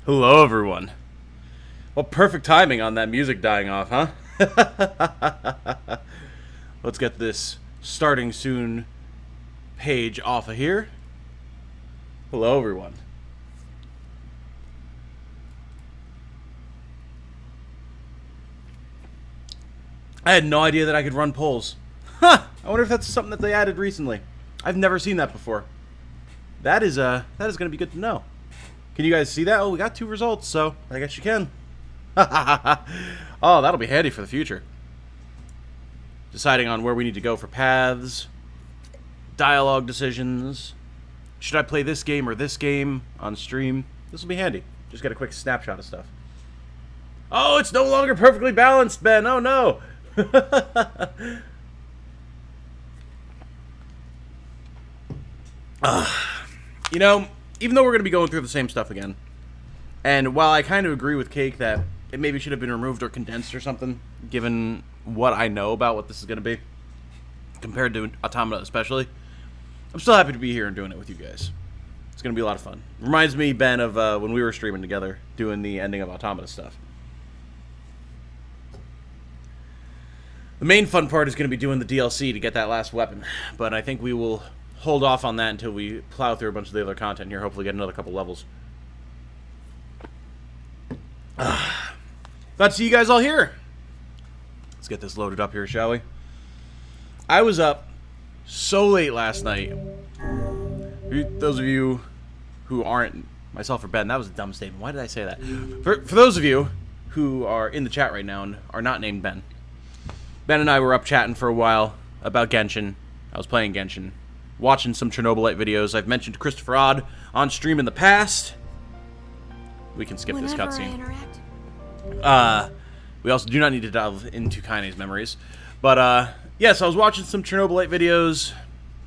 Hello, everyone. Well, perfect timing on that music dying off, huh? Let's get this starting soon page off of here. Hello, everyone. I had no idea that I could run polls. Huh! I wonder if that's something that they added recently. I've never seen that before. That is going to be good to know. Can you guys see that? Oh, we got 2 results, so I guess you can. Oh, that'll be handy for the future. Deciding on where we need to go for paths, dialogue decisions. Should I play this game or this game on stream? This will be handy. Just get a quick snapshot of stuff. Oh, it's no longer perfectly balanced, Ben. Oh, no. You know, even though we're going to be going through the same stuff again, and while I kind of agree with Cake that it maybe should have been removed or condensed or something, given what I know about what this is going to be, compared to Automata especially, I'm still happy to be here and doing it with you guys. It's going to be a lot of fun. Reminds me, Ben, of when we were streaming together, doing the ending of Automata stuff. The main fun part is going to be doing the DLC to get that last weapon, but I think we will hold off on that until we plow through a bunch of the other content here, hopefully get another couple levels. Glad to see you guys all here. Let's get this loaded up here, shall we? I was up so late last night. Those of you who aren't myself or Ben, that was a dumb statement. Why did I say that? For those of you who are in the chat right now and are not named Ben, Ben and I were up chatting for a while about Genshin. I was playing Genshin, watching some Chernobylite videos. I've mentioned Christopher Odd on stream in the past. We can skip this cutscene. We also do not need to delve into Kaine's memories. But, yes, I was watching some Chernobylite videos,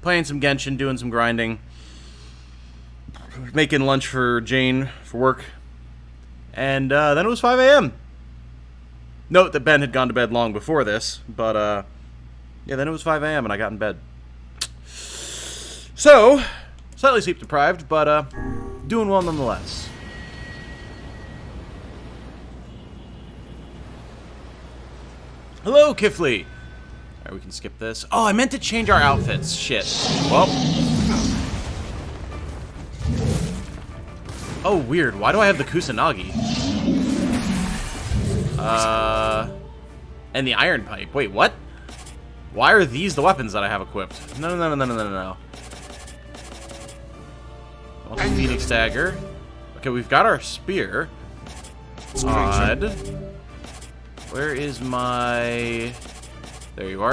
playing some Genshin, doing some grinding, making lunch for Jane for work, and then it was 5 a.m. Note that Ben had gone to bed long before this, but, yeah, then it was 5 a.m. and I got in bed. So, slightly sleep deprived, but, doing well nonetheless. Hello, Kifley! Alright, we can skip this. Oh, I meant to change our outfits. Shit. Well. Oh, weird. Why do I have the Kusanagi? And the iron pipe. Wait, what? Why are these the weapons that I have equipped? No. I want the Phoenix Dagger. Okay, we've got our spear. Odd. Where is my... There you are.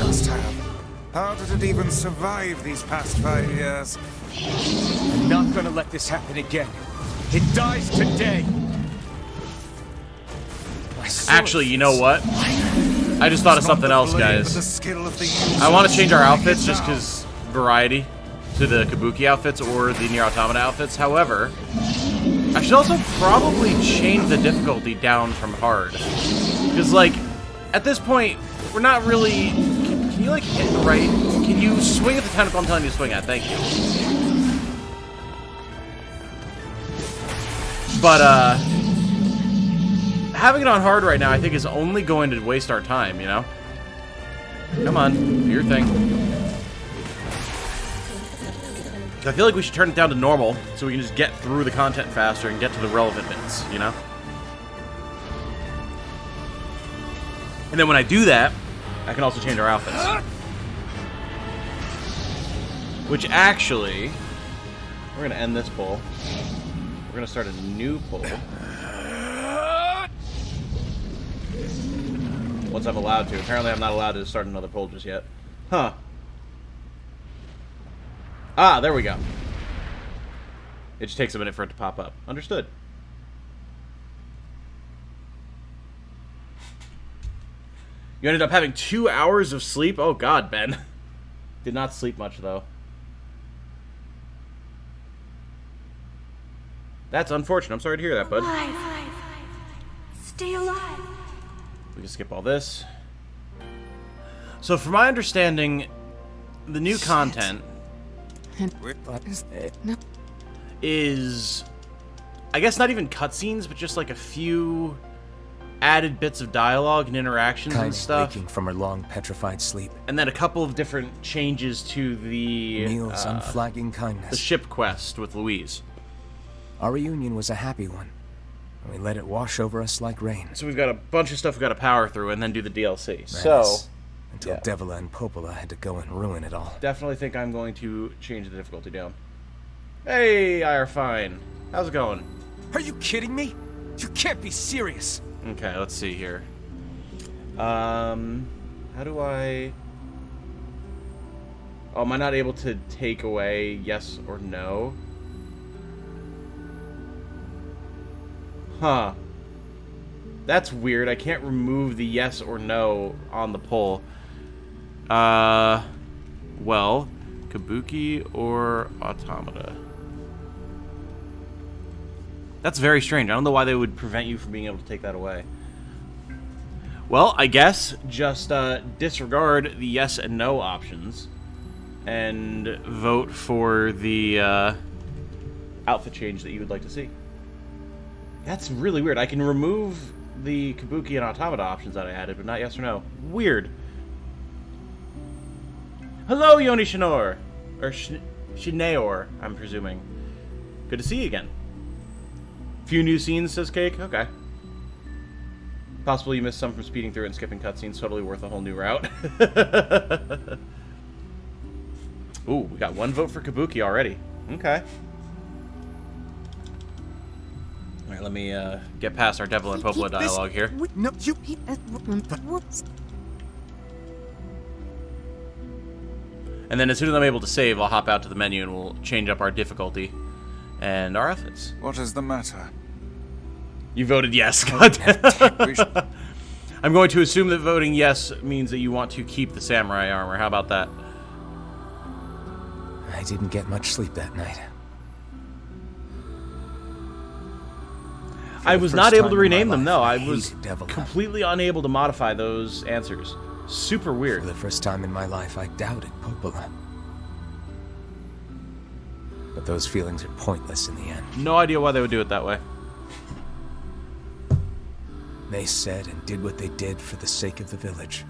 How did it even survive these past 5 years? I'm not gonna let this happen again. It dies today. Actually, you know what? I just thought of something else, guys. I want to change our outfits just because variety to the Kabuki outfits or the NieR Automata outfits. However, I should also probably change the difficulty down from hard. Because, like, at this point, we're not really... Can you, like, hit the right? Can you swing at the tentacle I'm telling you to swing at? Thank you. But, having it on hard right now, I think, is only going to waste our time, you know? Come on, do your thing. I feel like we should turn it down to normal, so we can just get through the content faster and get to the relevant bits, you know? And then when I do that, I can also change our outfits. Which actually, we're going to end this poll. We're going to start a new poll. Once I'm allowed to. Apparently I'm not allowed to start another poll just yet. Huh. Ah, there we go. It just takes a minute for it to pop up. Understood. You ended up having 2 hours of sleep? Oh god, Ben. Did not sleep much, though. That's unfortunate. I'm sorry to hear that, bud. Alive. Stay alive. We can skip all this. So, from my understanding, the new content is... I guess not even cutscenes, but just like a few added bits of dialogue and interactions and stuff. Waking from her long petrified sleep. And then a couple of different changes to the Neil's unflagging kindness. the ship quest with Louise. Our reunion was a happy one, and we let it wash over us like rain. So we've got a bunch of stuff we've got to power through and then do the DLC. Until yeah. Devila and Popola had to go and ruin it all. Definitely think I'm going to change the difficulty down. Hey, I are fine. How's it going? Are you kidding me? You can't be serious. Okay, let's see here. How do I... Oh, am I not able to take away yes or no? Huh. That's weird. I can't remove the yes or no on the poll. Well, Kabuki or Automata? That's very strange. I don't know why they would prevent you from being able to take that away. Well, I guess just disregard the yes and no options and vote for the outfit change that you would like to see. That's really weird. I can remove the Kabuki and Automata options that I added, but not yes or no. Weird. Hello, Yoni Shinor. Or Shineor, I'm presuming. Good to see you again. Few new scenes, says Cake. Okay. Possible you missed some from speeding through it and skipping cutscenes. Totally worth a whole new route. Ooh, we got one vote for Kabuki already. Okay. Alright, let me get past our Devil and Popola dialogue here. No, you... And then as soon as I'm able to save, I'll hop out to the menu and we'll change up our difficulty and our outfits. What is the matter? You voted yes. God. I'm going to assume that voting yes means that you want to keep the samurai armor. How about that? I didn't get much sleep that night. I was not able to rename them, no. I I was hated Devil. completely unable to modify those answers. Super weird. For the first time in my life, I doubted Popola. But those feelings are pointless in the end. No idea why they would do it that way. They said and did what they did for the sake of the village.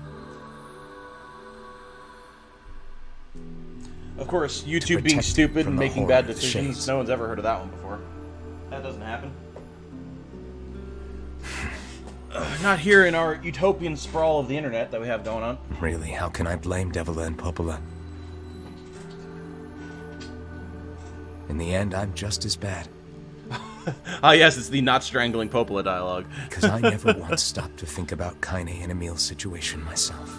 Of course, YouTube being protect stupid from and the making horror bad of the decisions. shades. No one's ever heard of that one before. That doesn't happen. Not here in our utopian sprawl of the internet that we have going on. Really, how can I blame Devila and Popola? In the end, I'm just as bad. Ah, yes, it's the not strangling Popola dialogue. Because I never once stopped to think about Kaine and Emil's situation myself.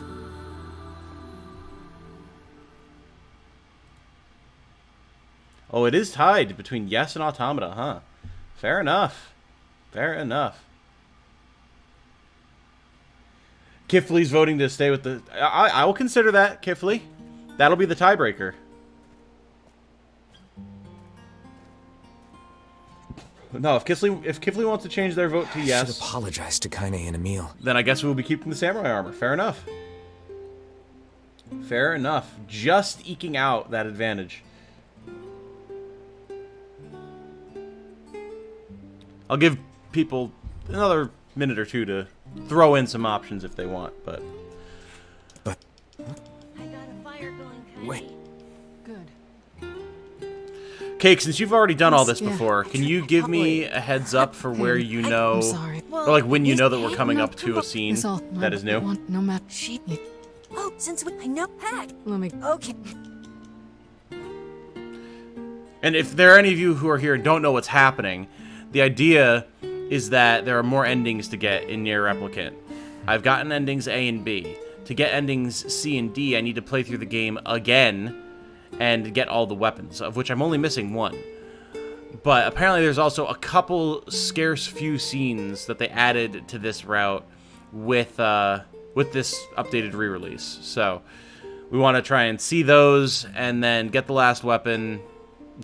Oh, it is tied between yes and Automata, huh? Fair enough. Fair enough. Kifley's voting to stay with the... I will consider that, Kifley. That'll be the tiebreaker. No, if Kifley wants to change their vote to I yes, should apologize to Kaine and Emil. then I guess we'll be keeping the samurai armor. Fair enough. Fair enough. Just eking out that advantage. I'll give people another minute or two to throw in some options if they want, but... But I got a fire going, Kaine. wait, Good. Cake, since you've already done all this Yeah. before, can you give me a heads up for where you know... I'm sorry. Or like when you know that we're coming up to a scene It's all that is new? No matter. Oh, since I know Pat. Let me. Okay. And if there are any of you who are here and don't know what's happening, the idea is that there are more endings to get in NieR Replicant. I've gotten endings A and B. To get endings C and D, I need to play through the game again and get all the weapons, of which I'm only missing one. But apparently there's also a couple scarce few scenes that they added to this route with this updated re-release. So we want to try and see those and then get the last weapon,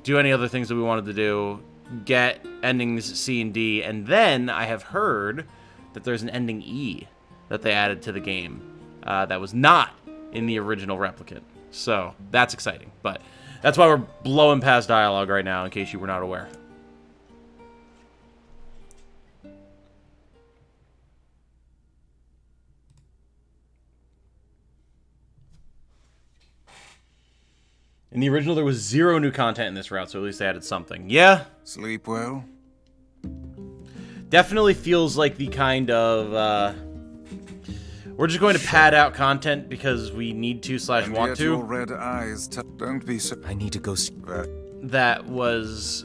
do any other things that we wanted to do, get endings C and D, and then I have heard that there's an ending E that they added to the game that was not in the original Replicant. So that's exciting, but that's why we're blowing past dialogue right now, in case you were not aware. In the original, there was 0 new content in this route, so at least they added something. Yeah, Sleep well? definitely feels like the kind of, we're just going to pad out content because we need to / And want yet to. your red eyes don't be so... I need to go. That was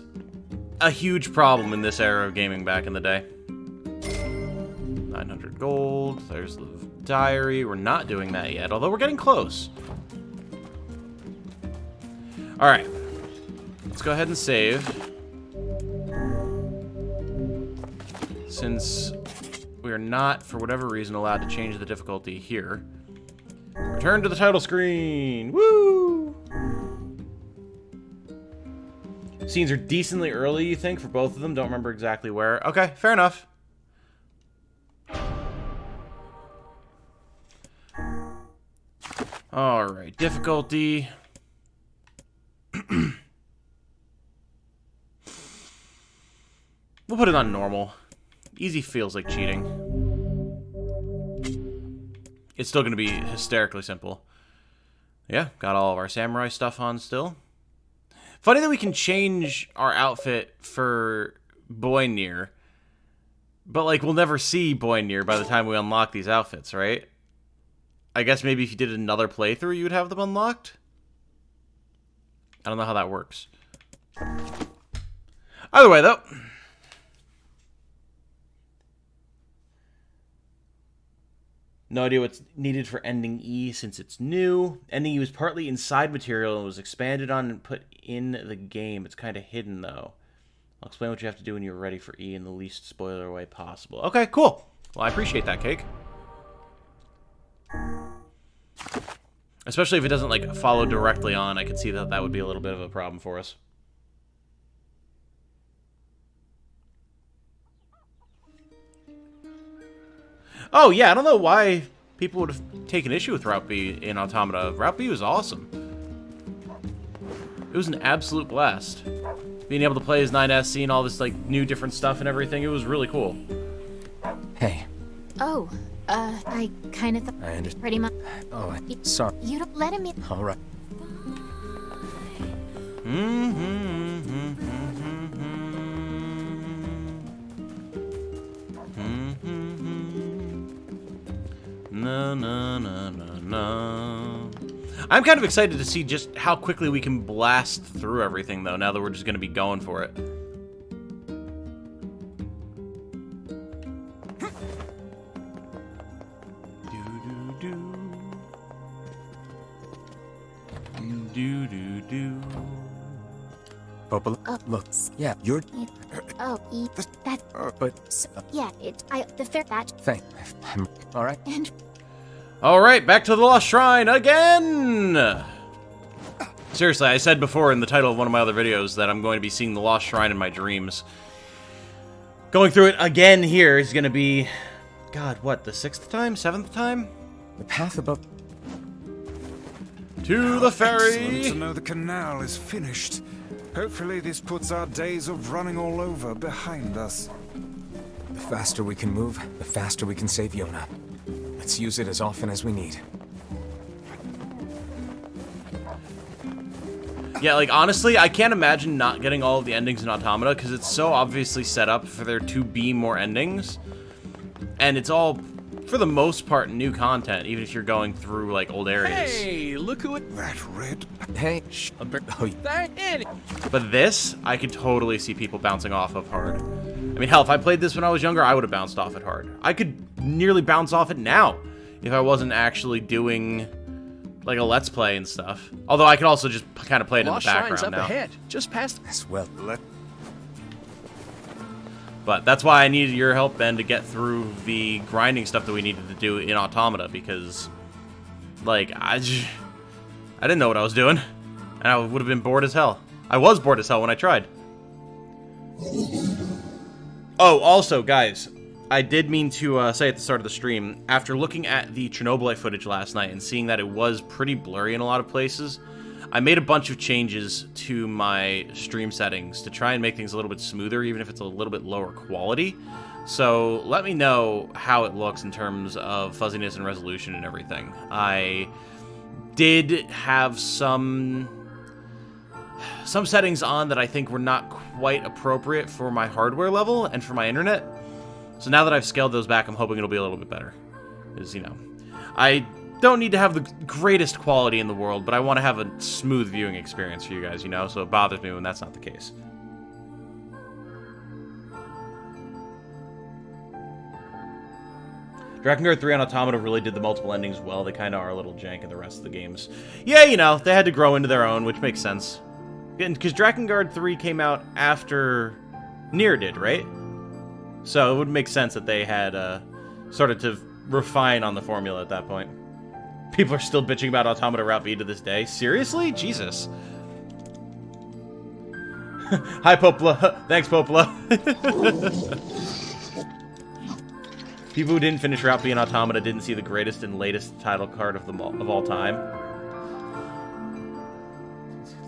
a huge problem in this era of gaming back in the day. 900 gold. There's the diary. We're not doing that yet, although we're getting close. Alright. Let's go ahead and save. Since we are not, for whatever reason, allowed to change the difficulty here. Return to the title screen! Woo! Scenes are decently early, you think, for both of them? Don't remember exactly where. Okay, fair enough. Alright, difficulty. We'll put it on normal. Easy feels like cheating. It's still going to be hysterically simple. Yeah, got all of our samurai stuff on still. Funny that we can change our outfit for Boy NieR. But, like, we'll never see Boy NieR by the time we unlock these outfits, right? I guess maybe if you did another playthrough, you would have them unlocked? I don't know how that works. Either way, though. No idea what's needed for ending E since it's new. Ending E was partly inside material and was expanded on and put in the game. It's kind of hidden, though. I'll explain what you have to do when you're ready for E in the least spoiler way possible. Okay, cool. Well, I appreciate that, Cake. Especially if it doesn't, like, follow directly on. I could see that that would be a little bit of a problem for us. Oh, yeah, I don't know why people would have taken issue with Route B in Automata. Route B was awesome. It was an absolute blast. Being able to play as 9S, seeing all this, like, new different stuff and everything, it was really cool. Hey. Oh, I kind of thought I understand. pretty much. Oh, sorry. You don't let him in. All right. No, no, no, no, no. I'm kind of excited to see just how quickly we can blast through everything, though, now that we're just going to be going for it. Do-do-do. Look, yeah, you're. Oh, that. But So, yeah, the fair that thank. All right. and Alright, back to the Lost Shrine again! Seriously, I said before in the title of one of my other videos that I'm going to be seeing the Lost Shrine in my dreams. Going through it again here is going to be... God, what, the 6th time? 7th time? The path above. To the Excellent ferry! to know the canal is finished. Hopefully this puts our days of running all over behind us. The faster we can move, the faster we can save Yona. Let's use it as often as we need. Yeah, like, honestly, I can't imagine not getting all of the endings in Automata, because it's so obviously set up for there to be more endings. And it's all, for the most part, new content, even if you're going through, like, old areas. Hey, look who it... That red... Hey, shh. Oh, But this, I could totally see people bouncing off of hard. I mean, hell, if I played this when I was younger, I would have bounced off it hard. I could nearly bounce off it now, if I wasn't actually doing, like, a Let's Play and stuff. Although I could also just kind of play it in the Lost Shrine's background up now. ahead, just past... as well. But that's why I needed your help, Ben, to get through the grinding stuff that we needed to do in Automata, because, like, I didn't know what I was doing, and I would have been bored as hell. I was bored as hell when I tried. Oh, also, guys, I did mean to say at the start of the stream, after looking at the Chernobylite footage last night and seeing that it was pretty blurry in a lot of places, I made a bunch of changes to my stream settings to try and make things a little bit smoother, even if it's a little bit lower quality. So let me know how it looks in terms of fuzziness and resolution and everything. I did have some some settings on that I think were not quite appropriate for my hardware level and for my internet. So now that I've scaled those back, I'm hoping it'll be a little bit better. Because, you know, I don't need to have the greatest quality in the world, but I want to have a smooth viewing experience for you guys, you know? So it bothers me when that's not the case. Drakengard 3 on Automata really did the multiple endings well. They kind of are a little jank in the rest of the games. Yeah, you know, they had to grow into their own, which makes sense. Because Drakengard 3 came out after NieR did, right? So it would make sense that they had started to refine on the formula at that point. People are still bitching about Automata Route B to this day. Seriously? Jesus. Hi, Popla. Thanks, Popla. People who didn't finish Route B and Automata didn't see the greatest and latest title card of all time.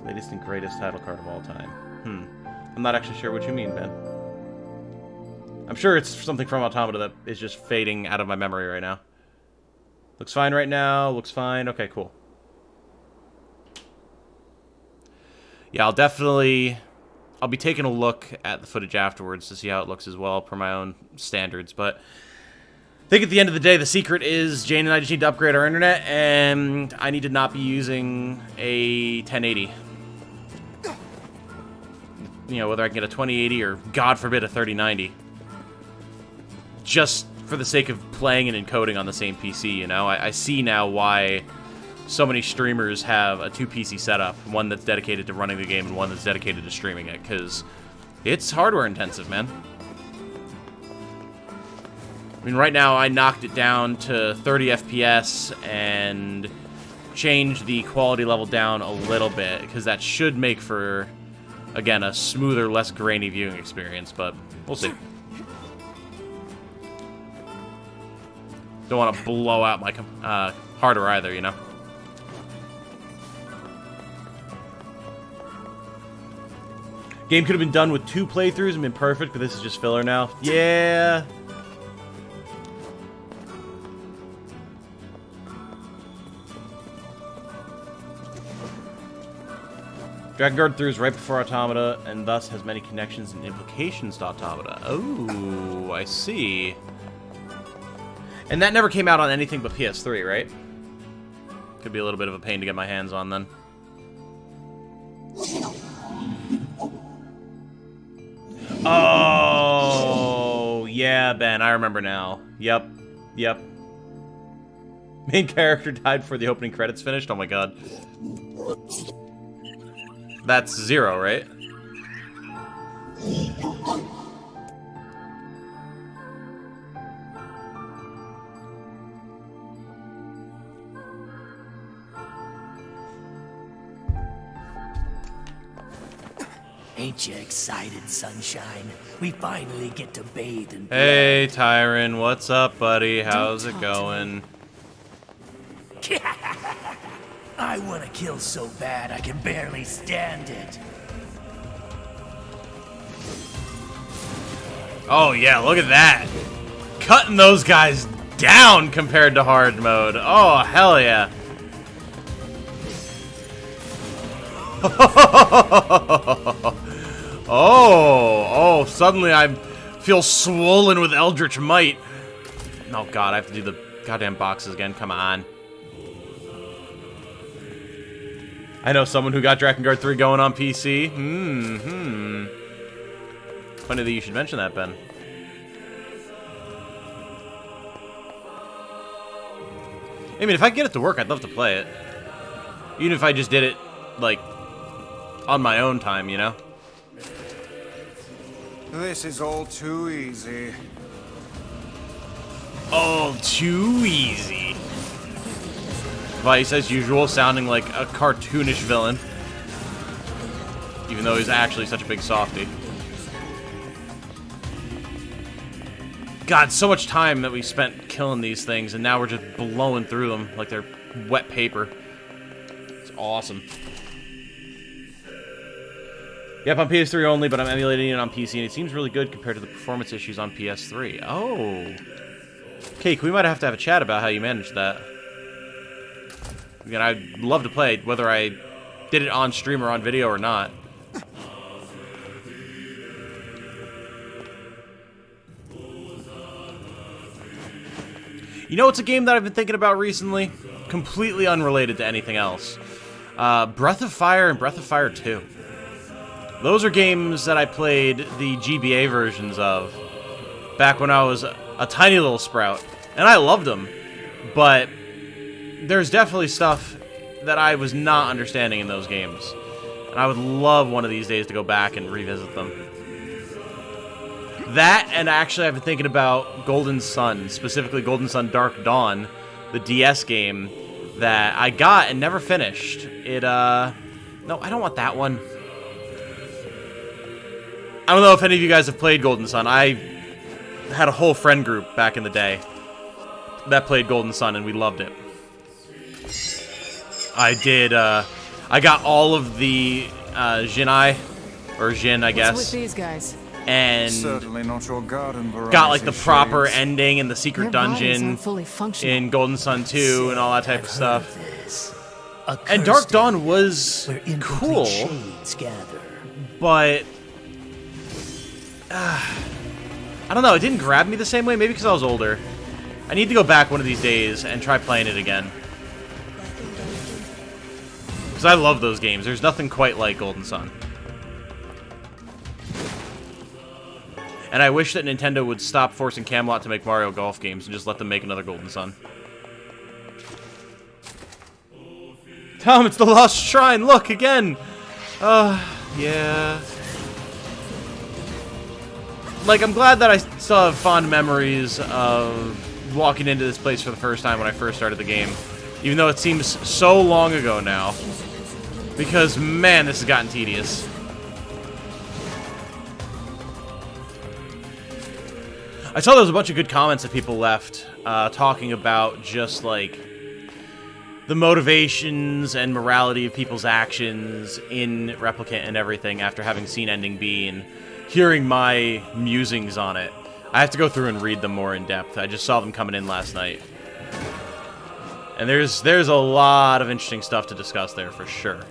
Latest and greatest title card of all time. I'm not actually sure what you mean, Ben. I'm sure it's something from Automata that is just fading out of my memory right now. Looks fine right now. Looks fine. Okay, cool. Yeah, I'll be taking a look at the footage afterwards to see how it looks as well, per my own standards, but I think at the end of the day, the secret is Jane and I just need to upgrade our internet, and I need to not be using a 1080. You know, whether I can get a 2080 or, God forbid, a 3090. Just for the sake of playing and encoding on the same PC, you know? I see now why so many streamers have a 2-PC setup. One that's dedicated to running the game and one that's dedicated to streaming it, because it's hardware intensive, man. I mean, right now, I knocked it down to 30 FPS and changed the quality level down a little bit, because that should make for, again, a smoother, less grainy viewing experience, but we'll see. Don't want to blow out my hardware either, you know? Game could have been done with 2 playthroughs and been perfect, but this is just filler now. Yeah. Drakengard 3 is right before Automata, and thus has many connections and implications to Automata. Oh, I see. And that never came out on anything but PS3, right? Could be a little bit of a pain to get my hands on, then. Oh, yeah, Ben, I remember now. Yep. Main character died before the opening credits finished? Oh my god. That's 0, right? Ain't you excited, sunshine? We finally get to bathe and Hey, Tyron, what's up, buddy? How's it going? I want to kill so bad I can barely stand it. Oh, yeah, look at that. Cutting those guys down compared to hard mode. Oh, hell yeah. Oh, suddenly I feel swollen with eldritch might. Oh, God, I have to do the goddamn boxes again. Come on. I know someone who got Drakengard 3 going on PC. Funny that you should mention that, Ben. I mean, if I could get it to work, I'd love to play it. Even if I just did it, like, on my own time, you know? This is all too easy. All too easy. Vice, as usual, sounding like a cartoonish villain. Even though he's actually such a big softie. God, so much time that we spent killing these things, and now we're just blowing through them like they're wet paper. It's awesome. Yep, on PS3 only, but I'm emulating it on PC, and it seems really good compared to the performance issues on PS3. Oh. Cake, we might have to have a chat about how you managed that. Again, I'd love to play it, whether I did it on stream or on video or not. You know, it's a game that I've been thinking about recently, completely unrelated to anything else. Breath of Fire and Breath of Fire 2. Those are games that I played the GBA versions of back when I was a tiny little sprout, and I loved them. But there's definitely stuff that I was not understanding in those games, and I would love one of these days to go back and revisit them. That, and actually I've been thinking about Golden Sun, specifically Golden Sun Dark Dawn, the DS game that I got and never finished. No, I don't want that one. I don't know if any of you guys have played Golden Sun. I had a whole friend group back in the day that played Golden Sun, and we loved it. I did, I got all of the Jinai, or Jin, I guess. What's with these guys? And Certainly not your garden variety, got like the proper Shades. ending and the secret Their bodies dungeon aren't fully functional. in Golden Sun 2 and all that type of stuff. This. And Dark Dawn was Where incomplete cool, shades gather. but I don't know, it didn't grab me the same way, maybe because I was older. I need to go back one of these days and try playing it again. Because I love those games. There's nothing quite like Golden Sun. And I wish that Nintendo would stop forcing Camelot to make Mario Golf games and just let them make another Golden Sun. Tom, it's the Lost Shrine! Look, again! Yeah. Like, I'm glad that I still have fond memories of walking into this place for the first time when I first started the game. Even though it seems so long ago now. Because, man, this has gotten tedious. I saw there was a bunch of good comments that people left talking about just, like, the motivations and morality of people's actions in Replicant and everything after having seen Ending B and hearing my musings on it. I have to go through and read them more in depth. I just saw them coming in last night. And there's a lot of interesting stuff to discuss there for sure.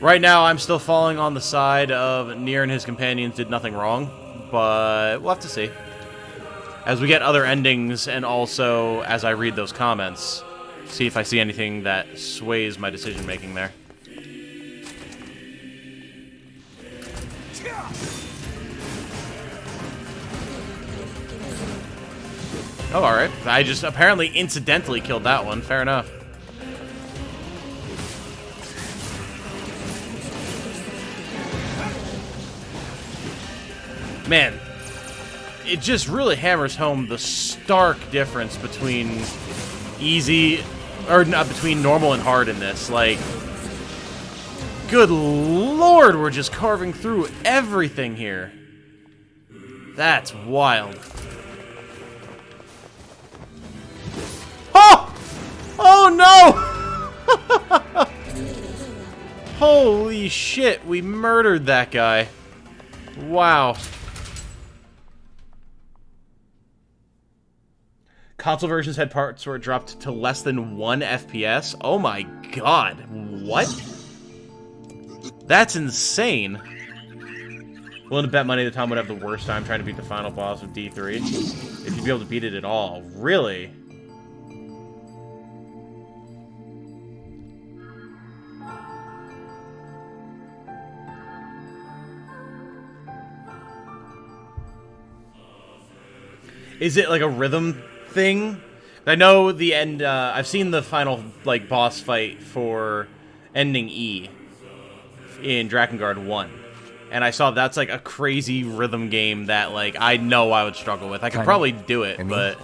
Right now, I'm still falling on the side of NieR and his companions did nothing wrong, but we'll have to see. As we get other endings, and also as I read those comments, see if I see anything that sways my decision-making there. Oh, alright. I just apparently incidentally killed that one. Fair enough. Man, it just really hammers home the stark difference between easy, or not, between normal and hard in this. Like, good lord, we're just carving through everything here. That's wild. Oh! Oh no! Holy shit, we murdered that guy. Wow. Console versions had parts where it dropped to less than 1 FPS. Oh my god. What? That's insane. Willing to bet money that Tom would have the worst time trying to beat the final boss of D3. If you'd be able to beat it at all. Really? Is it like a rhythm thing? I know the end, I've seen the final, like, boss fight for Ending E in Drakengard 1. And I saw that's, like, a crazy rhythm game that, like, I know I would struggle with. I could probably do it, but...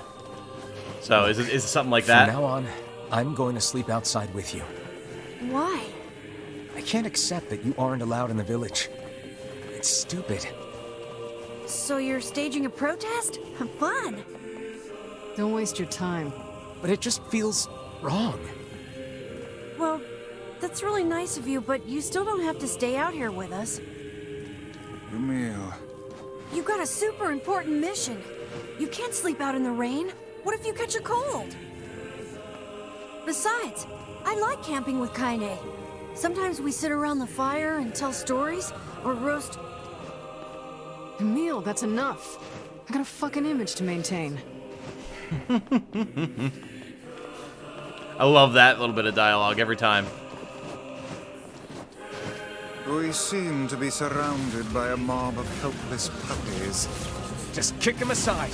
So, is it something like that? From now on, I'm going to sleep outside with you. Why? I can't accept that you aren't allowed in the village. It's stupid. So you're staging a protest? Fun. Don't waste your time. But it just feels wrong. Well, that's really nice of you, but you still don't have to stay out here with us. Emil. You got a super important mission. You can't sleep out in the rain. What if you catch a cold? Besides, I like camping with Kaine. Sometimes we sit around the fire and tell stories, or roast... Emil, that's enough. I got a fucking image to maintain. I love that little bit of dialogue every time. We seem to be surrounded by a mob of helpless puppies. Just kick him aside.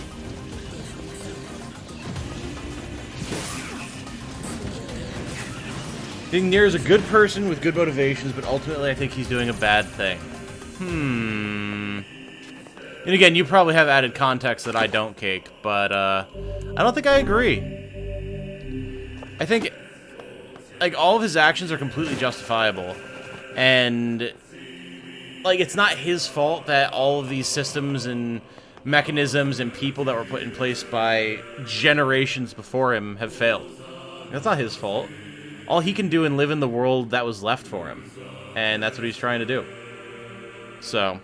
I think NieR is a good person with good motivations, but ultimately I think he's doing a bad thing. And again, you probably have added context that I don't, Cake, but I don't think I agree. I think, like, all of his actions are completely justifiable. And, like, it's not his fault that all of these systems and mechanisms and people that were put in place by generations before him have failed. That's not his fault. All he can do and live in the world that was left for him. And that's what he's trying to do. So...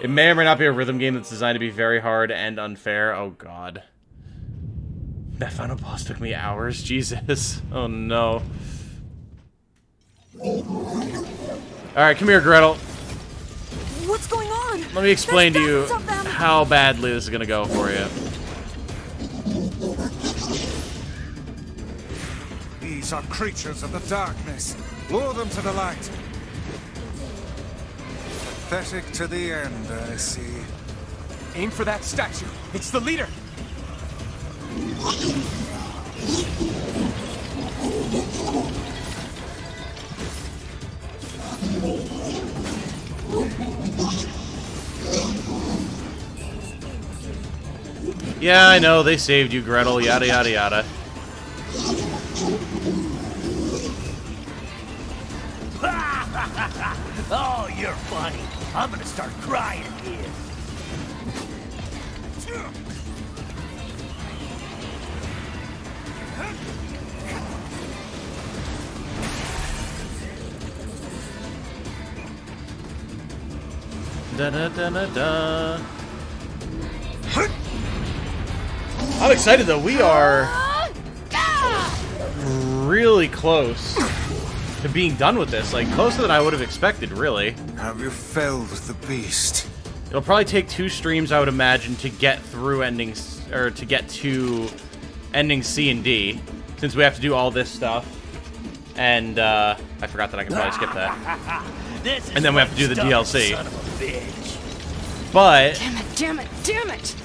it may or may not be a rhythm game that's designed to be very hard and unfair. Oh, God. That final boss took me hours. Jesus. Oh, no. Alright, come here, Gretel. What's going on? Let me explain to you There's dozens of them. how badly this is going to go for you. These are creatures of the darkness. Lure them to the light. Pathetic to the end, I see. Aim for that statue. It's the leader. Yeah, I know, they saved you, Gretel, yada yada yada. Oh, you're funny. I'm gonna start crying here. Da da da da da. I'm excited though. We are really close to being done with this. Like, closer than I would have expected, really. Have you felled the beast? It'll probably take 2 streams, I would imagine, to get through endings, or to get to ending C and D, since we have to do all this stuff. And I forgot that I can probably skip that. And then we have to do the DLC. Son of a bitch. But Damn it, damn it, damn it!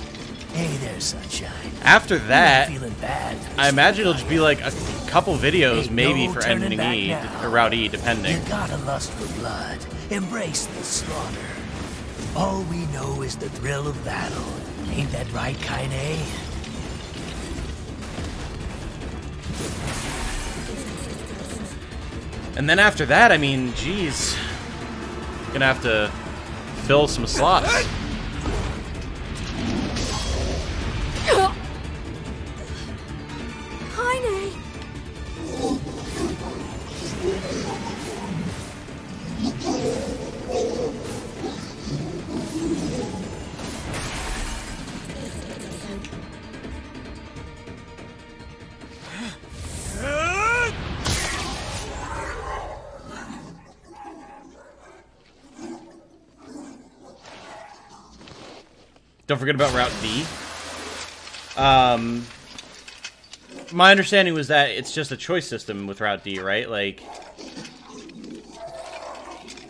Hey there, Sunshine. after that, I'm feeling bad. I imagine it'll just be like a couple videos, Ain't maybe, no for turning ending back E, now. or Route E, depending. You gotta lust for blood. Embrace the slaughter. All we know is the thrill of battle. Ain't that right, Kaine? And then after that, I mean, geez, gonna have to fill some slots. Kaine! Don't forget about Route D. My understanding was that it's just a choice system with Route D, right? Like,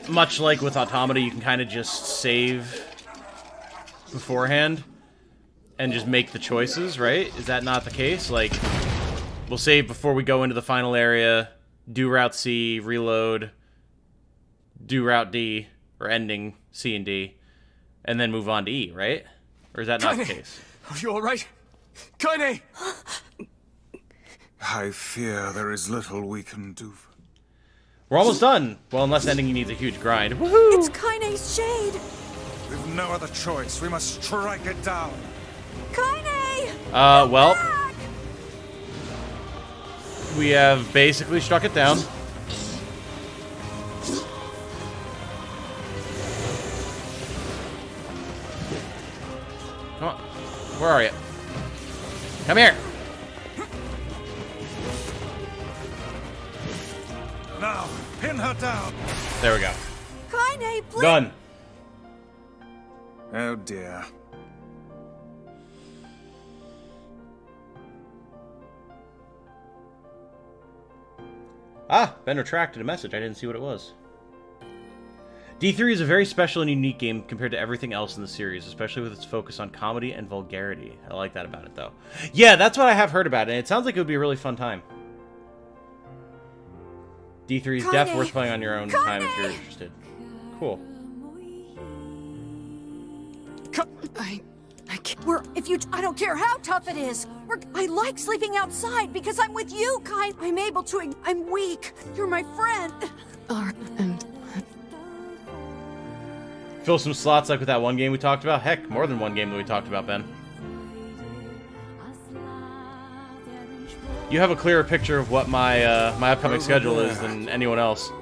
much like with Automata, you can kind of just save beforehand and just make the choices, right? Is that not the case? Like, we'll save before we go into the final area, do Route C, reload, do Route D, or ending C and D, and then move on to E, right? Or is that not the case? Are you alright? Kaine! I fear there is little we can do. We're almost done. Well, unless ending needs a huge grind. Woohoo! It's Kaine's shade! We've no other choice. We must strike it down. Kaine! Well, Back! we have basically struck it down. Where are you? Come here. Now, pin her down. There we go. Kaine, please. Done. Oh dear. Ah, Ben retracted a message. I didn't see what it was. D3 is a very special and unique game compared to everything else in the series, especially with its focus on comedy and vulgarity. I like that about it, though. Yeah, that's what I have heard about it, and it sounds like it would be a really fun time. D3 is definitely worth playing on your own time if you're interested. Cool. I can't. I don't care how tough it is. I like sleeping outside because I'm with you, Kaine. I'm weak. You're my friend. And Fill some slots like with that one game we talked about. Heck, more than one game that we talked about, Ben. You have a clearer picture of what my my upcoming schedule is than anyone else.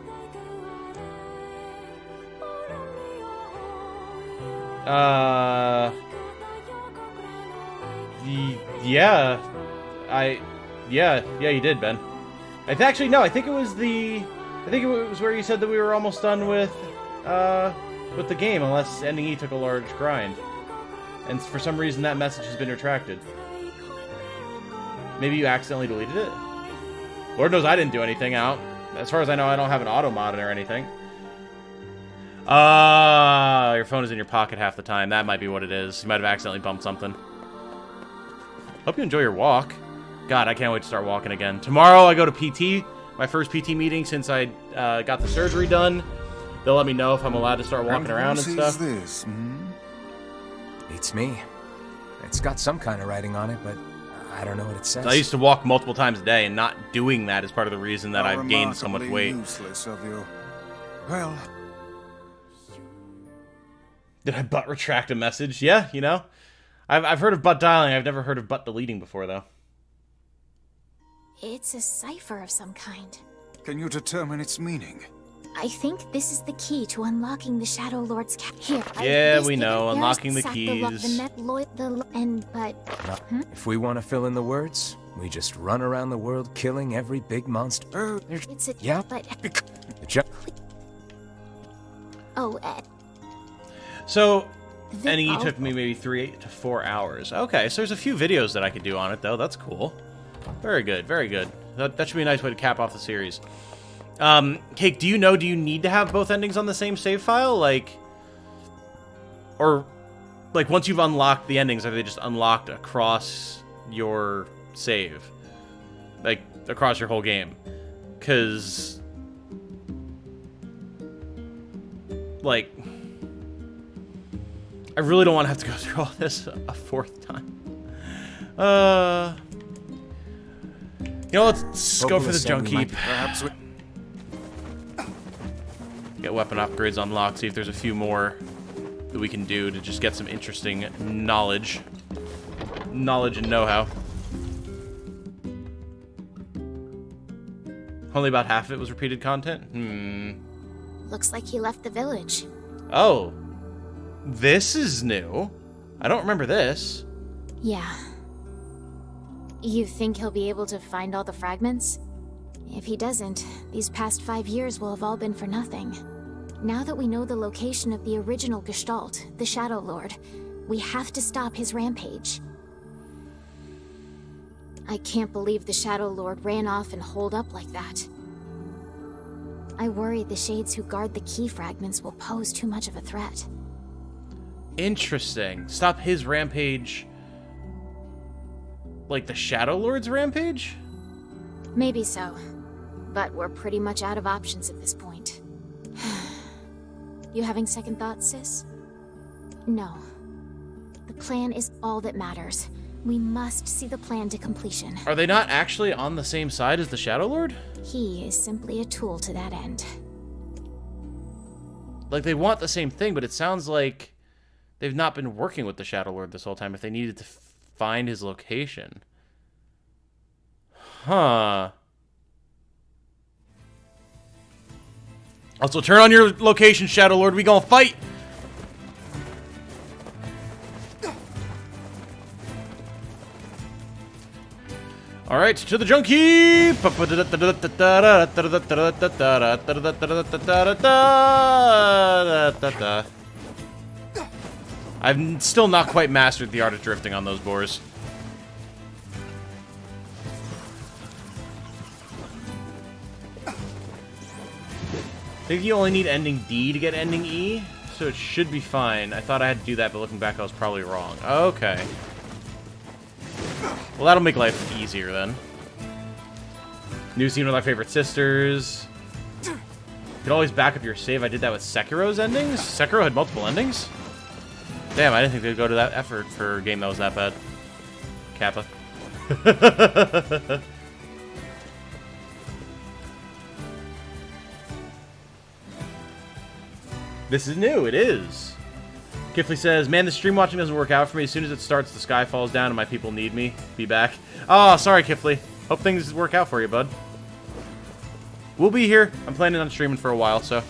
Yeah, yeah, you did, Ben. Actually, no, I think it was where you said that we were almost done with the game, unless Ending E took a large grind. And for some reason that message has been retracted. Maybe you accidentally deleted it? Lord knows I didn't do anything out. As far as I know, I don't have an Automata or anything. Your phone is in your pocket half the time. That might be what it is. You might have accidentally bumped something. Hope you enjoy your walk. God, I can't wait to start walking again. Tomorrow I go to PT, my first PT meeting since I got the surgery done. They'll let me know if I'm allowed to start walking around and stuff. This, Beats me. It's got some kind of writing on it, but I don't know what it says. I used to walk multiple times a day, and not doing that is part of the reason that I've gained so much weight. Useless of you. Well, did I butt retract a message? Yeah, you know. I've heard of butt dialing. I've never heard of butt deleting before, though. It's a cipher of some kind. can you determine its meaning? I think this is the key to unlocking the Shadow Lord's Here. Yeah, we know. Unlocking the keys. If we want to fill in the words, we just run around the world killing every big monster. Oh, It's a... Yeah. But... The ju- Oh, So, The- NE oh. took me maybe 3 to 4 hours. Okay, so there's a few videos that I could do on it, though. That's cool. Very good, very good. That should be a nice way to cap off the series. Cake, do you need to have both endings on the same save file? Or, once you've unlocked the endings, are they just unlocked across your save? Across your whole game? Because, I really don't want to have to go through all this a fourth time. Let's go for the junk heap. perhaps we... Get weapon upgrades unlocked, see if there's a few more that we can do to just get some interesting knowledge. Knowledge and know-how. Only about half of it was repeated content? Looks like he left the village. Oh. This is new. I don't remember this. Yeah. You think he'll be able to find all the fragments? If he doesn't, these past 5 years will have all been for nothing. Now that we know the location of the original Gestalt, the Shadow Lord, we have to stop his rampage. I can't believe the Shadow Lord ran off and holed up like that. I worry the Shades who guard the key fragments will pose too much of a threat. Interesting. Stop his rampage... like the Shadow Lord's rampage? Maybe so, but we're pretty much out of options at this point. You having second thoughts, sis? No. The plan is all that matters. We must see the plan to completion. Are they not actually on the same side as the Shadow Lord? He is simply a tool to that end. They want the same thing, but it sounds like they've not been working with the Shadow Lord this whole time if they needed to find his location. Huh. Also, turn on your location, Shadow Lord. We gonna fight! Alright, to the junkie! I've still not quite mastered the art of drifting on those boars. I think you only need ending D to get ending E, so it should be fine. I thought I had to do that, but looking back, I was probably wrong. Okay. Well, that'll make life easier, then. New scene with my favorite sisters. You could always back up your save. I did that with Sekiro's endings. Sekiro had multiple endings? Damn, I didn't think they'd go to that effort for a game that was that bad. Kappa. This is new. It is. Kifley says, man, the stream watching doesn't work out for me. As soon as it starts, the sky falls down and my people need me. Be back. Oh, sorry, Kifley. Hope things work out for you, bud. We'll be here. I'm planning on streaming for a while, so.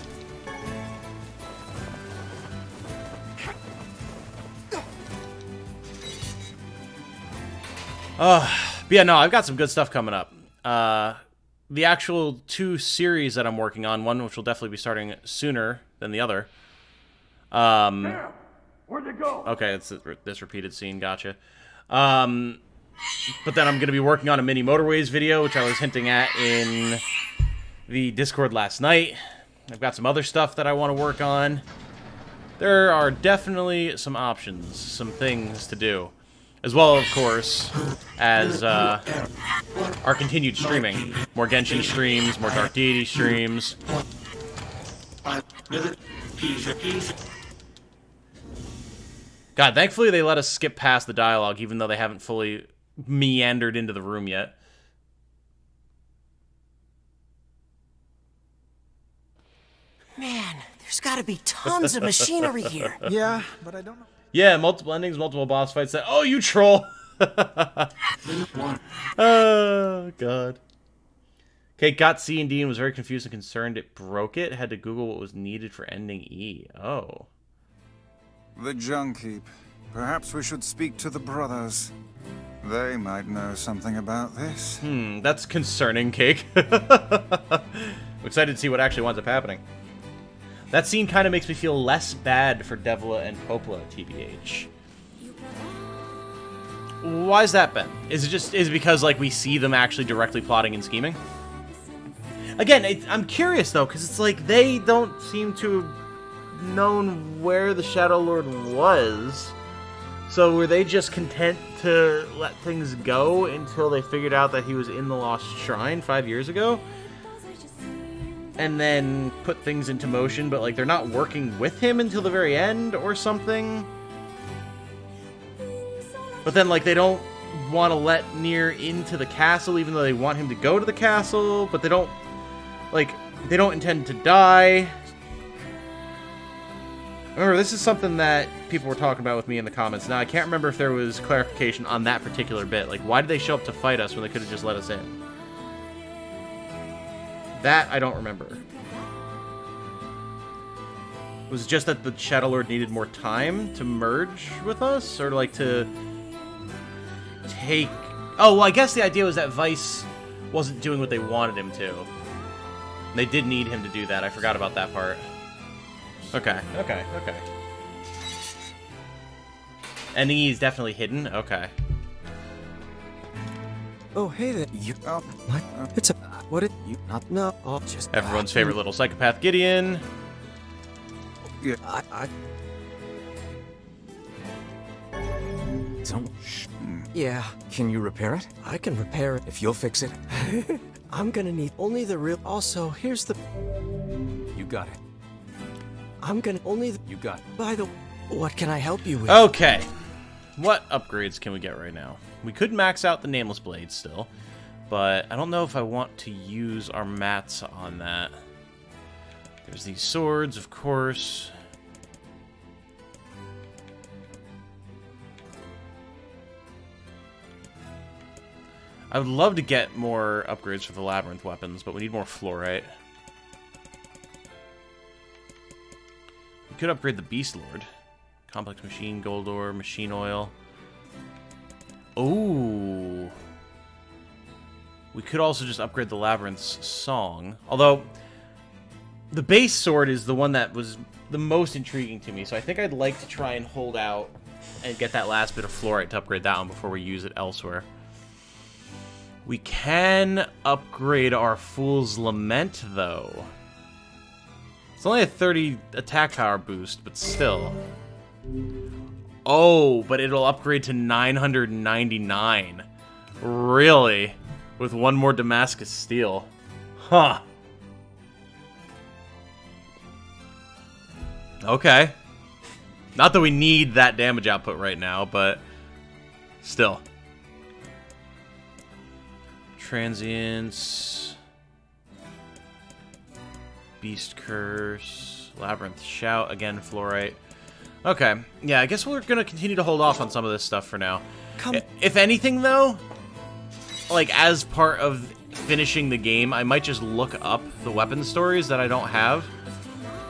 But yeah, no, I've got some good stuff coming up. The actual 2 series that I'm working on, one which will definitely be starting sooner than the other. Where'd they go? Okay, it's this repeated scene, gotcha. But then I'm going to be working on a mini Motorways video, which I was hinting at in the Discord last night. I've got some other stuff that I want to work on. There are definitely some options, some things to do. As well, of course, as our continued streaming. More Genshin streams, more Dark Deity streams. God, thankfully they let us skip past the dialogue, even though they haven't fully meandered into the room yet. Man, there's gotta be tons of machinery here. Yeah, but I don't know. Yeah, multiple endings, multiple boss fights. Oh, you troll! Oh, God. Okay, got C and D and was very confused and concerned it broke it. Had to Google what was needed for ending E. Oh. The Junkie. Perhaps we should speak to the brothers. They might know something about this. That's concerning, Cake. I'm excited to see what actually winds up happening. That scene kind of makes me feel less bad for Devla and Coppola, TBH. Why's that, Ben? Is it because, like, we see them actually directly plotting and scheming? Again, I'm curious, though, because it's like they don't seem to have known where the Shadow Lord was. So were they just content to let things go until they figured out that he was in the Lost Shrine 5 years ago? And then put things into motion, but, like, they're not working with him until the very end or something? But then, like, they don't want to let NieR into the castle, even though they want him to go to the castle, but they don't, like, they don't intend to die. Remember, this is something that people were talking about with me in the comments. Now, I can't remember if there was clarification on that particular bit. Like, why did they show up to fight us when they could have just let us in? That, I don't remember. Was it just that the Shadow Lord needed more time to merge with us? Or, like, to take... Oh, well, I guess the idea was that Vice wasn't doing what they wanted him to. They did need him to do that. I forgot about that part. Okay. Ending E is definitely hidden? Okay. Oh, hey there. You. What? It's a. What did you not know? Oh, just. Everyone's favorite little psychopath, Gideon. Yeah. I. Don't. Yeah, Can you repair it? I can repair it. If you'll fix it, I'm gonna need only the real. Also, here's the. you got it. I'm gonna only. You got it. By the. What can I help you with? Okay. What upgrades can we get right now? We could max out the Nameless Blade still, but I don't know if I want to use our mats on that. There's these swords, of course. I would love to get more upgrades for the Labyrinth weapons, but we need more fluorite. We could upgrade the Beast Lord. Complex Machine, Gold Ore, Machine Oil. Ooh. we could also just upgrade the Labyrinth's song. Although, the base sword is the one that was the most intriguing to me, so I think I'd like to try and hold out and get that last bit of fluorite to upgrade that one before we use it elsewhere. We can upgrade our Fool's Lament, though. It's only a 30 attack power boost, but still. Oh, but it'll upgrade to 999. Really? With one more Damascus steel. Huh. Okay. Not that we need that damage output right now, but still. Transience. Beast Curse. Labyrinth Shout. Again, Fluorite. Okay. Yeah, I guess we're going to continue to hold off on some of this stuff for now. If anything, though, like, as part of finishing the game, I might just look up the weapon stories that I don't have.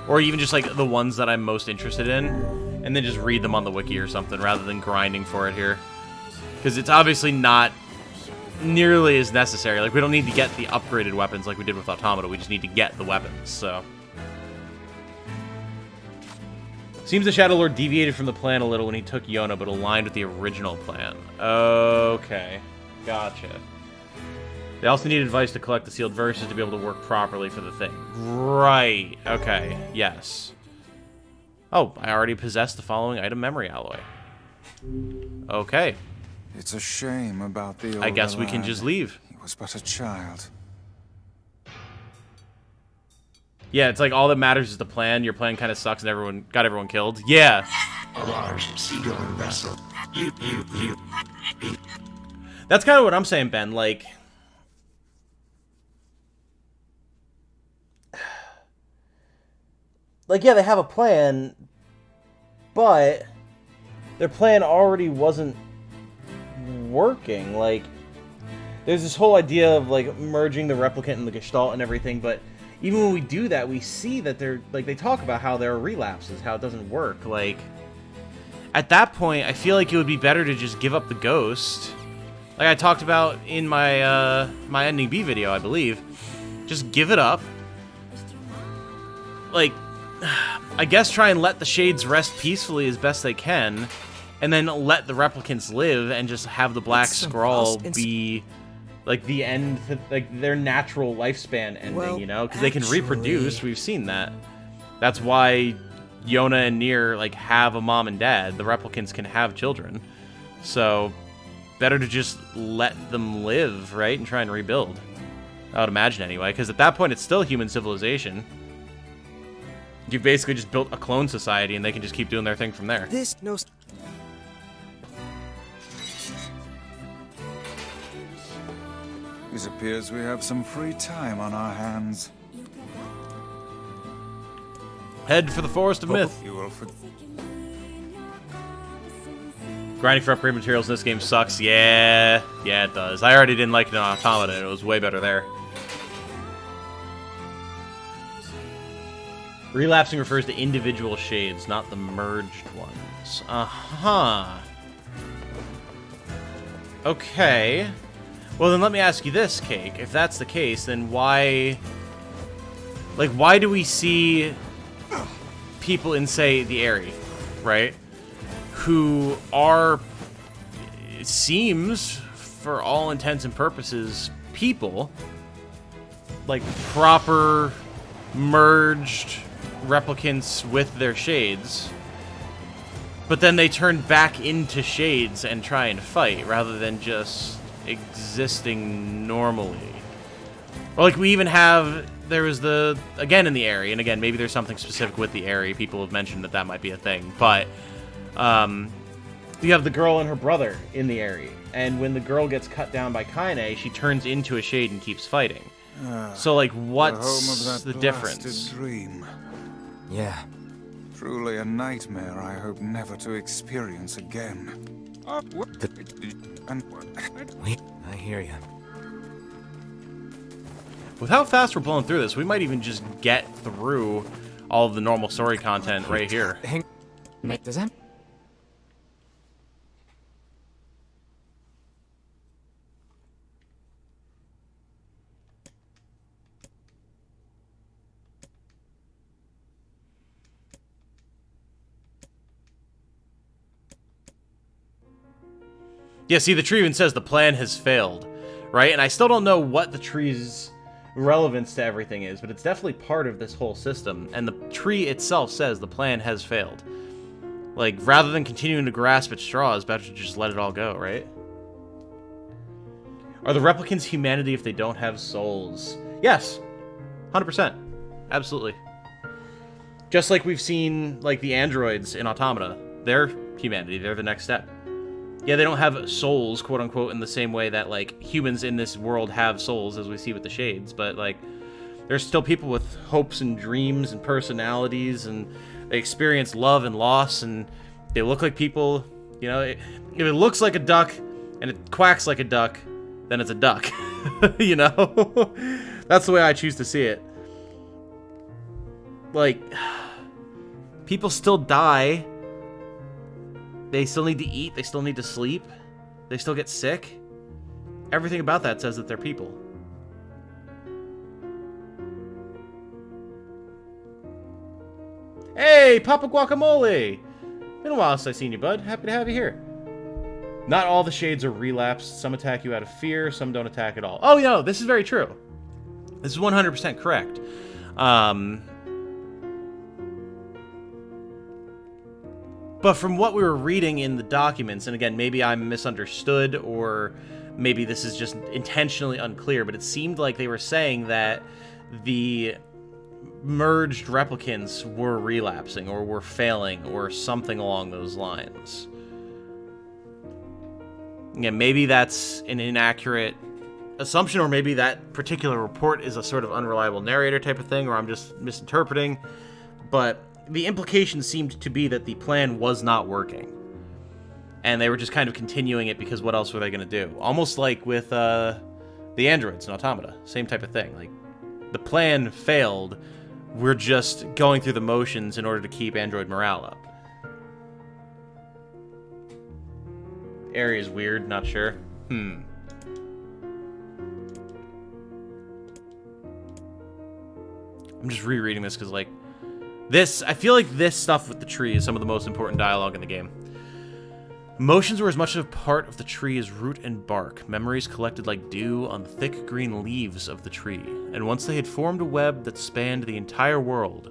Or even just, like, the ones that I'm most interested in. And then just read them on the wiki or something, rather than grinding for it here. Because it's obviously not nearly as necessary. Like, we don't need to get the upgraded weapons like we did with Automata. We just need to get the weapons, so. Seems the Shadow Lord deviated from the plan a little when he took Yona, but aligned with the original plan. Okay. Gotcha. They also need advice to collect the sealed verses to be able to work properly for the thing. Right. Okay. Yes. Oh, I already possess the following item memory alloy. Okay. It's a shame about the old I guess we can lad. just leave. He was but a child. Yeah, it's like all that matters is the plan. Your plan kind of sucks and everyone got everyone killed. Yeah. A large seagoing vessel. That's kind of what I'm saying, Ben. Like, yeah, they have a plan, but their plan already wasn't working. Like, there's this whole idea of, like, merging the Replicant and the Gestalt and everything, but even when we do that, we see that they're, like, they talk about how there are relapses, how it doesn't work. Like, at that point, I feel like it would be better to just give up the ghost. Like I talked about in my, my Ending B video, I believe. Just give it up. Like, I guess try and let the Shades rest peacefully as best they can, and then let the Replicants live and just have the Black Scrawl be, like, the end, like, their natural lifespan ending, well, you know? Because they can reproduce, we've seen that. That's why Yona and NieR, like, have a mom and dad. The Replicants can have children. So, better to just let them live, right? And try and rebuild. I would imagine anyway, because at that point it's still human civilization. You've basically just built a clone society, and they can just keep doing their thing from there. This knows. It appears we have some free time on our hands. Head for the Forest of Myth. You will Grinding for upgrade materials in this game sucks. Yeah, it does. I already didn't like it in Automata, and it was way better there. Relapsing refers to individual shades, not the merged ones. Uh-huh. Okay. Well, then let me ask you this, Cake. If that's the case, then why... Like, why do we see people in, say, the Eyrie, right? Who are, it seems, for all intents and purposes, people. Like, proper, merged replicants with their shades. But then they turn back into shades and try and fight, rather than just existing normally. Or like we even have, there was the, again in the Eyrie, and again, maybe there's something specific with the Eyrie, people have mentioned that that might be a thing, but you have the girl and her brother in the Eyrie, and when the girl gets cut down by Kaine, she turns into a shade and keeps fighting. So like, what's the difference? Dream. Yeah. Truly a nightmare I hope never to experience again. I hear you. With how fast we're blowing through this, we might even just get through all of the normal story content right here. Does that... Yeah, see, the tree even says the plan has failed, right? And I still don't know what the tree's relevance to everything is, but it's definitely part of this whole system. And the tree itself says the plan has failed. Like, rather than continuing to grasp at straws, better to just let it all go, right? Are the replicants humanity if they don't have souls? Yes. 100%. Absolutely. Just like we've seen, like, the androids in Automata. They're humanity. They're the next step. Yeah, they don't have souls, quote-unquote, in the same way that, like, humans in this world have souls, as we see with the Shades. But, like, there's still people with hopes and dreams and personalities, and they experience love and loss, and they look like people. You know, if it looks like a duck and it quacks like a duck, then it's a duck. You know? That's the way I choose to see it. Like, people still die. They still need to eat. They still need to sleep. They still get sick. Everything about that says that they're people. Hey, Papa Guacamole! Been a while since I've seen you, bud. Happy to have you here. Not all the shades are relapsed. Some attack you out of fear, some don't attack at all. Oh, no, this is very true. This is 100% correct. But from what we were reading in the documents, and again, maybe I'm misunderstood, or maybe this is just intentionally unclear, but it seemed like they were saying that the merged replicants were relapsing, or were failing, or something along those lines. Yeah, maybe that's an inaccurate assumption, or maybe that particular report is a sort of unreliable narrator type of thing, or I'm just misinterpreting. But the implication seemed to be that the plan was not working. And they were just kind of continuing it because what else were they going to do? Almost like with the androids in Automata. Same type of thing. Like, the plan failed. We're just going through the motions in order to keep android morale up. Area's weird, not sure. I'm just rereading this because, like, I feel like this stuff with the tree is some of the most important dialogue in the game. Emotions were as much a part of the tree as root and bark, memories collected like dew on the thick green leaves of the tree, and once they had formed a web that spanned the entire world,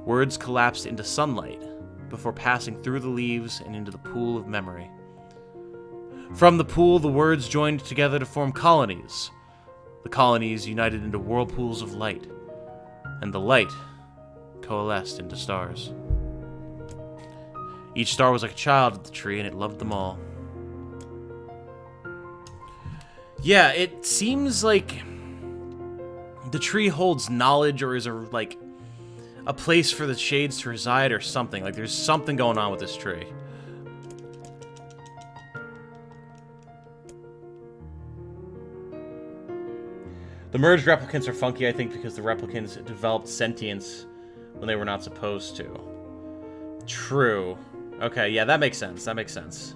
words collapsed into sunlight before passing through the leaves and into the pool of memory. From the pool, the words joined together to form colonies. The colonies united into whirlpools of light, and the light coalesced into stars. Each star was like a child of the tree, and it loved them all. Yeah, it seems like the tree holds knowledge, or is like a place for the shades to reside, or something. Like, there's something going on with this tree. The merged replicants are funky, I think, because the replicants developed sentience when they were not supposed to. True. Okay, yeah, that makes sense. That makes sense.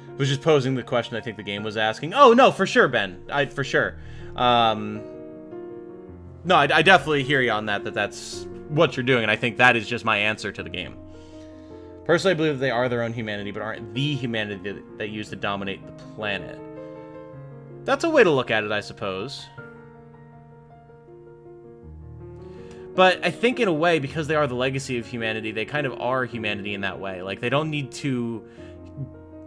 I was just posing the question I think the game was asking. Oh, no, for sure, Ben. For sure. No, I definitely hear you on that that's what you're doing, and I think that is just my answer to the game. Personally, I believe that they are their own humanity, but aren't the humanity that used to dominate the planet. That's a way to look at it, I suppose. But I think in a way, because they are the legacy of humanity, they kind of are humanity in that way. Like, they don't need to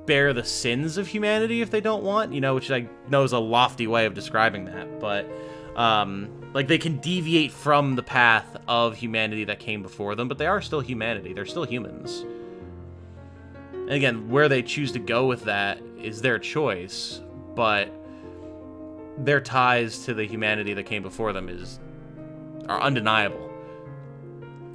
bear the sins of humanity if they don't want, you know, which I know is a lofty way of describing that. But, like, they can deviate from the path of humanity that came before them, but they are still humanity. They're still humans. And again, where they choose to go with that is their choice, but their ties to the humanity that came before them are undeniable.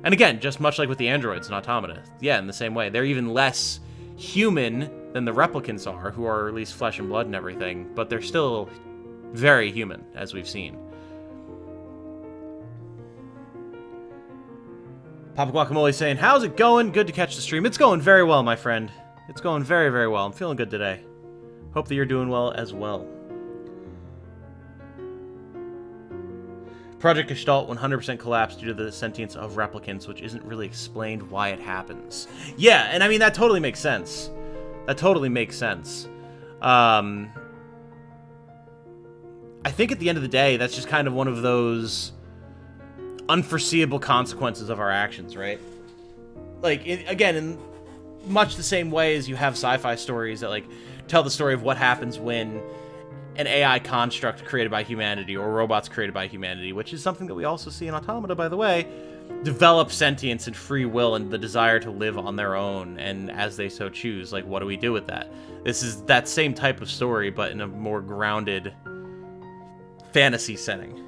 And again, just much like with the androids in Automata, yeah, in the same way, they're even less human than the replicants are, who are at least flesh and blood and everything, but they're still very human, as we've seen. Papa Guacamole saying, how's it going? Good to catch the stream. It's going very well, my friend. It's going very, very well. I'm feeling good today. Hope that you're doing well as well. Project Gestalt 100% collapsed due to the sentience of replicants, which isn't really explained why it happens. Yeah, and I mean, that totally makes sense. That totally makes sense. I think at the end of the day, that's just kind of one of those unforeseeable consequences of our actions, right? Like, again, in much the same way as you have sci-fi stories that, like, tell the story of what happens when an AI construct created by humanity or robots created by humanity, which is something that we also see in Automata, by the way, develop sentience and free will and the desire to live on their own, and as they so choose, like, what do we do with that? This is that same type of story, but in a more grounded fantasy setting.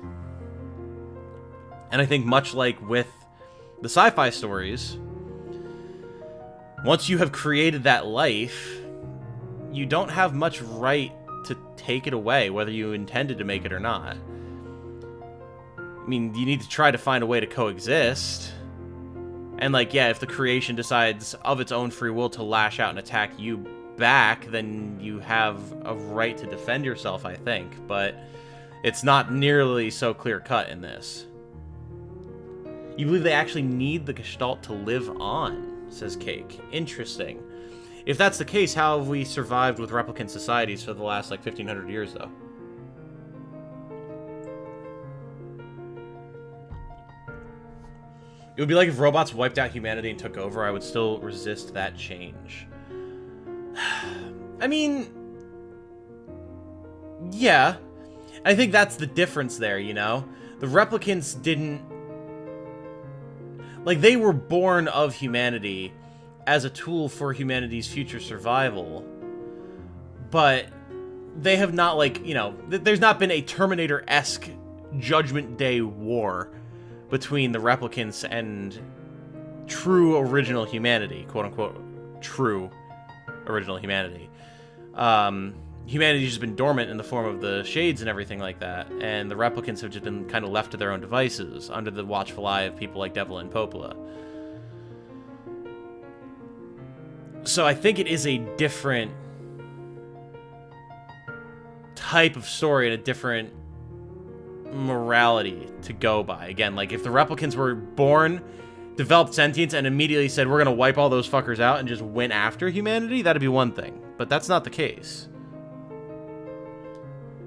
And I think much like with the sci-fi stories, once you have created that life, you don't have much right to take it away, whether you intended to make it or not. I mean, you need to try to find a way to coexist. And, like, yeah, if the creation decides of its own free will to lash out and attack you back, then you have a right to defend yourself, I think. But it's not nearly so clear-cut in this. You believe they actually need the Gestalt to live on, says Cake. Interesting. If that's the case, how have we survived with replicant societies for the last, like, 1,500 years, though? It would be like if robots wiped out humanity and took over, I would still resist that change. I mean, yeah. I think that's the difference there, you know? The replicants didn't... Like, they were born of humanity as a tool for humanity's future survival. But they have not, like, you know... There's not been a Terminator-esque Judgment Day war between the replicants and true original humanity, quote-unquote, true original humanity. Humanity's just been dormant in the form of the shades and everything like that, and the replicants have just been kind of left to their own devices under the watchful eye of people like Devil and Popola. So I think it is a different type of story and a different morality to go by. Again, like, if the replicants were born, developed sentience, and immediately said, we're gonna wipe all those fuckers out and just went after humanity, that'd be one thing. But that's not the case.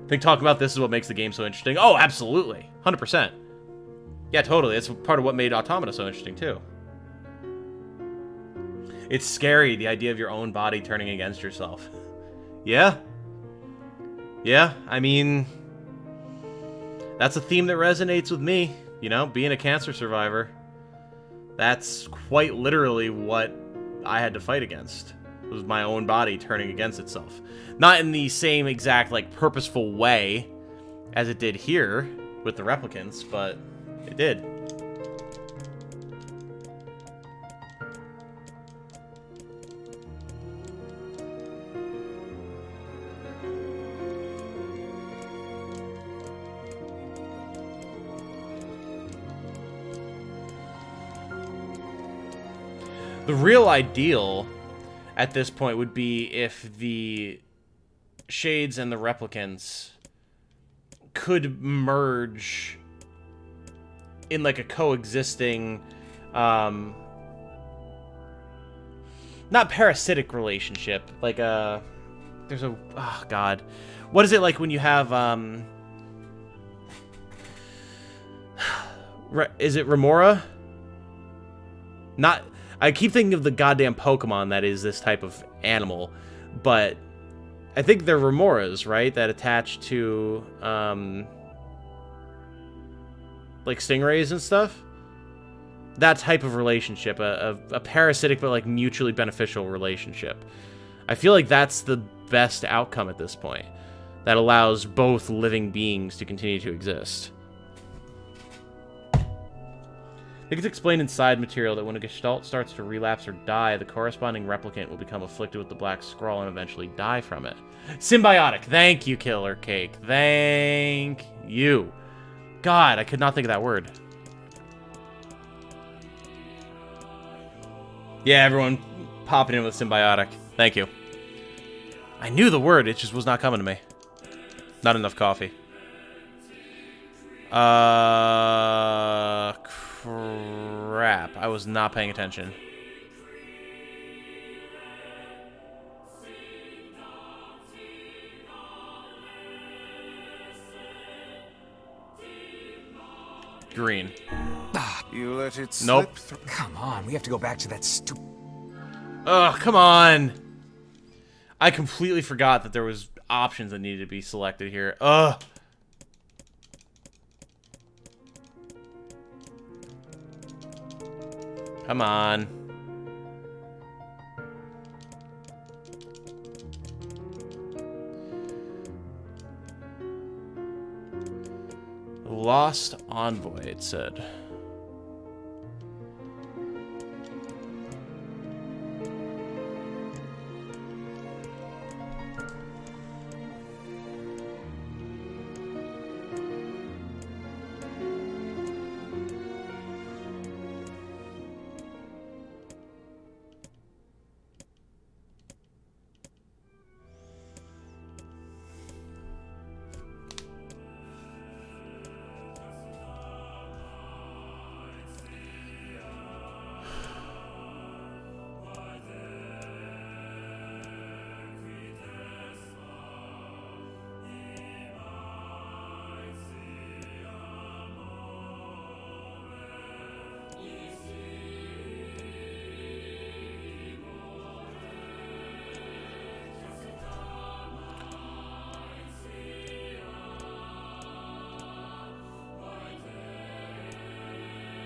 I think talking about this is what makes the game so interesting. Oh, absolutely. 100%. Yeah, totally. It's part of what made Automata so interesting, too. It's scary, the idea of your own body turning against yourself. Yeah? Yeah, I mean... That's a theme that resonates with me, you know, being a cancer survivor. That's quite literally what I had to fight against. It was my own body turning against itself. Not in the same exact, like, purposeful way as it did here with the replicants, but it did. The real ideal at this point would be if the shades and the replicants could merge in, like, a coexisting, not parasitic relationship, like a, there's a, oh god, what is it like when you have, is it Remora? Not... I keep thinking of the goddamn Pokemon that is this type of animal, but I think they're Remoras, right? That attach to, like, stingrays and stuff? That type of relationship, a parasitic but, like, mutually beneficial relationship. I feel like that's the best outcome at this point. That allows both living beings to continue to exist. I think it's explained in side material that when a Gestalt starts to relapse or die, the corresponding replicant will become afflicted with the Black Scroll and eventually die from it. Symbiotic. Thank you, Killer Cake. Thank you. God, I could not think of that word. Yeah, everyone popping in with symbiotic. Thank you. I knew the word, it just was not coming to me. Not enough coffee. Crap. I was not paying attention. green. You let it slip Nope. through. Come on, we have to go back to that stupid... Ugh, come on. I completely forgot that there was options that needed to be selected here. Ugh. Come on. Lost Envoy, it said.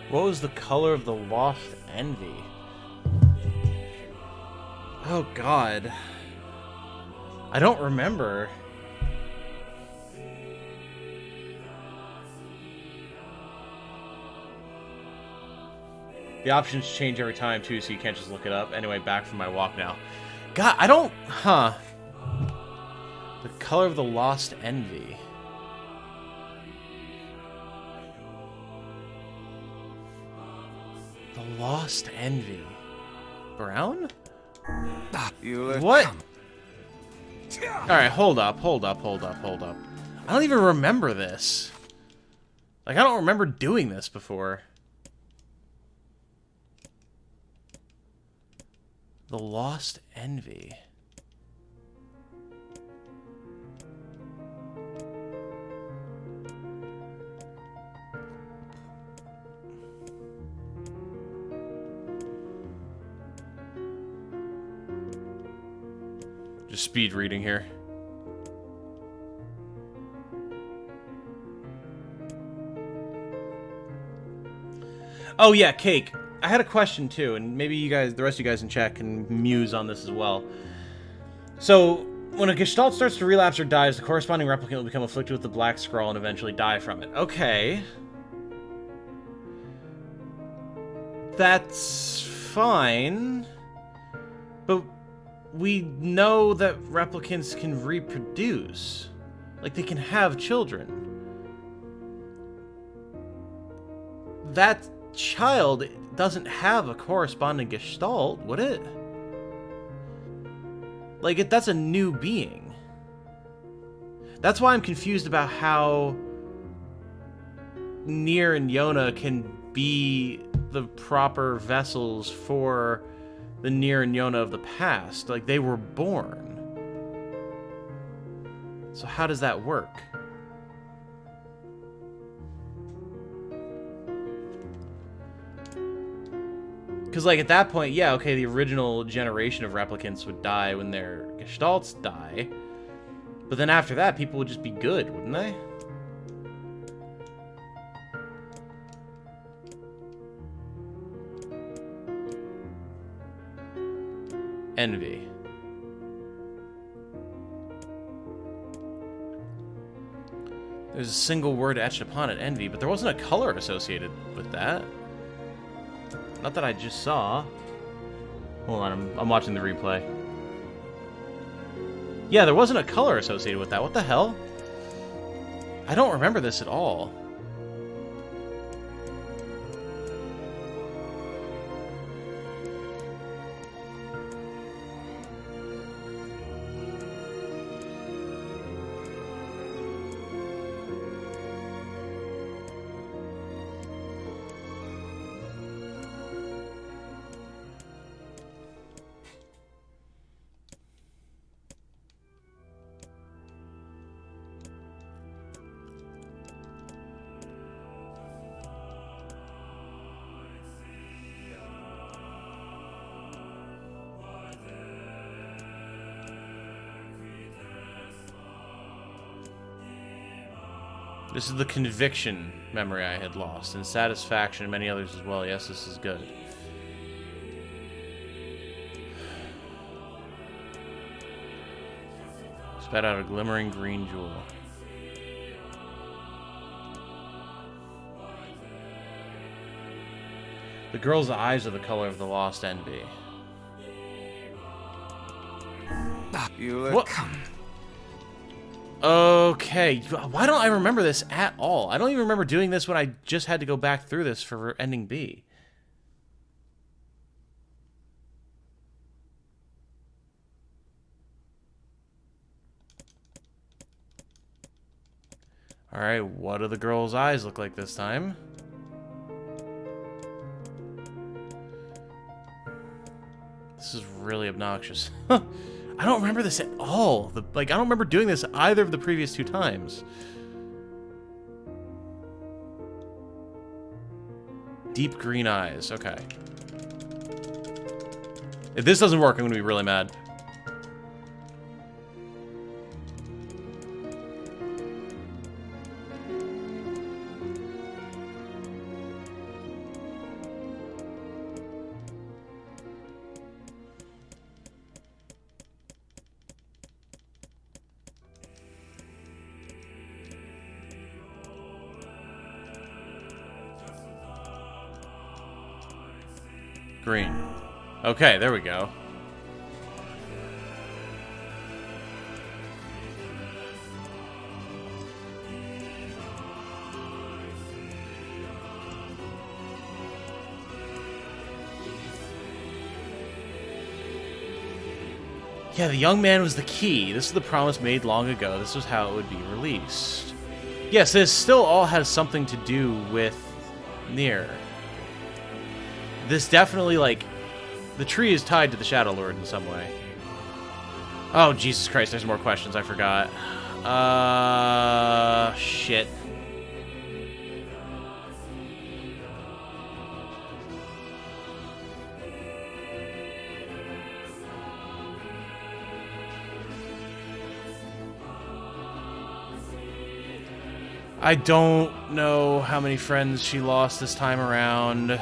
What was the color of the Lost Envy? Oh, God. I don't remember. The options change every time, too, so you can't just look it up. Anyway, back from my walk now. God, I don't... Huh. The color of the Lost Envy. The Lost Envy. Brown? You let What? Alright, hold up. I don't even remember this. Like, I don't remember doing this before. The Lost Envy. Just speed reading here. Oh yeah, Cake. I had a question too, and maybe you guys, the rest of you guys in chat, can muse on this as well. So, when a Gestalt starts to relapse or dies, the corresponding replicant will become afflicted with the Black Scrawl and eventually die from it. Okay. That's fine. But we know that replicants can reproduce. Like, they can have children. That child doesn't have a corresponding Gestalt, would it? Like, that's a new being. That's why I'm confused about how NieR and Yona can be the proper vessels for the NieR and Yona of the past. Like, they were born. So how does that work? Because, like, at that point, yeah, okay, the original generation of replicants would die when their Gestalts die. But then after that, people would just be good, wouldn't they? Envy. There's a single word etched upon it, envy, but there wasn't a color associated with that. Not that I just saw. Hold on, I'm watching the replay. Yeah, there wasn't a color associated with that. What the hell? I don't remember this at all. This is the conviction memory I had lost, and satisfaction, and many others as well. Yes, this is good. Spat out a glimmering green jewel. The girl's eyes are the color of the lost envy. You look... What? Okay, why don't I remember this at all? I don't even remember doing this when I just had to go back through this for ending B. Alright, what do the girl's eyes look like this time? This is really obnoxious. I don't remember this at all. I don't remember doing this either of the previous 2 times. Deep green eyes. Okay. If this doesn't work, I'm going to be really mad. Green. Okay, there we go. Yeah, the young man was the key. This is the promise made long ago. This was how it would be released. Yes, this still all has something to do with NieR. This definitely, the tree is tied to the Shadow Lord in some way. Oh, Jesus Christ, there's more questions. I forgot. Shit. I don't know how many friends she lost this time around.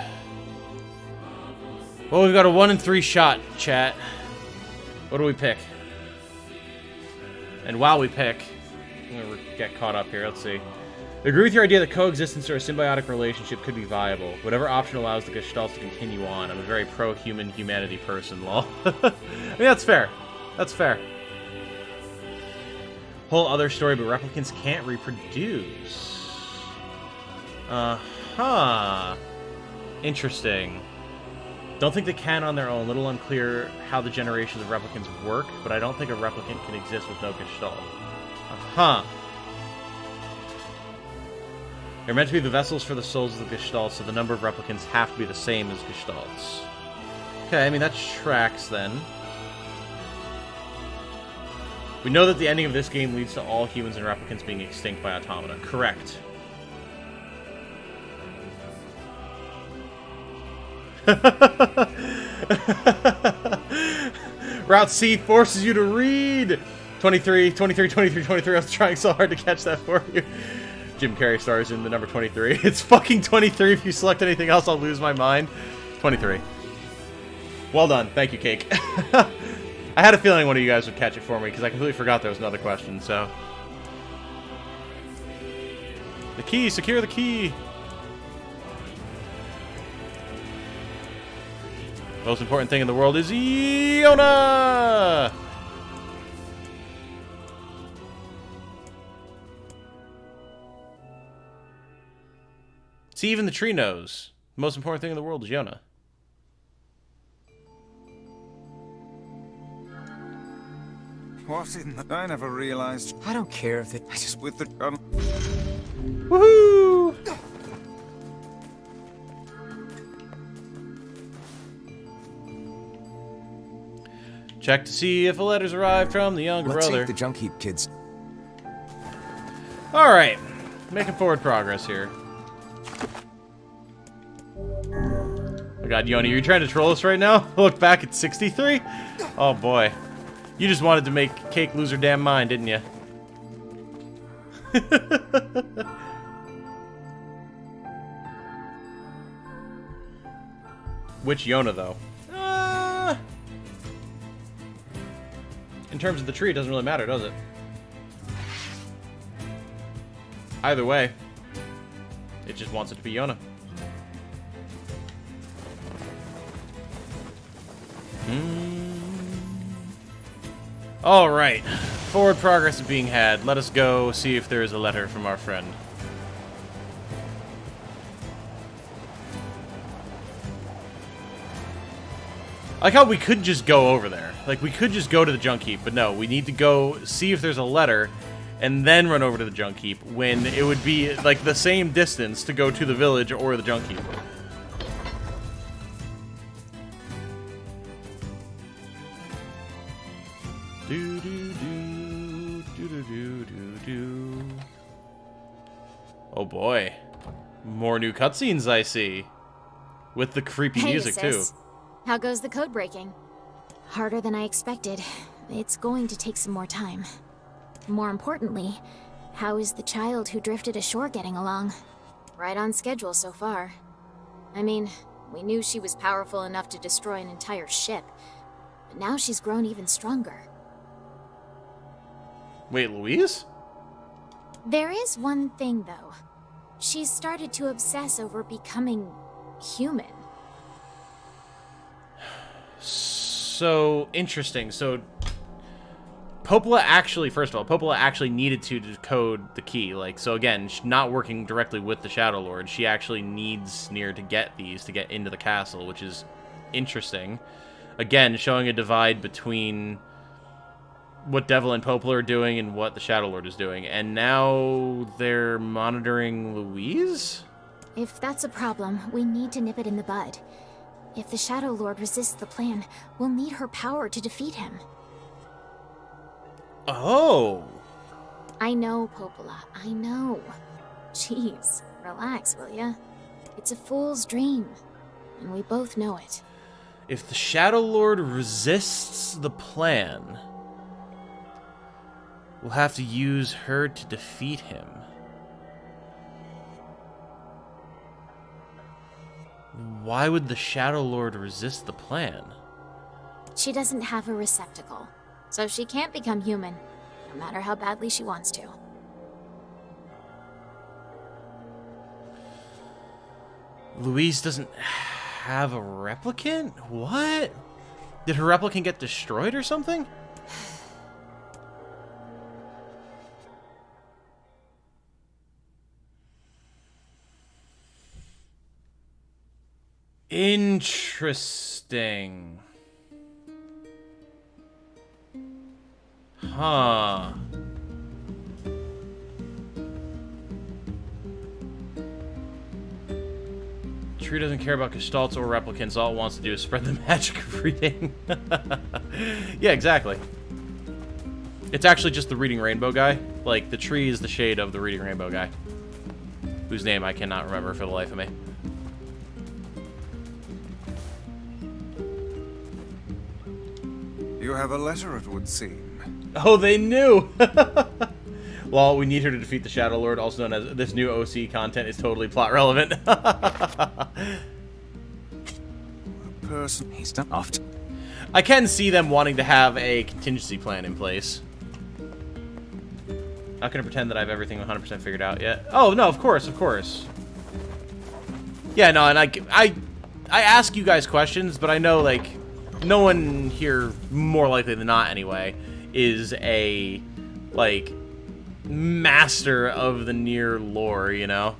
Well, we've got a 1 in 3 shot, chat. What do we pick? And while we pick, I'm gonna get caught up here. Let's see. I agree with your idea that coexistence or a symbiotic relationship could be viable. Whatever option allows the Gestalts to continue on. I'm a very pro-human humanity person, lol. I mean, that's fair. That's fair. Whole other story, but replicants can't reproduce. Uh-huh. Interesting. Don't think they can on their own. A little unclear how the generations of replicants work, but I don't think a replicant can exist with no Gestalt. Uh-huh. They're meant to be the vessels for the souls of the Gestalts, so the number of replicants have to be the same as Gestalts. Okay, I mean, that tracks then. We know that the ending of this game leads to all humans and replicants being extinct by Automata. Correct. Route C forces you to read. 23, 23, 23, 23. I was trying so hard to catch that for you. Jim Carrey stars in the number 23. It's fucking 23. If you select anything else, I'll lose my mind. 23. Well done. Thank you, Cake. I had a feeling one of you guys would catch it for me, because I completely forgot there was another question, so. The key! Secure the key! Most important thing in the world is Iona! See, even the tree knows. The most important thing in the world is Yona. What in the... I never realized... I don't care if it... I just... With the... Woohoo! Check to see if a letter's arrived from the younger Let's brother. take the junk heap, kids. Alright. Making forward progress here. Oh god, Yoni, are you trying to troll us right now? Look back at 63? Oh boy. You just wanted to make Cake lose her damn mind, didn't you? Which Yona, though? In terms of the tree, it doesn't really matter, does it? Either way, it just wants it to be Yona. Alright. Forward progress is being had. Let us go see if there is a letter from our friend. I like how we could just go over there. Like, we could just go to the junk heap, but no, we need to go see if there's a letter and then run over to the junk heap when it would be, like, the same distance to go to the village or the junk heap. Oh boy. More new cutscenes I see. With the creepy music, sis. too. How goes the code breaking? Harder than I expected. It's going to take some more time. More importantly, how is the child who drifted ashore getting along? Right on schedule so far. I mean, we knew she was powerful enough to destroy an entire ship, but now she's grown even stronger. Wait, Louise? There is one thing, though. She's started to obsess over becoming human. So, interesting. So, Popola actually, first of all, Popola actually needed to decode the key. Like, so again, not working directly with the Shadow Lord. She actually needs NieR to get these to get into the castle, which is interesting. Again, showing a divide between what Devil and Popola are doing and what the Shadow Lord is doing. And now they're monitoring Louise? If that's a problem, we need to nip it in the bud. If the Shadow Lord resists the plan, we'll need her power to defeat him. Oh. I know, Popola, I know. Jeez, relax, will ya? It's a fool's dream, and we both know it. If the Shadow Lord resists the plan, we'll have to use her to defeat him. Why would the Shadow Lord resist the plan? She doesn't have a receptacle, so she can't become human, no matter how badly she wants to. Louise doesn't have a replicant? What? Did her replicant get destroyed or something? Interesting. Huh. Tree doesn't care about gestalts or replicants. All it wants to do is spread the magic of reading. Yeah, exactly. It's actually just the Reading Rainbow guy. Like, the tree is the shade of the Reading Rainbow guy, whose name I cannot remember for the life of me. You have a letter, it would seem. Oh, they knew! Well, we need her to defeat the Shadow Lord, also known as this new OC content is totally plot relevant. Person. He's done off. I can see them wanting to have a contingency plan in place. Not gonna pretend that I have everything 100% figured out yet. Oh, no, of course, of course. Yeah, no, and I ask you guys questions, but I know, like, no one here, more likely than not anyway, is a, like, master of the NieR lore, you know?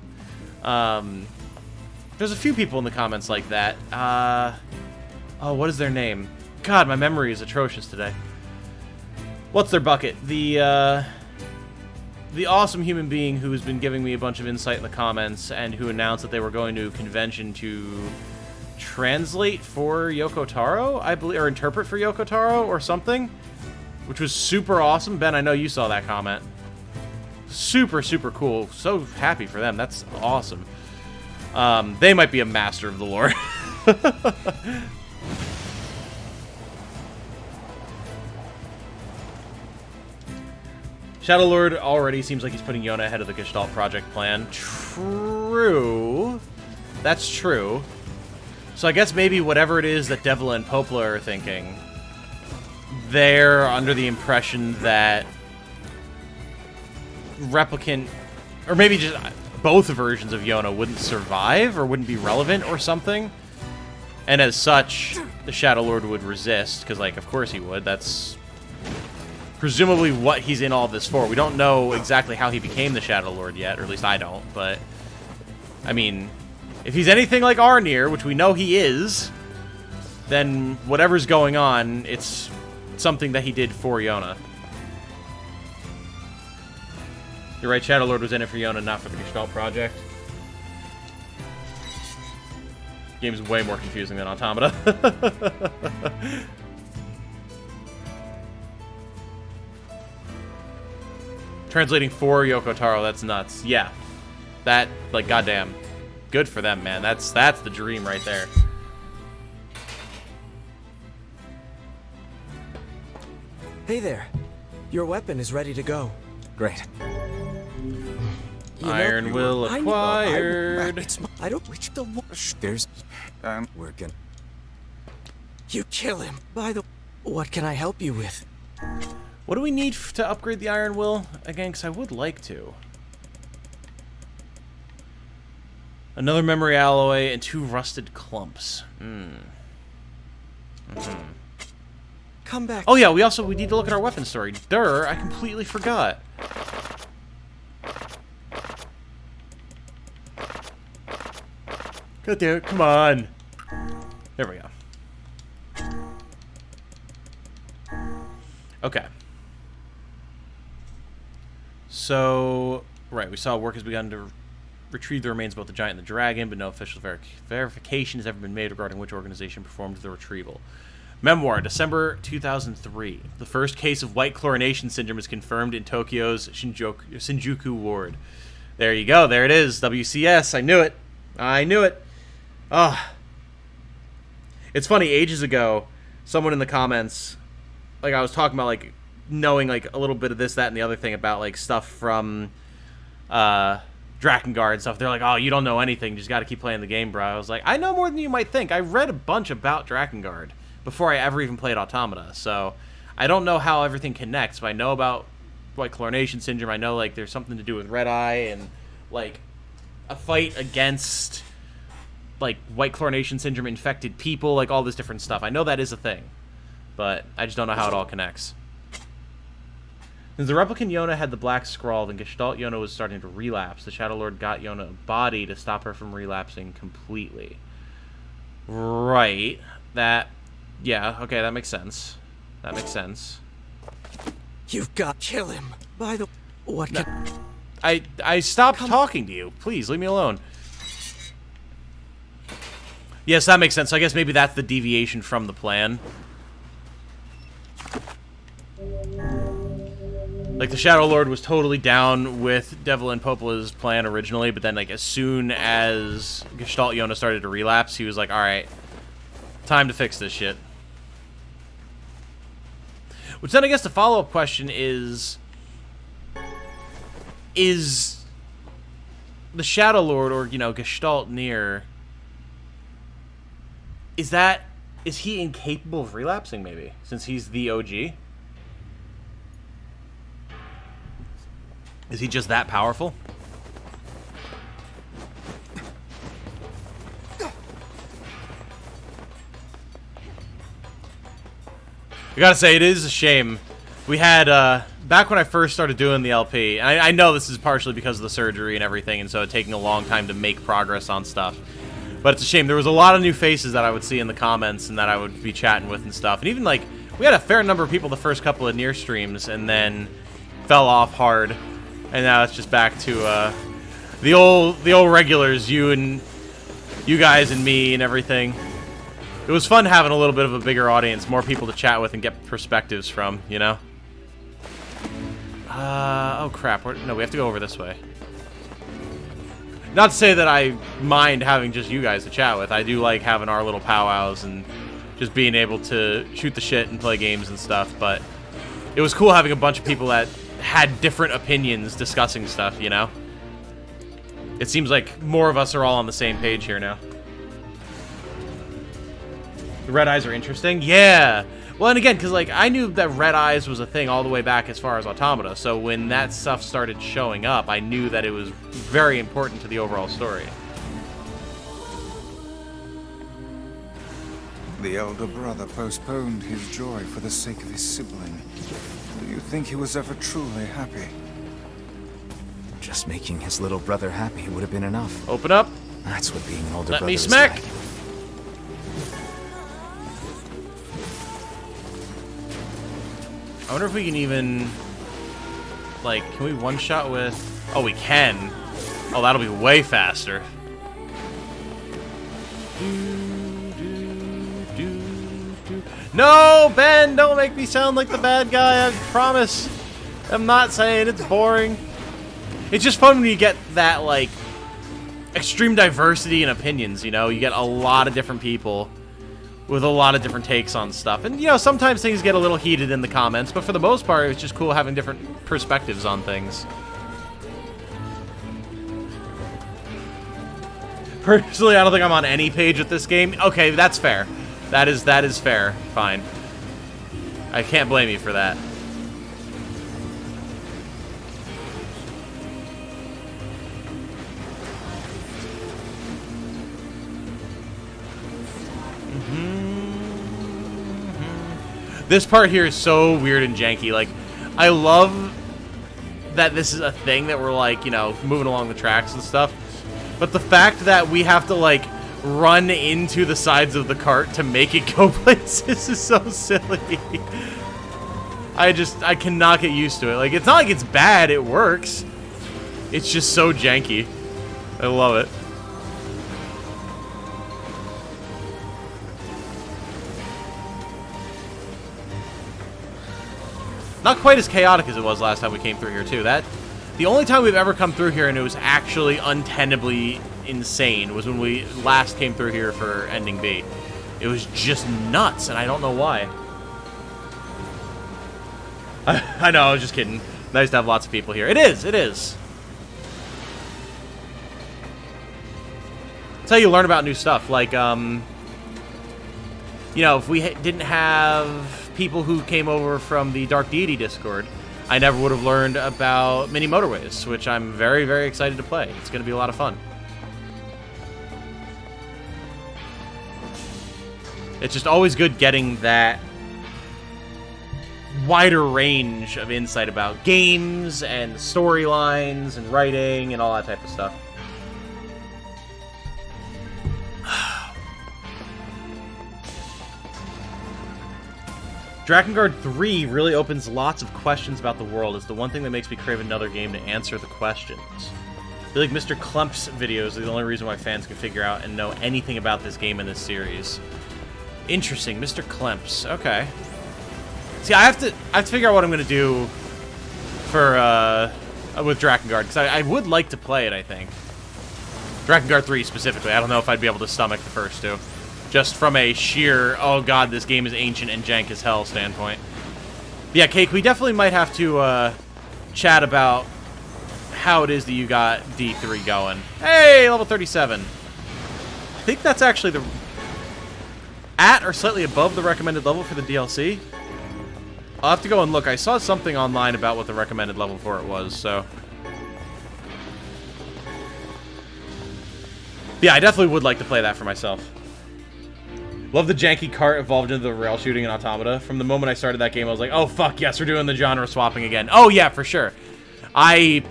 There's a few people in the comments like that. Oh, what is their name? God, my memory is atrocious today. What's their bucket? The awesome human being who has been giving me a bunch of insight in the comments and who announced that they were going to a convention to translate for Yoko Taro, I believe, or interpret for Yoko Taro or something, which was super awesome. Ben, I know you saw that comment. Super, super cool. So happy for them. That's awesome. They might be a master of the lore. Shadow Lord already seems like he's putting Yona ahead of the Gestalt project plan. True. That's true. So I guess maybe whatever it is that Devil and Popla are thinking, they're under the impression that Replicant, or maybe just both versions of Yona wouldn't survive or wouldn't be relevant or something. And as such, the Shadow Lord would resist, because, like, of course he would. That's presumably what he's in all this for. We don't know exactly how he became the Shadow Lord yet, or at least I don't, but I mean, if he's anything like our NieR, which we know he is, then whatever's going on, it's something that he did for Yona. You're right, Shadow Lord was in it for Yona, not for the Gestalt project. Game's way more confusing than Automata. Translating for Yoko Taro, that's nuts. Yeah. That, like, goddamn. Good for them, man. That's the dream right there. Hey there. Your weapon is ready to go. Great. Iron Will acquired. I don't reach the there's working. You kill him. By the what can I help you with? What do we need to upgrade the Iron Will? Again, because I would like to. Another memory alloy and 2 rusted clumps. Come back. Oh yeah, we need to look at our weapon story. Durr, I completely forgot. God damn it, come on. There we go. Okay. So, right, we saw work has begun to retrieve the remains of both the giant and the dragon, but no official verification has ever been made regarding which organization performed the retrieval. Memoir, December 2003. The first case of white chlorination syndrome is confirmed in Tokyo's Shinjuku ward. There you go. There it is. WCS. I knew it. I knew it. Ah. It's funny, ages ago, someone in the comments, like, I was talking about, like, knowing, like, a little bit of this, that, and the other thing about, like, stuff from Drakengard and stuff. They're like, oh, you don't know anything. You just got to keep playing the game, bro. I was like, I know more than you might think. I read a bunch about Drakengard before I ever even played Automata. So I don't know how everything connects, but I know about white chlorination syndrome. I know, like, there's something to do with Red Eye and, like, a fight against, like, white chlorination syndrome infected people, like, all this different stuff. I know that is a thing, but I just don't know how it all connects. Since the Replicant Yona had the black scrawl, then Gestalt Yona was starting to relapse. The Shadow Lord got Yona a body to stop her from relapsing completely. Right. That... Yeah, okay, that makes sense. That makes sense. You've got to kill him. By the... What can... No, I stopped talking to you. Please, leave me alone. Yes, that makes sense. So I guess maybe that's the deviation from the plan. Like, the Shadow Lord was totally down with Devil and Popla's plan originally, but then, like, as soon as Gestalt Yona started to relapse, he was like, alright, time to fix this shit. Which then I guess the follow-up question is the Shadow Lord, or, you know, Gestalt NieR, is he incapable of relapsing, maybe, since he's the OG? Is he just that powerful? I gotta say, it is a shame. We had, back when I first started doing the LP, I know this is partially because of the surgery and everything, and so it's taking a long time to make progress on stuff. But it's a shame. There was a lot of new faces that I would see in the comments and that I would be chatting with and stuff. And even, like, we had a fair number of people the first couple of NieR streams and then fell off hard. And now it's just back to the old regulars, you guys and me and everything. It was fun having a little bit of a bigger audience, more people to chat with and get perspectives from, you know? Oh crap, no, we have to go over this way. Not to say that I mind having just you guys to chat with. I do like having our little powwows and just being able to shoot the shit and play games and stuff, but it was cool having a bunch of people that had different opinions discussing stuff, you know? It seems like more of us are all on the same page here now. The red eyes are interesting? Yeah! Well, and again, because, like, I knew that red eyes was a thing all the way back as far as Automata, so when that stuff started showing up, I knew that it was very important to the overall story. The elder brother postponed his joy for the sake of his sibling. Do you think he was ever truly happy? Just making his little brother happy would have been enough. Open up. That's what being an older Let brother me is smack. like. I wonder if we can even, like, can we one-shot with... Oh, we can. Oh, that'll be way faster. No, Ben, don't make me sound like the bad guy, I promise. I'm not saying it's boring. It's just fun when you get that, like, extreme diversity in opinions, you know? You get a lot of different people with a lot of different takes on stuff. And, you know, sometimes things get a little heated in the comments, but for the most part, it's just cool having different perspectives on things. Personally, I don't think I'm on any page with this game. Okay, that's fair. That is fair. Fine. I can't blame you for that. This part here is so weird and janky. Like, I love that this is a thing that we're, like, you know, moving along the tracks and stuff. But the fact that we have to, like, run into the sides of the cart to make it go places is so silly. I cannot get used to it. Like, it's not like it's bad, it works. It's just so janky. I love it. Not quite as chaotic as it was last time we came through here, too. The only time we've ever come through here and it was actually untenably insane was when we last came through here for Ending B. It was just nuts, and I don't know why. I know, I was just kidding. Nice to have lots of people here. It is, it is. It's how you learn about new stuff. Like, you know, if we didn't have people who came over from the Dark Deity Discord, I never would have learned about Mini Motorways, which I'm very, very excited to play. It's going to be a lot of fun. It's just always good getting that wider range of insight about games and storylines and writing and all that type of stuff. Drakengard 3 really opens lots of questions about the world. It's the one thing that makes me crave another game to answer the questions. I feel like Mr. Klump's videos are the only reason why fans can figure out and know anything about this game and this series. Interesting, Mr. Klump's. Okay. See, I have to figure out what I'm gonna do for with Drakengard, because I would like to play it, I think. Drakengard 3 specifically. I don't know if I'd be able to stomach the first two. Just from a sheer, oh god, this game is ancient and jank as hell standpoint. Yeah, Cake, we definitely might have to chat about how it is that you got D3 going. Hey, level 37. I think that's actually the... at or slightly above the recommended level for the DLC. I'll have to go and look. I saw something online about what the recommended level for it was, so... yeah, I definitely would like to play that for myself. Love the janky cart evolved into the rail shooting in Automata. From the moment I started that game, I was like, oh, fuck, yes, we're doing the genre swapping again. Oh, yeah, for sure. I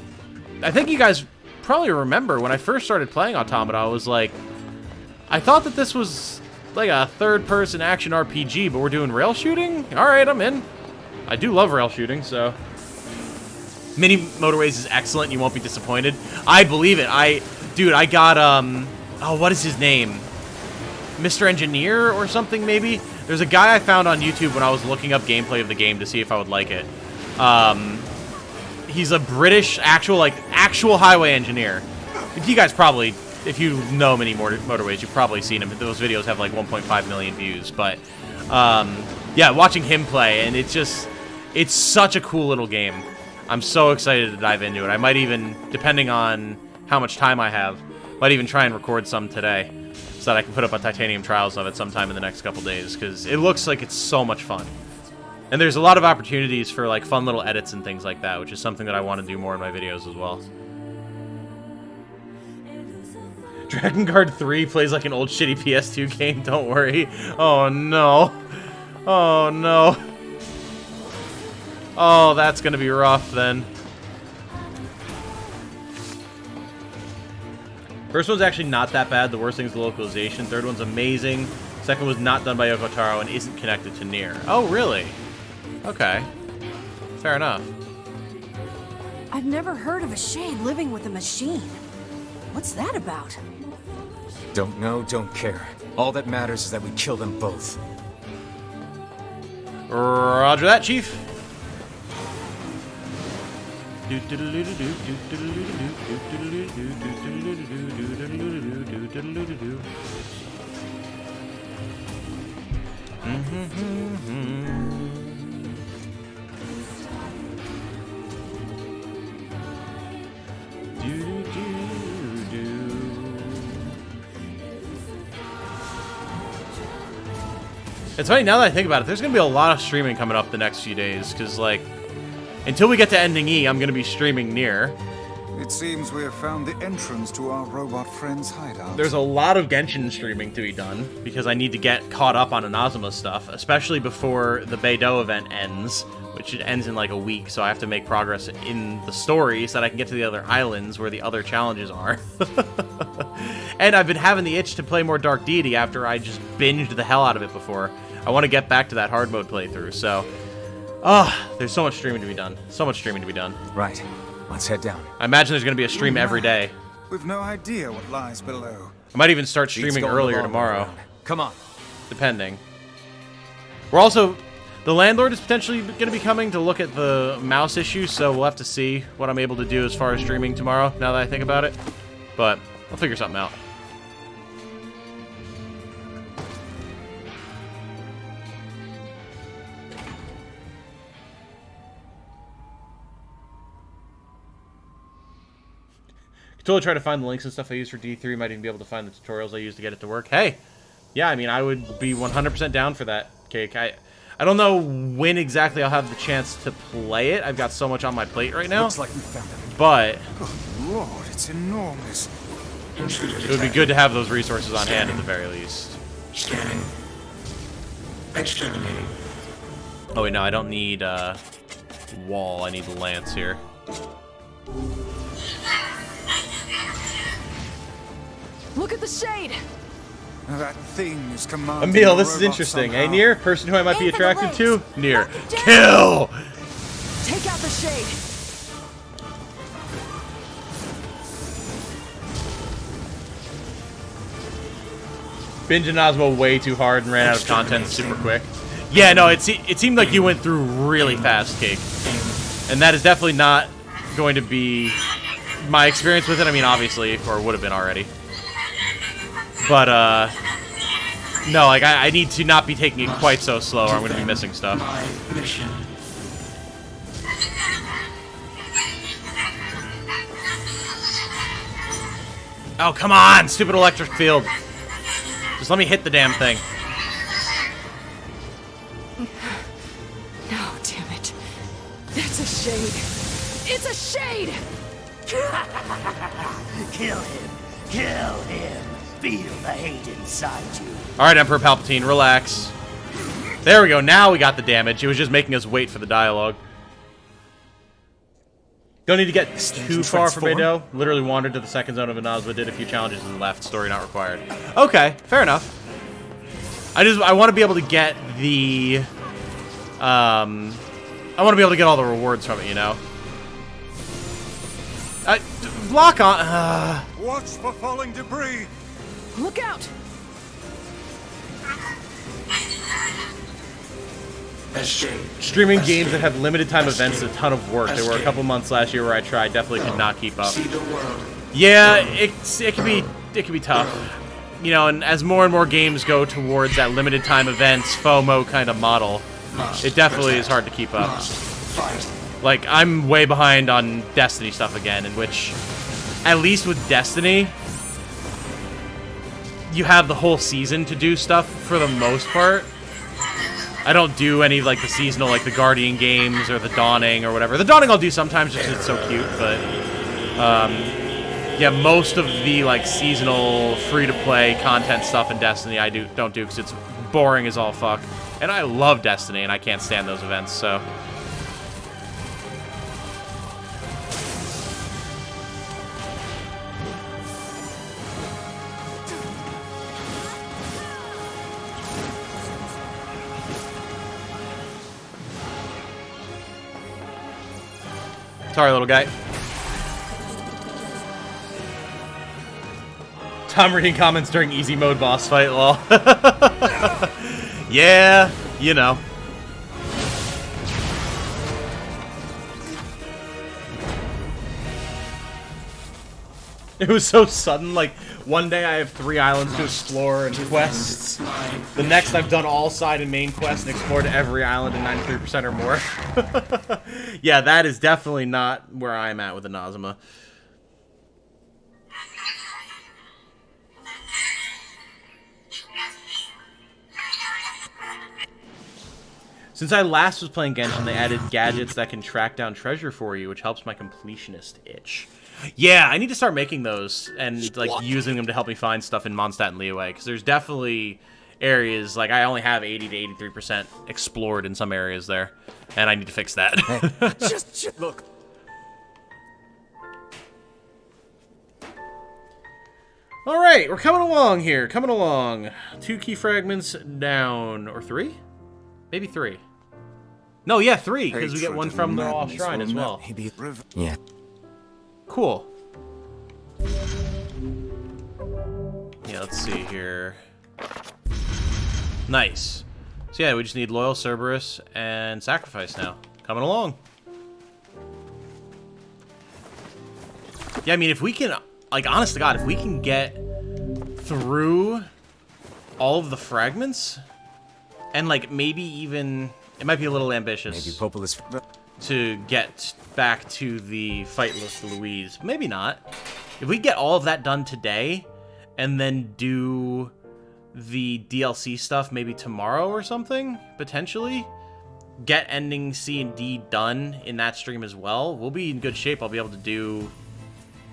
think you guys probably remember when I first started playing Automata, I was like, I thought that this was like a third-person action RPG, but we're doing rail shooting? All right, I'm in. I do love rail shooting, so... Mini Motorways is excellent. You won't be disappointed. I believe it. Dude, I got, oh, what is his name? Mr. Engineer or something, maybe? There's a guy I found on YouTube when I was looking up gameplay of the game to see if I would like it. He's a British actual highway engineer. You guys probably, if you know Mini Motorways, you've probably seen him. Those videos have like 1.5 million views, but yeah, watching him play, and it's such a cool little game. I'm so excited to dive into it. I might even, depending on how much time I have, might even try and record some today so that I can put up a Titanium Trials of it sometime in the next couple days, because it looks like it's so much fun. And there's a lot of opportunities for like fun little edits and things like that, which is something that I want to do more in my videos as well. Dragon Guard 3 plays like an old shitty PS2 game, don't worry. Oh no. Oh no. Oh, that's gonna be rough then. First one's actually not that bad. The worst thing is the localization. Third one's amazing. Second was not done by Yoko Taro and isn't connected to NieR. Oh, really? Okay. Fair enough. I've never heard of a shade living with a machine. What's that about? Don't know, don't care. All that matters is that we kill them both. Roger that, Chief. It's funny, now that I think about it, there's going to be a lot of streaming coming up the next few days, because, like, until we get to Ending E, I'm going to be streaming NieR. It seems we have found the entrance to our robot friend's hideout. There's a lot of Genshin streaming to be done, because I need to get caught up on Inazuma stuff, especially before the Beidou event ends, which it ends in like a week, so I have to make progress in the story so that I can get to the other islands where the other challenges are. And I've been having the itch to play more Dark Deity after I just binged the hell out of it before. I want to get back to that hard mode playthrough, so... there's so much streaming to be done. So much streaming to be done. Right. Let's head down. I imagine there's going to be a stream every day. We've no idea what lies below. I might even start Beats streaming going earlier the long way tomorrow. around. Come on. Depending. We're also... The landlord is potentially going to be coming to look at the mouse issue, so we'll have to see what I'm able to do as far as streaming tomorrow, now that I think about it. But I'll figure something out. Could totally try to find the links and stuff I use for D3. Might even be able to find the tutorials I use to get it to work. Hey! Yeah, I mean, I would be 100% down for that, Cake. I don't know when exactly I'll have the chance to play it. I've got so much on my plate right now. Looks like we found it. But Good Lord, it's enormous. it would be good to have those resources on hand at the very least. Scanning. Exterminating. Oh wait, no, I don't need wall. I need the lance here. Look at the shade! That thing is commanding. Emil, the this is robot interesting. somehow. Hey, NieR, person who I might be Aim for the attracted to? legs. NieR. Knock it down. Kill! Take out the shade! Binge and Osmo way too hard and ran out of content super quick. Yeah, no, it seemed like you went through really fast, Cake. And that is definitely not going to be my experience with it. I mean, obviously, or would have been already. But, no, like, I need to not be taking it quite so slow or I'm going to be missing stuff. My mission. Oh, come on! Stupid electric field. Just let me hit the damn thing. No, damn it. That's a shade. It's a shade! Kill him. Kill him. Feel the hate inside you. Alright, Emperor Palpatine, relax. There we go, now we got the damage. It was just making us wait for the dialogue. Don't need to get too far from Beidou. Literally wandered to the second zone of Inazuma, did a few challenges and left. Story not required. Okay, fair enough. I want to be able to get the... I want to be able to get all the rewards from it, you know? Block on... Watch for falling debris. Look out! Streaming games that have limited time events is a ton of work. There were a couple months last year where I tried, definitely could not keep up. Yeah, it can be tough. You know, and as more and more games go towards that limited time events, FOMO kind of model, it definitely is hard to keep up. Like, I'm way behind on Destiny stuff again, in which, at least with Destiny, you have the whole season to do stuff for the most part. I don't do any, like, the seasonal, like, the Guardian games or the Dawning or whatever. The Dawning I'll do sometimes just 'cause it's so cute, but, yeah, most of the, like, seasonal, free-to-play content stuff in Destiny I don't do because it's boring as all fuck. And I love Destiny, and I can't stand those events, so... Sorry, little guy. Tom reading comments during easy mode boss fight, lol. Yeah, you know. It was so sudden, like, one day I have 3 islands to explore and quests. The next I've done all side and main quests and explored every island in 93% or more. Yeah, that is definitely not where I'm at with the Nazima. Since I last was playing Genshin, they added gadgets that can track down treasure for you, which helps my completionist itch. Yeah, I need to start making those and, like, using them to help me find stuff in Mondstadt and Liyue, because there's definitely areas, like, I only have 80 to 83% explored in some areas there, and I need to fix that. Hey, just look. Alright, we're coming along here, coming along. 2 key fragments down, or 3? Maybe 3. No, yeah, 3, because we get one from the Lost Shrine as well. Yeah. Cool. Yeah, let's see here. Nice. So yeah, we just need Loyal, Cerberus, and Sacrifice now. Coming along. Yeah, I mean, if we can, like, honest to God, if we can get through all of the fragments, and, like, maybe even, it might be a little ambitious. Maybe Populus to get back to the fightless Louise. Maybe not. If we get all of that done today, and then do the DLC stuff maybe tomorrow or something, potentially, get ending C and D done in that stream as well, we'll be in good shape. I'll be able to do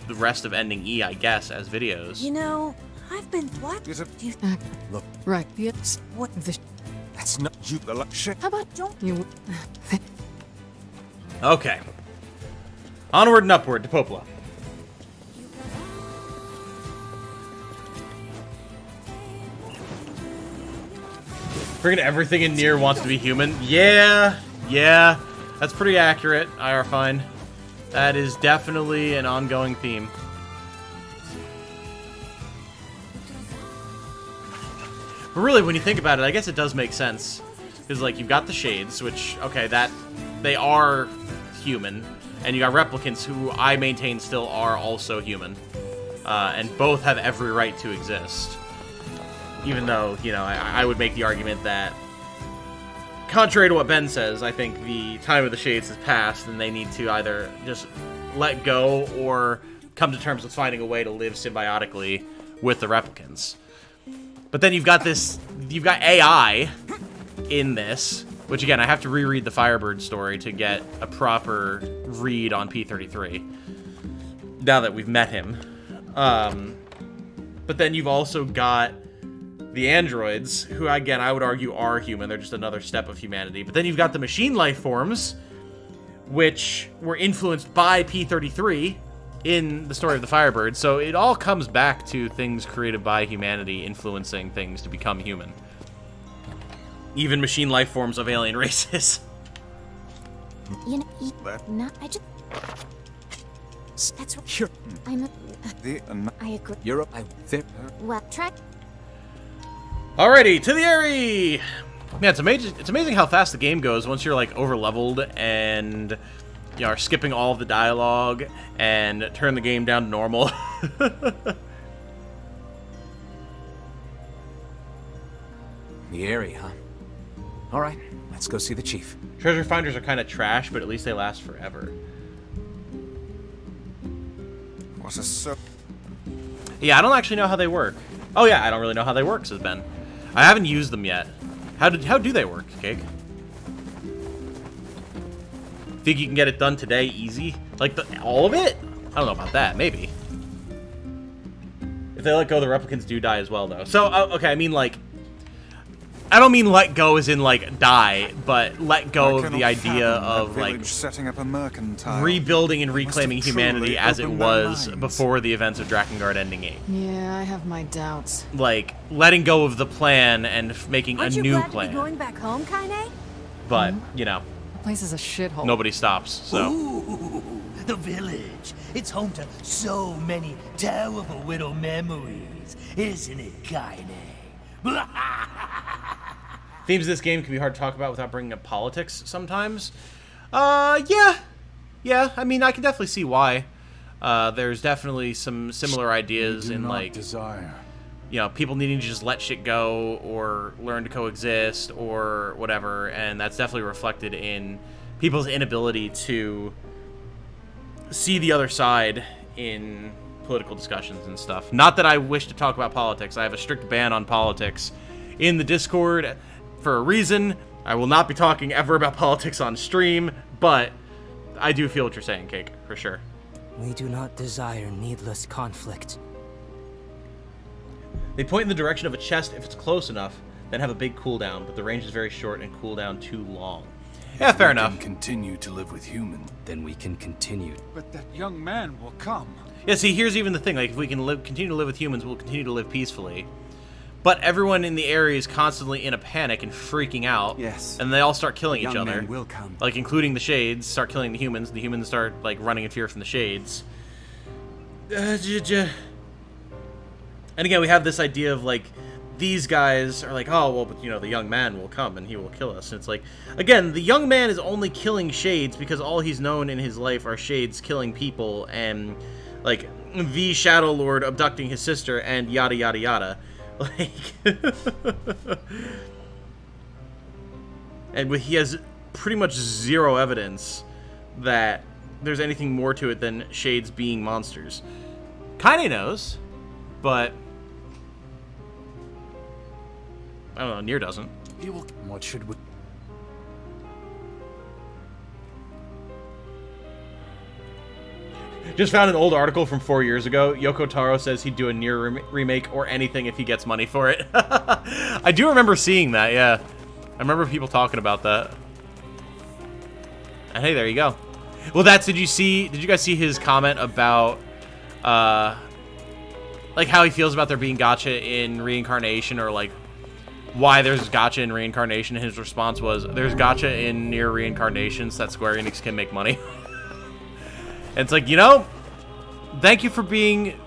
the rest of ending E, I guess, as videos. You know, I've been... What? Look. Right. Yes. What the... That's not you. How about don't you? Okay. Onward and upward to Popla. Friggin' everything in NieR wants to be human. Yeah, that's pretty accurate, IR Fine. That is definitely an ongoing theme. But really, when you think about it, I guess it does make sense. Because, like, you've got the Shades, which, okay, that... They are human. And you got Replicants, who I maintain still are also human. And both have every right to exist. Even though, you know, I would make the argument that, contrary to what Ben says, I think the time of the Shades has passed, and they need to either just let go or come to terms with finding a way to live symbiotically with the Replicants. But then you've got AI in this, which again, I have to reread the Firebird story to get a proper read on P33, now that we've met him. But then you've also got the androids, who, again, I would argue are human. They're just another step of humanity. But then you've got the machine life forms, which were influenced by P33 in the story of the Firebird. So it all comes back to things created by humanity influencing things to become human. Even machine life forms of alien races. You know, I just... That's what... You're... I agree. You're up. Well, try... Alrighty, to the Airy! Yeah, it's amazing how fast the game goes once you're, like, over-leveled and, you know, are skipping all of the dialogue and turn the game down to normal. The area, huh? All right, let's go see the chief. Treasure finders are kind of trash, but at least they last forever. What a so... Yeah, I don't actually know how they work. Oh yeah, I don't really know how they work, says Ben. I haven't used them yet. How do they work, Cake? Think you can get it done today easy? Like, all of it? I don't know about that. Maybe. If they let go, the replicants do die as well, though. So, okay, I mean, like... I don't mean let go as in, like, die, but let go of the idea of, like, setting up a mercantile. rebuilding and reclaiming humanity as it was before the events of Drakengard Ending 8. Yeah, I have my doubts. Like, letting go of the plan and making a new Aren't you glad plan. to be going back home, Kaine? But, you know, The place is a shithole. nobody stops, so... Ooh, the village. It's home to so many terrible little memories, isn't it, Kaine? Themes of this game can be hard to talk about without bringing up politics sometimes. Yeah. Yeah, I mean, I can definitely see why. There's definitely some similar ideas in, like, you know, people needing to just let shit go or learn to coexist or whatever, and that's definitely reflected in people's inability to see the other side in political discussions and stuff. Not that I wish to talk about politics. I have a strict ban on politics in the Discord for a reason. I will not be talking ever about politics on stream, but I do feel what you're saying, Cake, for sure. We do not desire needless conflict. They point in the direction of a chest if it's close enough, then have a big cooldown, but the range is very short and cooldown too long. Yeah, fair enough. Continue to live with humans. Then we can continue. But that young man will come. Yeah, see, here's even the thing. Like, if we can continue to live with humans, we'll continue to live peacefully. But everyone in the area is constantly in a panic and freaking out. Yes. And they all start killing each Young other. man will come. Like, including the Shades, start killing the humans. The humans start, like, running in fear from the Shades. And again, we have this idea of, like, these guys are like, oh, well, but, you know, the young man will come and he will kill us. And it's like, again, the young man is only killing Shades because all he's known in his life are Shades killing people and, like, the Shadow Lord abducting his sister and yada, yada, yada. Like, and he has pretty much zero evidence that there's anything more to it than Shades being monsters. Kinda knows, but I don't know, NieR doesn't. He will. What should we? Just found an old article from 4 years ago. Yoko Taro says he'd do a NieR remake or anything if he gets money for it. I do remember seeing that, yeah. I remember people talking about that. And hey, there you go. Well, did you guys see his comment about, like, how he feels about there being gacha in Reincarnation, or, like, why there's gacha in Reincarnation? And his response was, there's gacha in NieR Reincarnation so that Square Enix can make money. And it's like, you know, thank you for being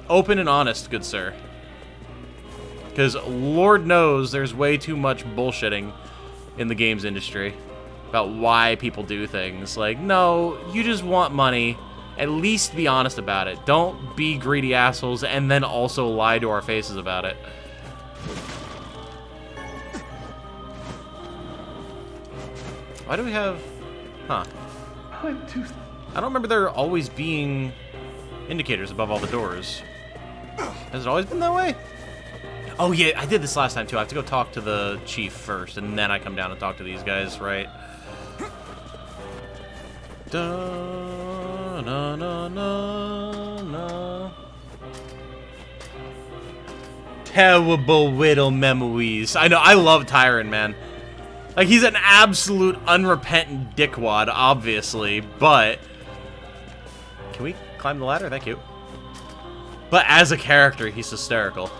open and honest, good sir. Because Lord knows there's way too much bullshitting in the games industry about why people do things. Like, no, you just want money. At least be honest about it. Don't be greedy assholes and then also lie to our faces about it. Why do we have... Huh. I don't remember there always being indicators above all the doors. Has it always been that way? Oh yeah, I did this last time too. I have to go talk to the chief first, and then I come down and talk to these guys, right? Da, na, na, na, na. Terrible little memories. I know, I love Tyron, man. Like, he's an absolute unrepentant dickwad, obviously, but... Can we climb the ladder? Thank you. But as a character, he's hysterical.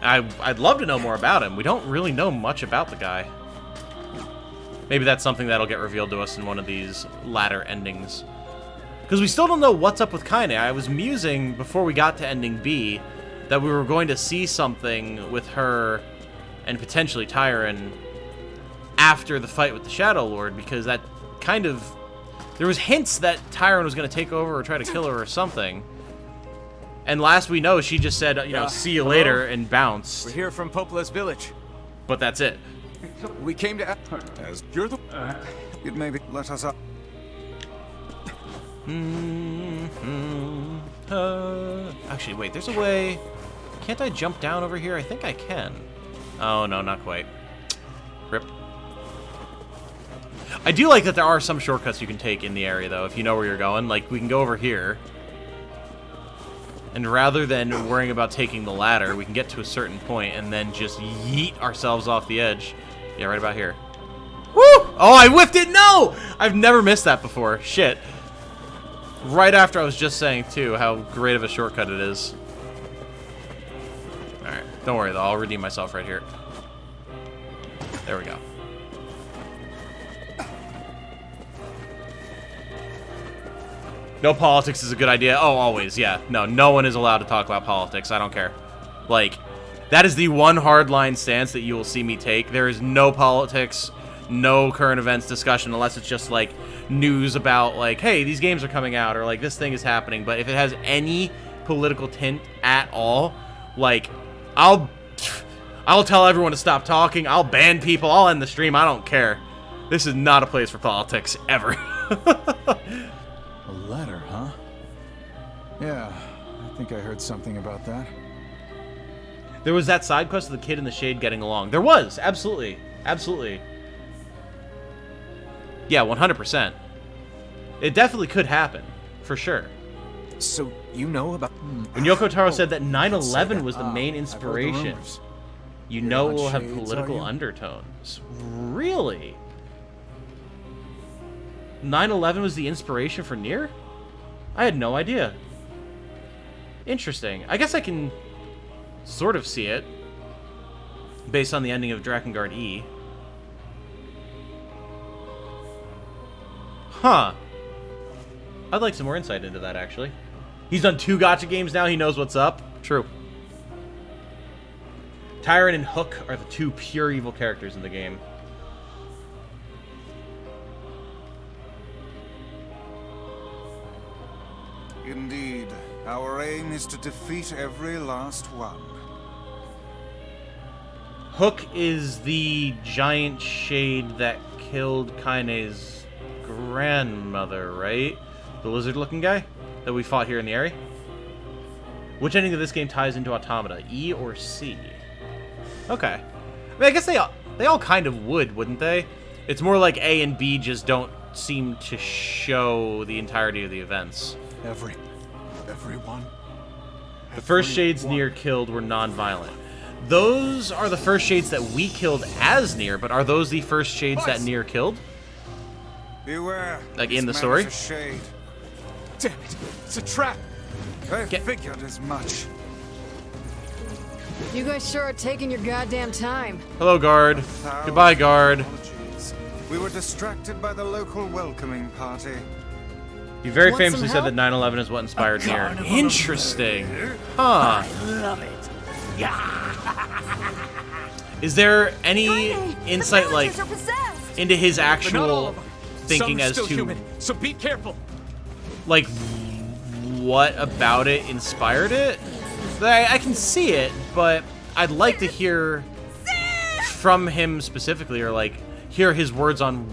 I'd love to know more about him. We don't really know much about the guy. Maybe that's something that'll get revealed to us in one of these latter endings. Because we still don't know what's up with Kaine. I was musing before we got to ending B that we were going to see something with her and potentially Tyron after the fight with the Shadow Lord, because that kind of... There was hints that Tyron was going to take over or try to kill her or something. And last we know, she just said, you know, see you later and bounce. We're here from Popola's village. But that's it. We came to... As you're the... You'd maybe let us up. Actually, wait, there's a way... Can't I jump down over here? I think I can. Oh, no, not quite. Rip. I do like that there are some shortcuts you can take in the area, though, if you know where you're going. Like, we can go over here. And rather than worrying about taking the ladder, we can get to a certain point and then just yeet ourselves off the edge. Yeah, right about here. Woo! Oh, I whiffed it! No! I've never missed that before. Shit. Right after I was just saying, too, how great of a shortcut it is. Alright, don't worry, though. I'll redeem myself right here. There we go. No politics is a good idea. Oh, always, yeah. No one is allowed to talk about politics. I don't care. Like, that is the one hardline stance that you will see me take. There is no politics, no current events discussion, unless it's just, like, news about, like, hey, these games are coming out, or, like, this thing is happening. But if it has any political tint at all, like, I'll tell everyone to stop talking. I'll ban people. I'll end the stream. I don't care. This is not a place for politics, ever. A letter, huh? Yeah, I think I heard something about that. There was that side quest of the kid in the shade getting along. There was, absolutely. Absolutely. Yeah, 100%. It definitely could happen, for sure. So, you know about... When Yoko Taro said that 9/11 was the main inspiration, you know it will have political undertones. Really? 9/11 was the inspiration for NieR? I had no idea. Interesting. I guess I can sort of see it, based on the ending of Drakengard E. Huh. I'd like some more insight into that, actually. He's done 2 gacha games now, he knows what's up. True. Tyrant and Hook are the 2 pure evil characters in the game. Indeed, our aim is to defeat every last one. Hook is the giant shade that killed Kaine's grandmother, right? The lizard-looking guy that we fought here in the area? Which ending of this game ties into Automata, E or C? Okay. I mean, I guess they all kind of would, wouldn't they? It's more like A and B just don't seem to show the entirety of the events. Everyone. The first shades NieR killed were non-violent. Those are the first shades that we killed as NieR, but are those the first shades that NieR killed? Beware. Like in the story? A shade. Damn it! It's a trap! I figured as much. You guys sure are taking your goddamn time. Hello, guard. Goodbye, guard. Apologies. We were distracted by the local welcoming party. You very Want famously some said that 9/11 is what inspired NieR. carnival Interesting. of murder. Huh. Love it. Yeah. Is there any Kaine, insight, the like, villagers are possessed. into his But not all actual of them. thinking Some are as still to, human, so be careful! like, what about it inspired it? I can see it, but I'd like to hear from him specifically, or, like, hear his words on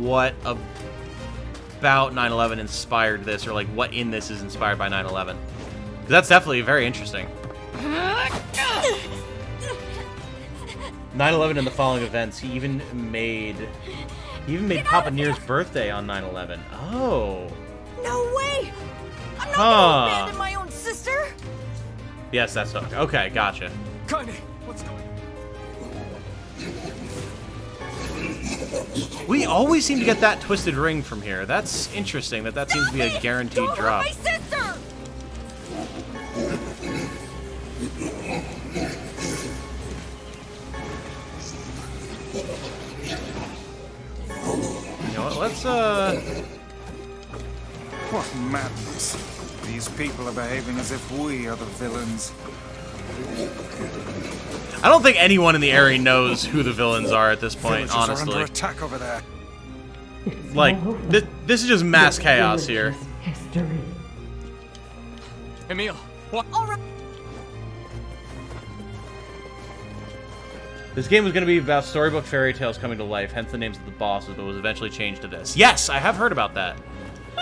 what about 9/11 inspired this, or, like, what in this is inspired by 9/11. 'Cause that's definitely very interesting. 9/11 and the following events. He even made Papa NieR's birthday on 9/11. Oh. No way! I'm not Huh. gonna abandon my own sister! Yes, that's Hook. Okay, gotcha. Kaine, what's going on? We always seem to get that twisted ring from here. That's interesting that seems to be a guaranteed Don't drop. hurt my sister! You know what, let's, What madness. These people are behaving as if we are the villains. I don't think anyone in the area knows who the villains are at this point, Villagers are honestly. under attack over there. Like, this is just mass chaos here. Emil, what? Alright. This game was going to be about storybook fairy tales coming to life, hence the names of the bosses, but was eventually changed to this. Yes, I have heard about that.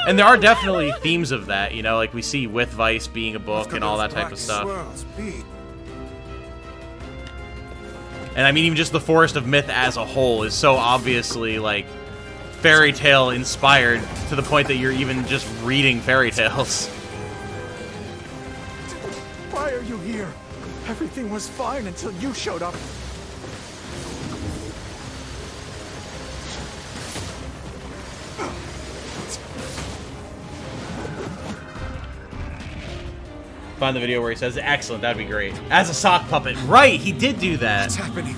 And there are definitely themes of that, you know, like we see with Vice being a book and all that type of stuff. And I mean, even just the Forest of Myth as a whole is so obviously, like, fairy tale inspired to the point that you're even just reading fairy tales. Why are you here? Everything was fine until you showed up. Find the video where he says, excellent, that'd be great. As a sock puppet. Right, he did do that. What's happening?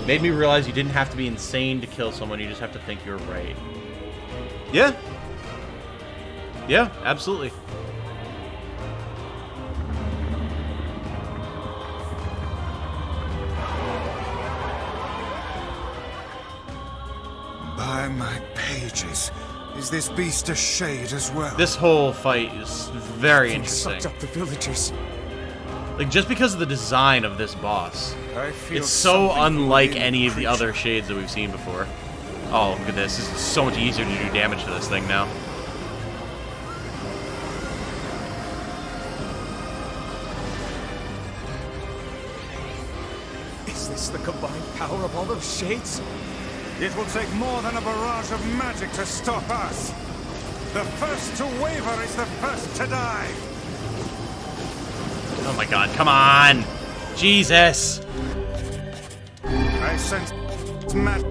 Made me realize you didn't have to be insane to kill someone, you just have to think you're right. Yeah. Yeah, absolutely. By my pages, is this beast a shade as well? This whole fight is very interesting. Sucked up the villagers. Like, just because of the design of this boss. I feel It's so something unlike within any of the creature. other shades that we've seen before. Oh, look at this. This is so much easier to do damage to this thing now. Is this the combined power of all those shades? It will take more than a barrage of magic to stop us. The first to waver is the first to die. Oh my god, come on! Jesus! I sense magic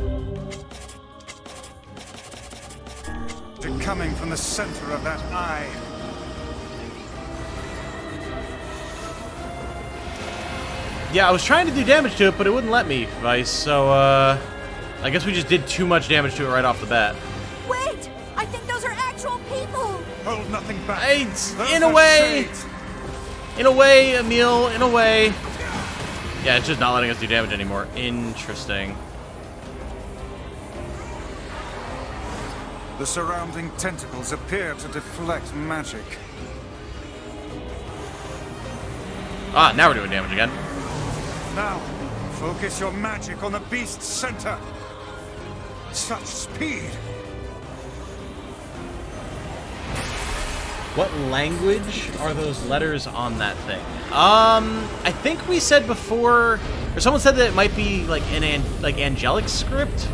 coming from the center of that eye. Yeah, I was trying to do damage to it, but it wouldn't let me, Vice, so, I guess we just did too much damage to it right off the bat. Wait! I think those are actual people! Hold nothing back. In a way! In a way, Emil, in a way. Yeah, it's just not letting us do damage anymore. Interesting. The surrounding tentacles appear to deflect magic. Ah, now we're doing damage again. Now, focus your magic on the beast's center. Such speed. What language are those letters on that thing? I think we said before, or someone said that it might be like like angelic script.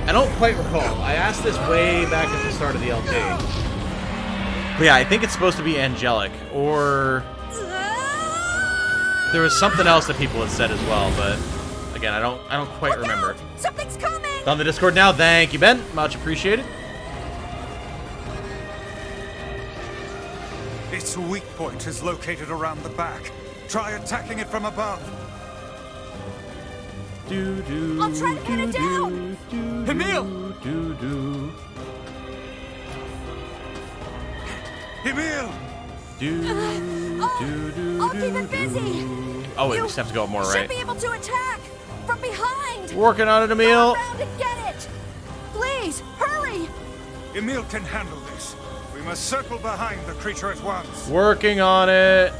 I don't quite recall. I asked this way back at the start of the LT. But yeah, I think it's supposed to be angelic, or there was something else that people had said as well, but again, I don't quite remember. Something's coming! It's on the Discord now. Thank you, Ben. Much appreciated. Its weak point is located around the back. Try attacking it from above. I'll try to pin it down! Emil! Emil! I'll keep it busy! Oh, wait, we just have to go up more, should right? be able to attack! From behind! Working on it, Go Emil. around and get it! Please, hurry! Emil can handle this. We must circle behind the creature at once. Working on it.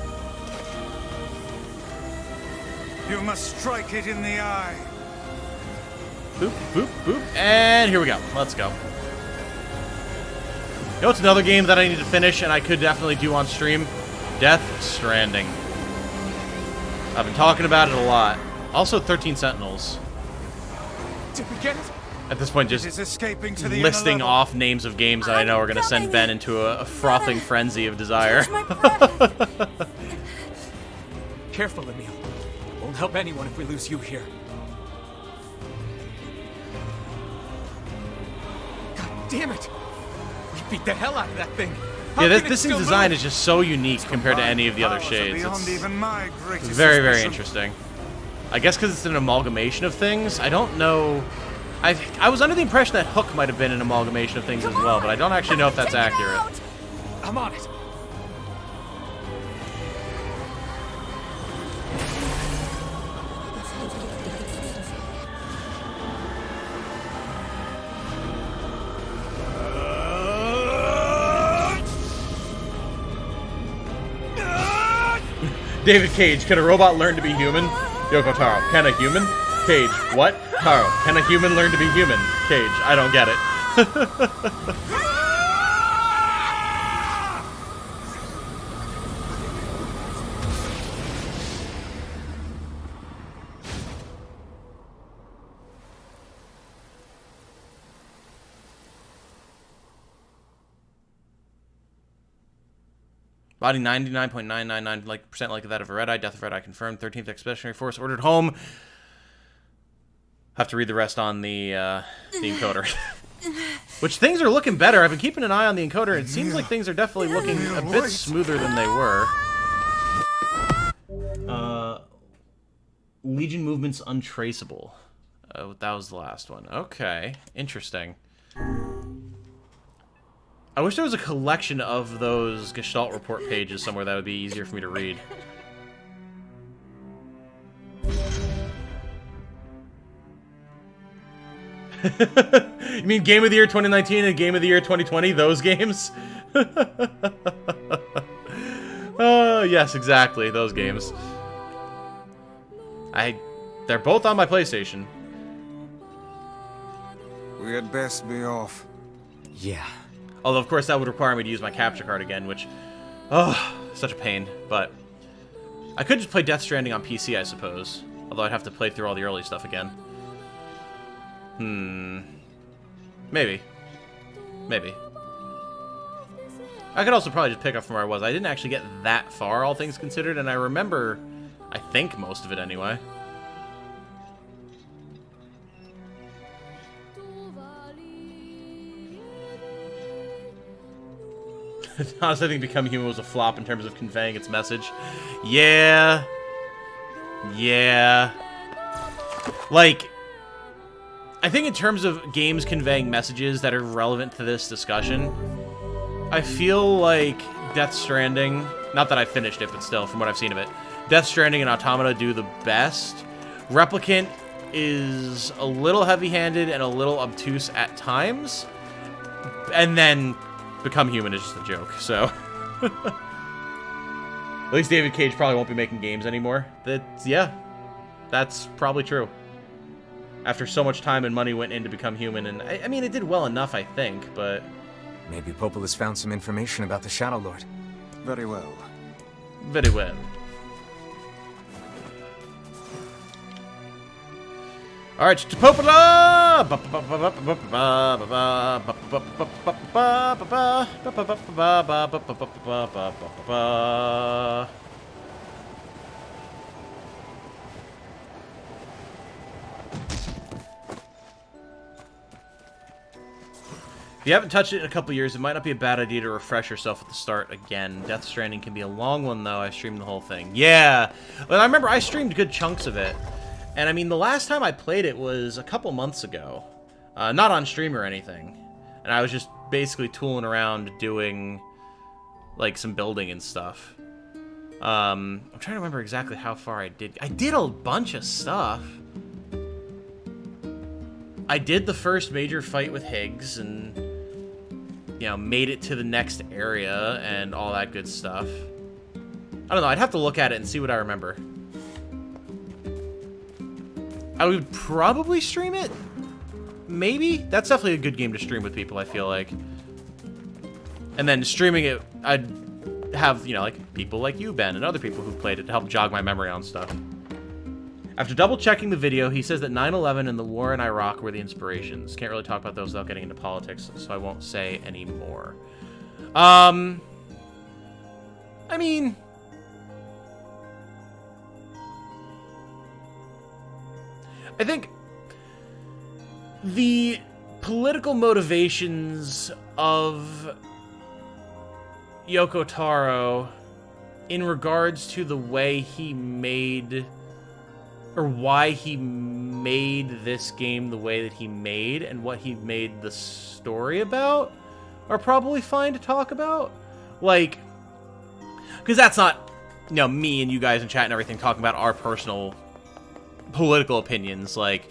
You must strike it in the eye. Boop, boop, boop. And here we go. Let's go. You know, it's another game that I need to finish, and I could definitely do on stream. Death Stranding. I've been talking about it a lot. Also, 13 Sentinels. Did we get it? At this point, It is just escaping to the listing inner level. off names of games that I know are going to send Ben into a frothing frenzy of desire. Catch my breath. Careful, Emil. Won't help anyone if we lose you here. God damn it! We beat the hell out of that thing. How Yeah, can it this thing's still design move? is just so unique compared to any of the other Powers are shades. beyond It's even my greatest very, very suspicion. interesting. I guess because it's an amalgamation of things. I don't know. I was under the impression that Hook might have been an amalgamation of things as well, but I don't actually know if that's Take it accurate. out! I'm on it. David Cage, can a robot learn to be human? Yoko Taro, can a human? Cage, what? Taro, can a human learn to be human? Cage, I don't get it. Body 99.999% like that of a Red Eye. Death of Red Eye confirmed. 13th Expeditionary Force ordered home. Have to read the rest on the encoder. Which things are looking better. I've been keeping an eye on the encoder. It seems like things are definitely looking a bit smoother than they were. Legion movements untraceable. That was the last one. Okay, interesting. I wish there was a collection of those Gestalt report pages somewhere that would be easier for me to read. You mean Game of the Year 2019 and Game of the Year 2020? Those games? Yes, exactly. Those games. They're both on my PlayStation. We had best be off. Yeah. Although, of course, that would require me to use my capture card again, which... such a pain. But I could just play Death Stranding on PC, I suppose. Although I'd have to play through all the early stuff again. Maybe. Maybe. I could also probably just pick up from where I was. I didn't actually get that far, all things considered, and I remember, I think, most of it anyway. Honestly, I think Become Human was a flop in terms of conveying its message. Yeah. Yeah. Like, I think in terms of games conveying messages that are relevant to this discussion, I feel like Death Stranding, not that I finished it, but still, from what I've seen of it, Death Stranding and Automata do the best. Replicant is a little heavy-handed and a little obtuse at times, and then Become Human is just a joke, so... At least David Cage probably won't be making games anymore. Yeah, that's probably true. After so much time and money went in to Become Human, and I mean, it did well enough, I think, but... Maybe Popel has found some information about the Shadow Lord. Very well. Very well. Alright, to Popola! If you haven't touched it in a couple years, it might not be a bad idea to refresh yourself at the start again. Death Stranding can be a long one, though. I streamed the whole thing. Yeah! But I remember I streamed good chunks of it. And I mean, the last time I played it was a couple months ago. Not on stream or anything. And I was just basically tooling around doing, like, some building and stuff. I'm trying to remember exactly how far I did. I did a bunch of stuff. I did the first major fight with Higgs and, you know, made it to the next area and all that good stuff. I don't know, I'd have to look at it and see what I remember. I would probably stream it. Maybe. That's definitely a good game to stream with people, I feel like. And then streaming it, I'd have, you know, like, people like you, Ben, and other people who've played it to help jog my memory on stuff. After double-checking the video, he says that 9/11 and the war in Iraq were the inspirations. Can't really talk about those without getting into politics, so I won't say any more. I mean... I think the political motivations of Yoko Taro in regards to the way he made, or why he made this game the way that he made and what he made the story about are probably fine to talk about. Like, because that's not, you know, me and you guys in chat and everything talking about our personal political opinions. Like,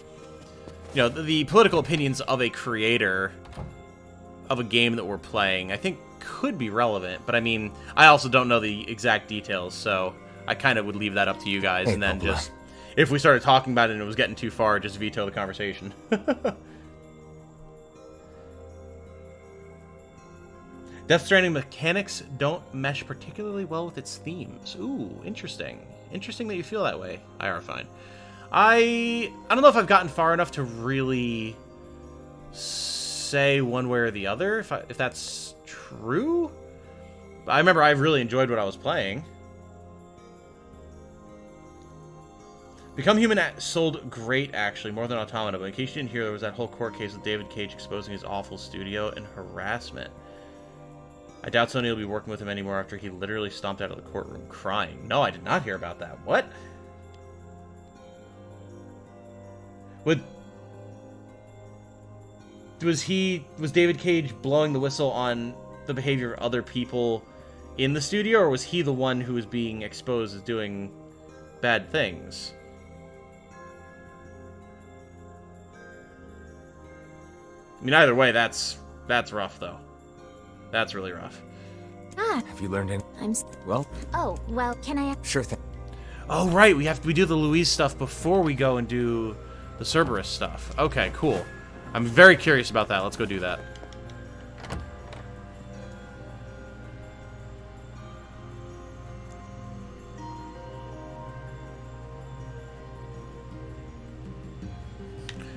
you know, the political opinions of a creator of a game that we're playing, I think could be relevant, but I mean, I also don't know the exact details, so I kind of would leave that up to you guys, Hey, and then Coppola. just, if we started talking about it and it was getting too far, just veto the conversation. Death Stranding mechanics don't mesh particularly well with its themes. Ooh, interesting. Interesting that you feel that way. IR fine. I don't know if I've gotten far enough to really say one way or the other, if that's true. I remember I really enjoyed what I was playing. Become Human sold great, actually, more than Automata, but in case you didn't hear, there was that whole court case with David Cage exposing his awful studio and harassment. I doubt Sony will be working with him anymore after he literally stomped out of the courtroom crying. No, I did not hear about that. What? Was David Cage blowing the whistle on the behavior of other people in the studio, or was he the one who was being exposed as doing bad things? I mean, either way, that's rough, though. That's really rough. Ah, Have you learned any? Well, oh, well, can I... sure thing. Oh, right, we do the Louise stuff before we go and do the Cerberus stuff. Okay, cool. I'm very curious about that. Let's go do that.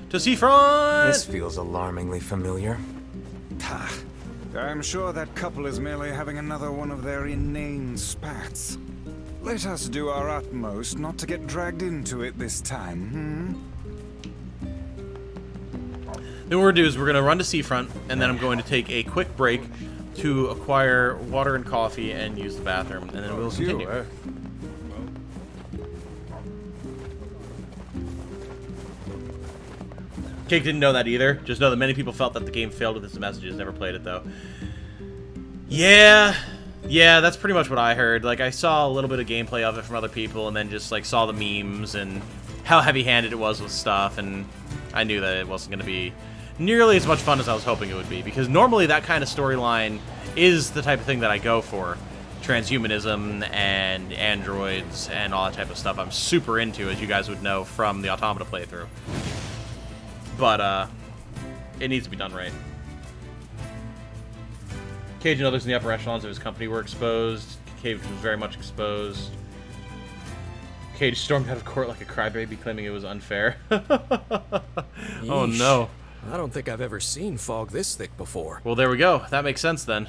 To Seafront! This feels alarmingly familiar. I'm sure that couple is merely having another one of their inane spats. Let us do our utmost not to get dragged into it this time, Then what we're going to do is we're going to run to Seafront, and then I'm going to take a quick break to acquire water and coffee and use the bathroom, and then we'll continue. Cake didn't know that either. Just know that many people felt that the game failed with its messages. Never played it, though. Yeah, that's pretty much what I heard. Like, I saw a little bit of gameplay of it from other people, and then just, like, saw the memes and how heavy-handed it was with stuff, and I knew that it wasn't going to be nearly as much fun as I was hoping it would be, because normally that kind of storyline is the type of thing that I go for. Transhumanism and androids and all that type of stuff I'm super into, as you guys would know from the Automata playthrough. But, it needs to be done right. Cage and others in the upper echelons of his company were exposed. Cage was very much exposed. Cage stormed out of court like a crybaby, claiming it was unfair. Oh no. I don't think I've ever seen fog this thick before. Well, there we go. That makes sense then.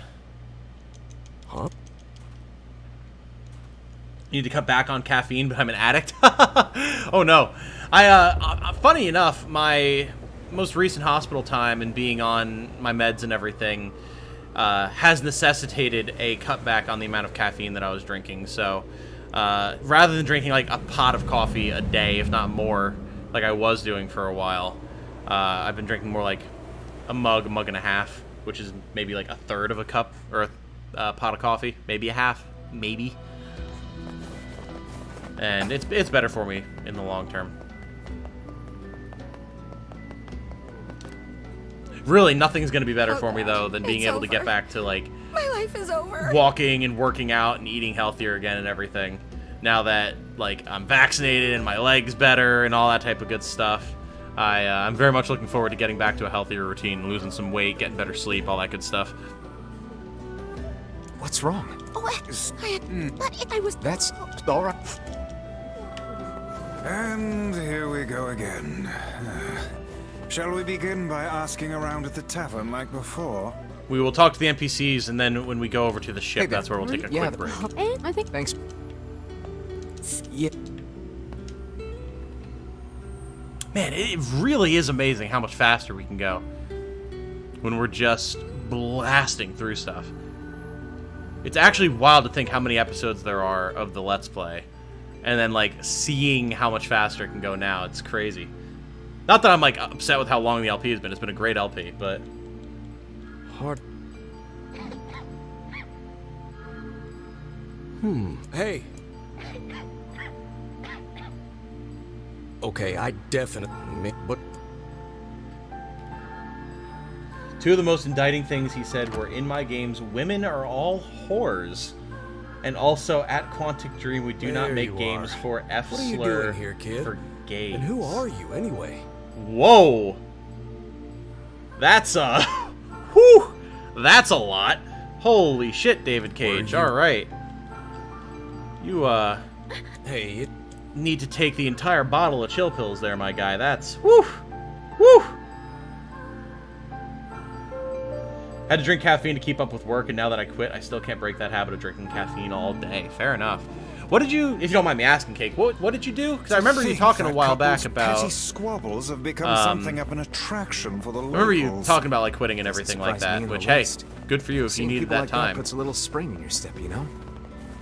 Huh? You need to cut back on caffeine, but I'm an addict? Oh no. Funny enough, my most recent hospital time and being on my meds and everything has necessitated a cutback on the amount of caffeine that I was drinking. So rather than drinking like a pot of coffee a day, if not more, like I was doing for a while, I've been drinking more like a mug and a half, which is maybe like a third of a cup or a pot of coffee, maybe a half, maybe. And it's better for me in the long term. Really, nothing's going to be better for me, though, than being able to get back to, like, My life is over. walking and working out and eating healthier again and everything. Now that, like, I'm vaccinated and my leg's better and all that type of good stuff, I'm very much looking forward to getting back to a healthier routine, losing some weight, getting better sleep, all that good stuff. What's wrong? Oh, I was... That's all right. And here we go again. Shall we begin by asking around at the tavern like before? We will talk to the NPCs, and then when we go over to the ship, Hey there. that's where we'll take a quick break. I think... Thanks. Yeah. Man, it really is amazing how much faster we can go when we're just blasting through stuff. It's actually wild to think how many episodes there are of the Let's Play, and then, like, seeing how much faster it can go now. It's crazy. Not that I'm, like, upset with how long the LP has been. It's been a great LP, but... Hard. Hey. Okay, I definitely... But... Two of the most indicting things he said were, in my games, women are all whores. And also, at Quantic Dream, we do not There make you games are. for F What are you slur doing here, kid? for gays. And who are you, anyway? Whoa! That's whew! That's a lot. Holy shit, David Cage. Alright. You, Hey, need to take the entire bottle of chill pills there, my guy. That's... Whew! Whew! Had to drink caffeine to keep up with work, and now that I quit, I still can't break that habit of drinking caffeine all day. Fair enough. What did you, if you don't mind me asking, Cake, what did you do? Because I remember you talking a while back about... Petty squabbles have become something of an attraction for the locals. I remember you talking about, like, quitting and everything like surprised me that, in the which, hey, least. good for you if you Seeing needed people that like time. puts a little spring in your step, you know?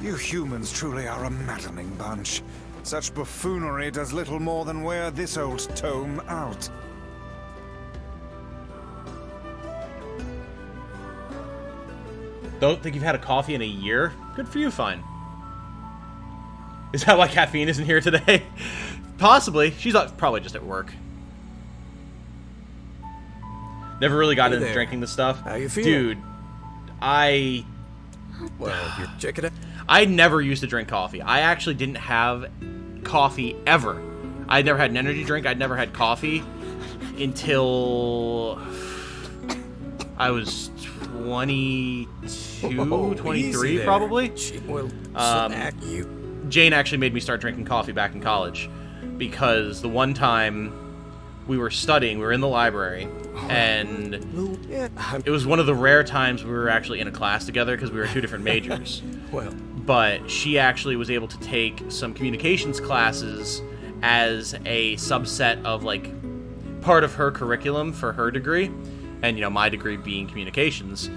You humans truly are a maddening bunch. Such buffoonery does little more than wear this old tome out. Don't think you've had a coffee in a year? Good for you, fine. Is that why caffeine isn't here today? Possibly. She's probably just at work. Never really got into there. drinking this stuff. How you feeling? Dude, I you're checking it. I never used to drink coffee. I actually didn't have coffee ever. I'd never had an energy drink. I'd never had coffee until I was 22, 23 probably. Well, you. Jane actually made me start drinking coffee back in college because the one time we were studying, we were in the library, and it was one of the rare times we were actually in a class together because we were two different majors. Well, But she actually was able to take some communications classes as a subset of, like, part of her curriculum for her degree. And, you know, my degree being communications,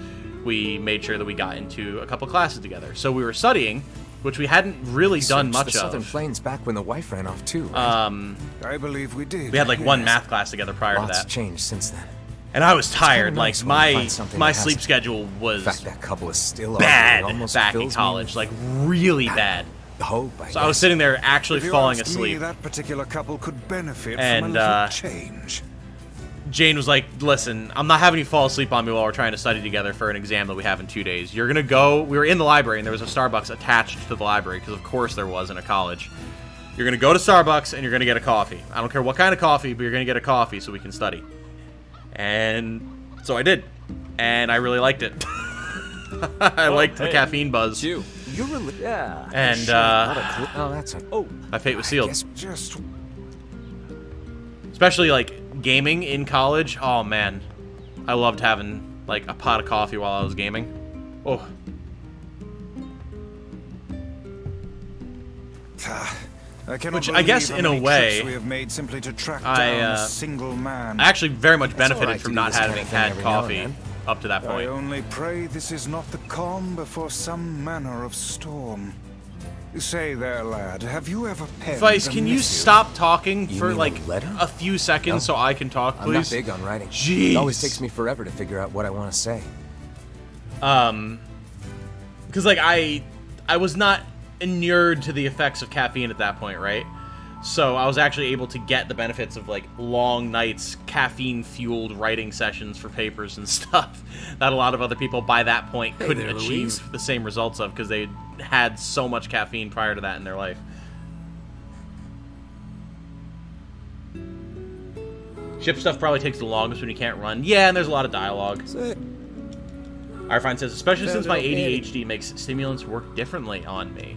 we made sure that we got into a couple classes together. So we were studying, which we hadn't really done much the Southern of. Plains back when the wife ran off too. Right? I believe we did. We had, like, one yes. math class together prior to Lots that. changed since then. And I was tired. nice Like, when you my find something my that sleep has- schedule was In fact, that couple is still bad arguing, almost back in fills me college. with Like, really bad. hope, So I was sitting there actually If you falling ask asleep. Me, that particular couple could benefit And, from a little change. Jane was like, listen, I'm not having you fall asleep on me while we're trying to study together for an exam that we have in 2 days. You're going to go... We were in the library, and there was a Starbucks attached to the library, because of course there was in a college. You're going to go to Starbucks, and you're going to get a coffee. I don't care what kind of coffee, but you're going to get a coffee so we can study. And so I did. And I really liked it. I liked the caffeine buzz. You're really... Yeah. And, Oh, that's a... Oh, my fate was sealed. Just Especially, like, gaming in college. Oh, man. I loved having, like, a pot of coffee while I was gaming. Oh. I cannot Which I guess believe in how a many way, trips we have made simply to track I, down a single man. I actually very much That's all benefited right from to do not this kind having of thing had every now and coffee then. up to that I point. only pray this is not the calm before some manner of storm. Say there, lad, have you ever penned Vice, a can you missive? stop talking You for, mean a like, letter? a few seconds No. so I can talk, I'm not please? big on writing. Jeez. It always takes me forever to figure out what I want to say. Because, like, I was not inured to the effects of caffeine at that point, right? So I was actually able to get the benefits of, like, long nights, caffeine-fueled writing sessions for papers and stuff that a lot of other people by that point couldn't there, achieve Louise. the same results of because they had so much caffeine prior to that in their life. Ship stuff probably takes the longest when you can't run. Yeah, and there's a lot of dialogue. Irefine says, especially since my ADHD makes stimulants work differently on me.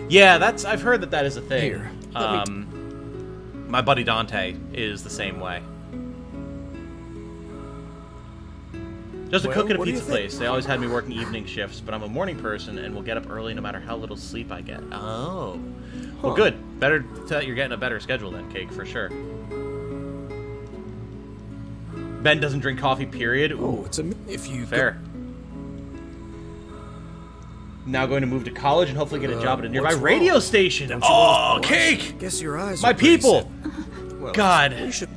Yeah, I've heard that is a thing. Here, let My buddy Dante is the same way. Just a Well, cook at a what do you pizza think? place. They always had me working evening shifts, but I'm a morning person and will get up early no matter how little sleep I get. Oh. Well, good. Better that you're getting a better schedule then, Cake, for sure. Ben doesn't drink coffee, period. Ooh, Oh, it's a... If you... fair. Now going to move to college and hopefully get a job at a nearby what's radio wrong? station. Don't you Oh, want to- Cake! Guess your eyes My are pretty people! set. Well, God. we should...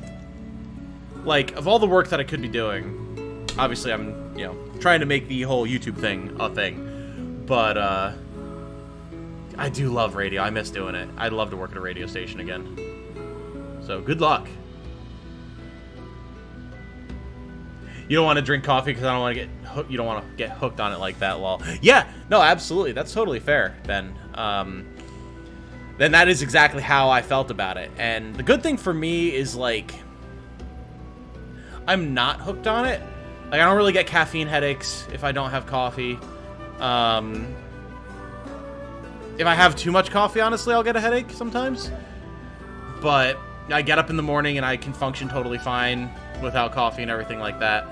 Like, of all the work that I could be doing, obviously I'm, you know, trying to make the whole YouTube thing a thing. But, I do love radio. I miss doing it. I'd love to work at a radio station again. So, good luck. You don't want to drink coffee because I don't want to get hooked. You don't want to get hooked on it like that, lol. Yeah, no, absolutely. That's totally fair, Ben. Then that is exactly how I felt about it. And the good thing for me is, like, I'm not hooked on it. Like, I don't really get caffeine headaches if I don't have coffee. If I have too much coffee, honestly, I'll get a headache sometimes. But I get up in the morning and I can function totally fine without coffee and everything like that.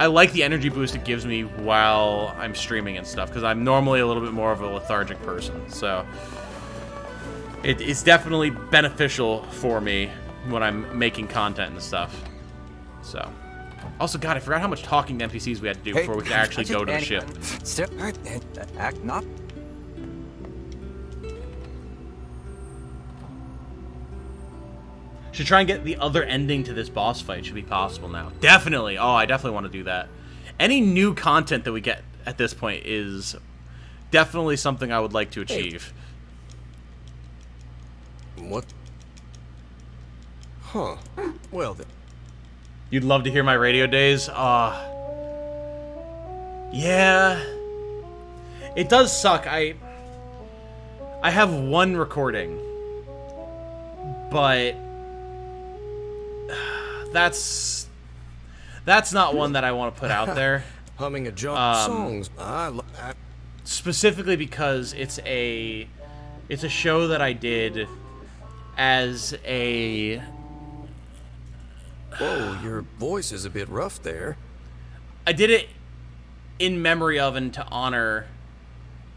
I like the energy boost it gives me while I'm streaming and stuff, because I'm normally a little bit more of a lethargic person. So it's definitely beneficial for me when I'm making content and stuff. So, also, God, I forgot how much talking to NPCs we had to do before we could actually go to the ship. Act not. Should try and get the other ending to this boss fight. Should be possible now. Definitely. Oh, I definitely want to do that. Any new content that we get at this point is definitely something I would like to achieve. What? Huh. Well, then. You'd love to hear my radio days? Yeah. It does suck. I have one recording. But that's not one that I want to put out there. Humming a jump songs. Specifically because it's a show that I did as a... Whoa, your voice is a bit rough there. I did it in memory of and to honor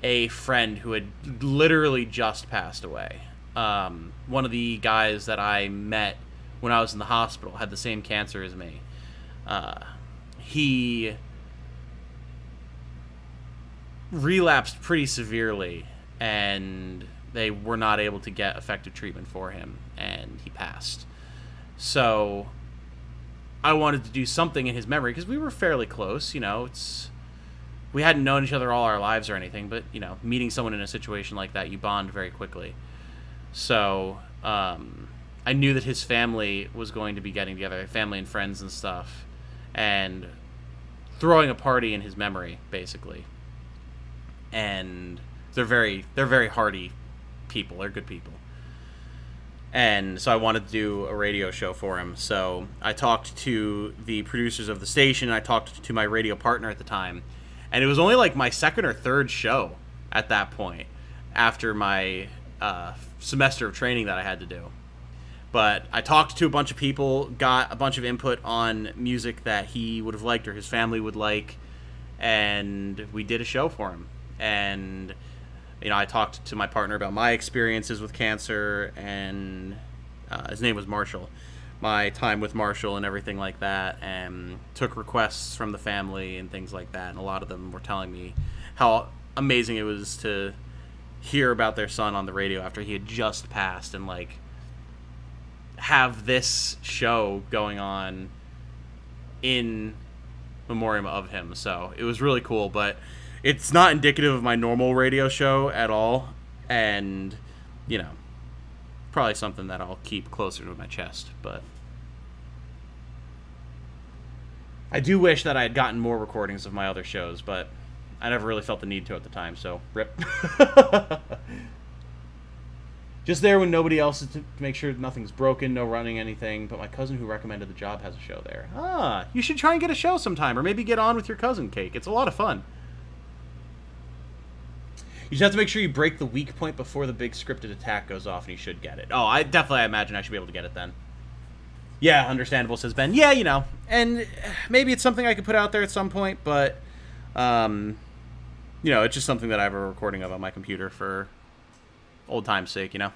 a friend who had literally just passed away. One of the guys that I met when I was in the hospital had the same cancer as me. He relapsed pretty severely, and they were not able to get effective treatment for him, and he passed. So I wanted to do something in his memory, because we were fairly close, you know, we hadn't known each other all our lives or anything, but, you know, meeting someone in a situation like that, you bond very quickly. So, I knew that his family was going to be getting together, family and friends and stuff, and throwing a party in his memory, basically. And they're very hearty people. They're good people. And so I wanted to do a radio show for him. So I talked to the producers of the station, and I talked to my radio partner at the time. And it was only like my second or third show at that point, after my semester of training that I had to do. But I talked to a bunch of people, got a bunch of input on music that he would have liked or his family would like, and we did a show for him. And, you know, I talked to my partner about my experiences with cancer, and his name was Marshall, my time with Marshall and everything like that, and took requests from the family and things like that. And a lot of them were telling me how amazing it was to hear about their son on the radio after he had just passed, and, like, have this show going on in memoriam of him. So it was really cool, but it's not indicative of my normal radio show at all, and, you know, probably something that I'll keep closer to my chest. But I do wish that I had gotten more recordings of my other shows, but I never really felt the need to at the time, so rip. Just there when nobody else is, to make sure nothing's broken, no running anything, but my cousin who recommended the job has a show there. Ah, you should try and get a show sometime, or maybe get on with your cousin, Cake. It's a lot of fun. You just have to make sure you break the weak point before the big scripted attack goes off, and you should get it. Oh, I imagine I should be able to get it then. Yeah, understandable, says Ben. Yeah, you know, and maybe it's something I could put out there at some point, but, you know, it's just something that I have a recording of on my computer for old time's sake, you know?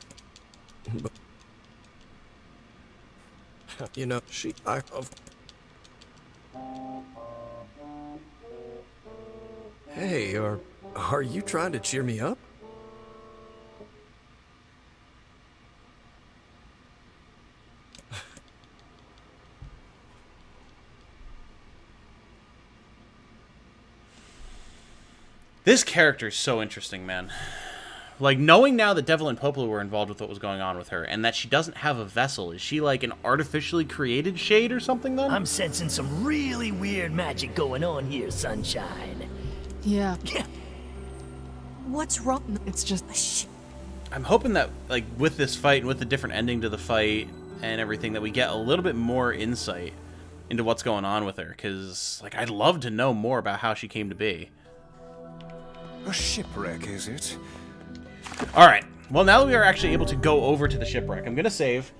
You know, Hey, are you trying to cheer me up? This character is so interesting, man. Like, knowing now that Devil and Popolo were involved with what was going on with her, and that she doesn't have a vessel, is she like an artificially created shade or something then? I'm sensing some really weird magic going on here, Sunshine. Yeah. What's wrong? It's just... I'm hoping that, like, with this fight and with the different ending to the fight and everything, that we get a little bit more insight into what's going on with her, because, like, I'd love to know more about how she came to be. A shipwreck, is it? Alright, well, now that we are actually able to go over to the shipwreck, I'm going to save,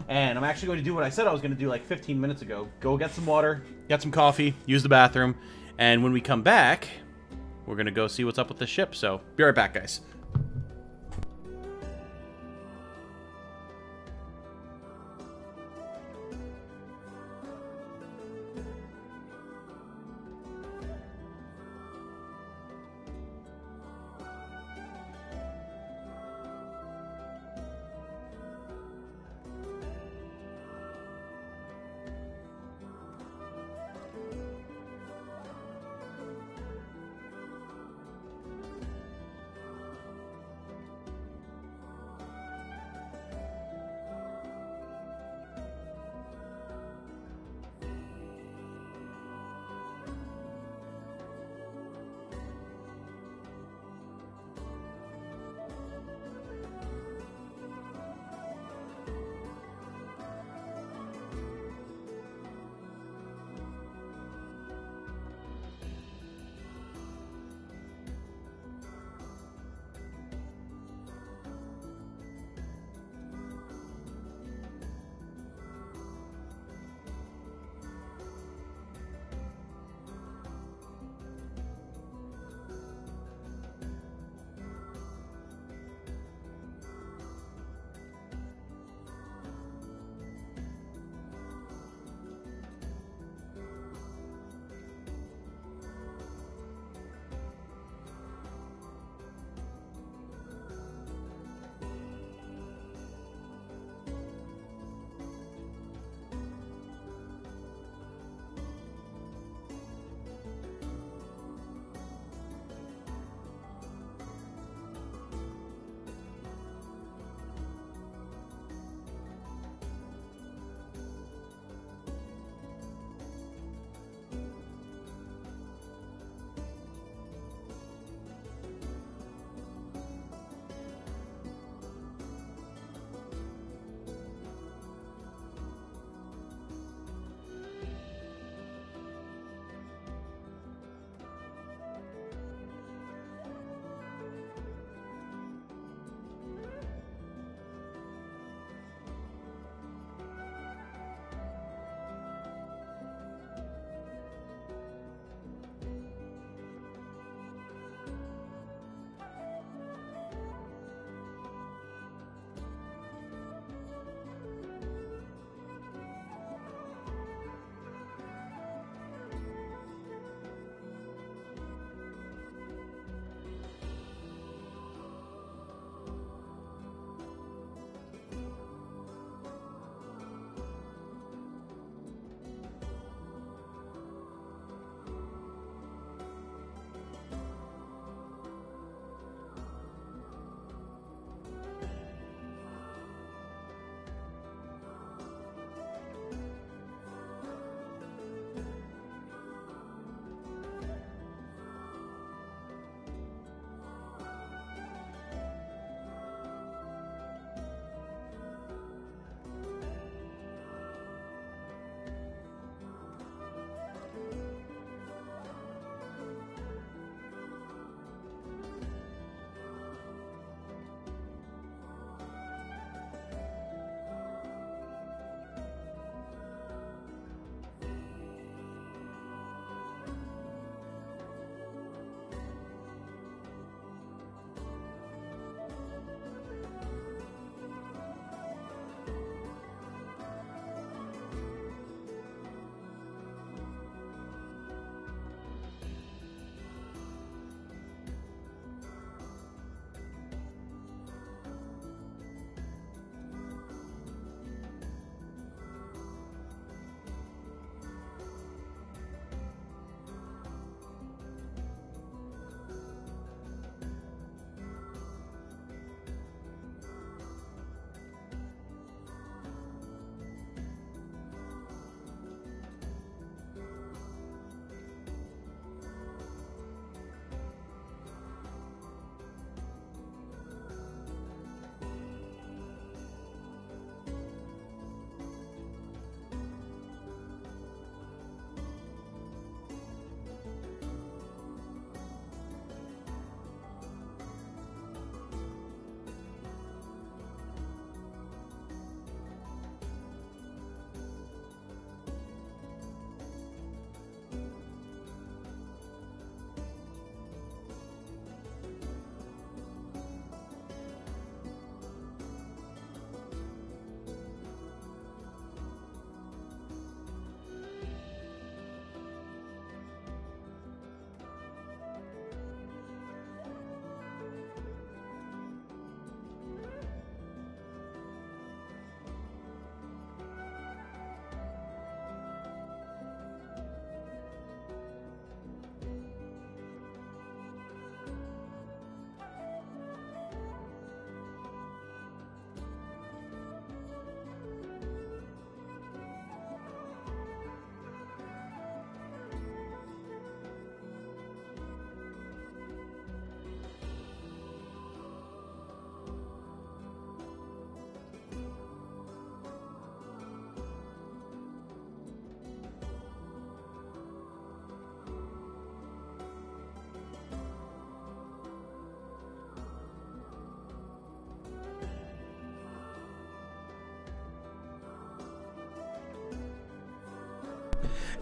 and I'm actually going to do what I said I was going to do like 15 minutes ago. Go get some water, get some coffee, use the bathroom, and when we come back, we're going to go see what's up with the ship, so be right back, guys.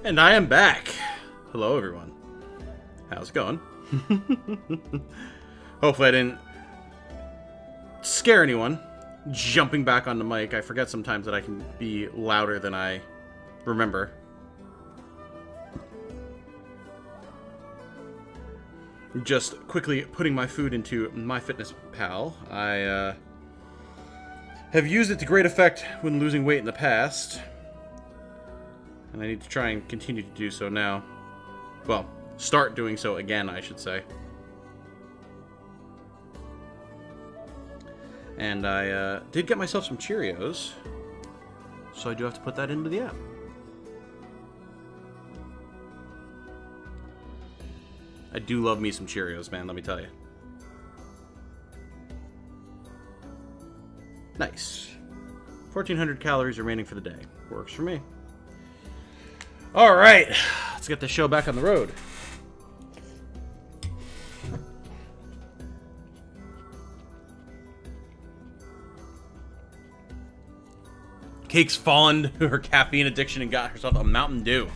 And I am back. Hello, everyone. How's it going? Hopefully I didn't scare anyone. Jumping back on the mic. I forget sometimes that I can be louder than I remember. Just quickly putting my food into MyFitnessPal. I have used it to great effect when losing weight in the past. And I need to try and continue to do so now. Well, start doing so again, I should say. And I did get myself some Cheerios. So I do have to put that into the app. I do love me some Cheerios, man, let me tell you. Nice. 1,400 calories remaining for the day. Works for me. Alright, let's get the show back on the road. Cake's fallen to her caffeine addiction and got herself a Mountain Dew.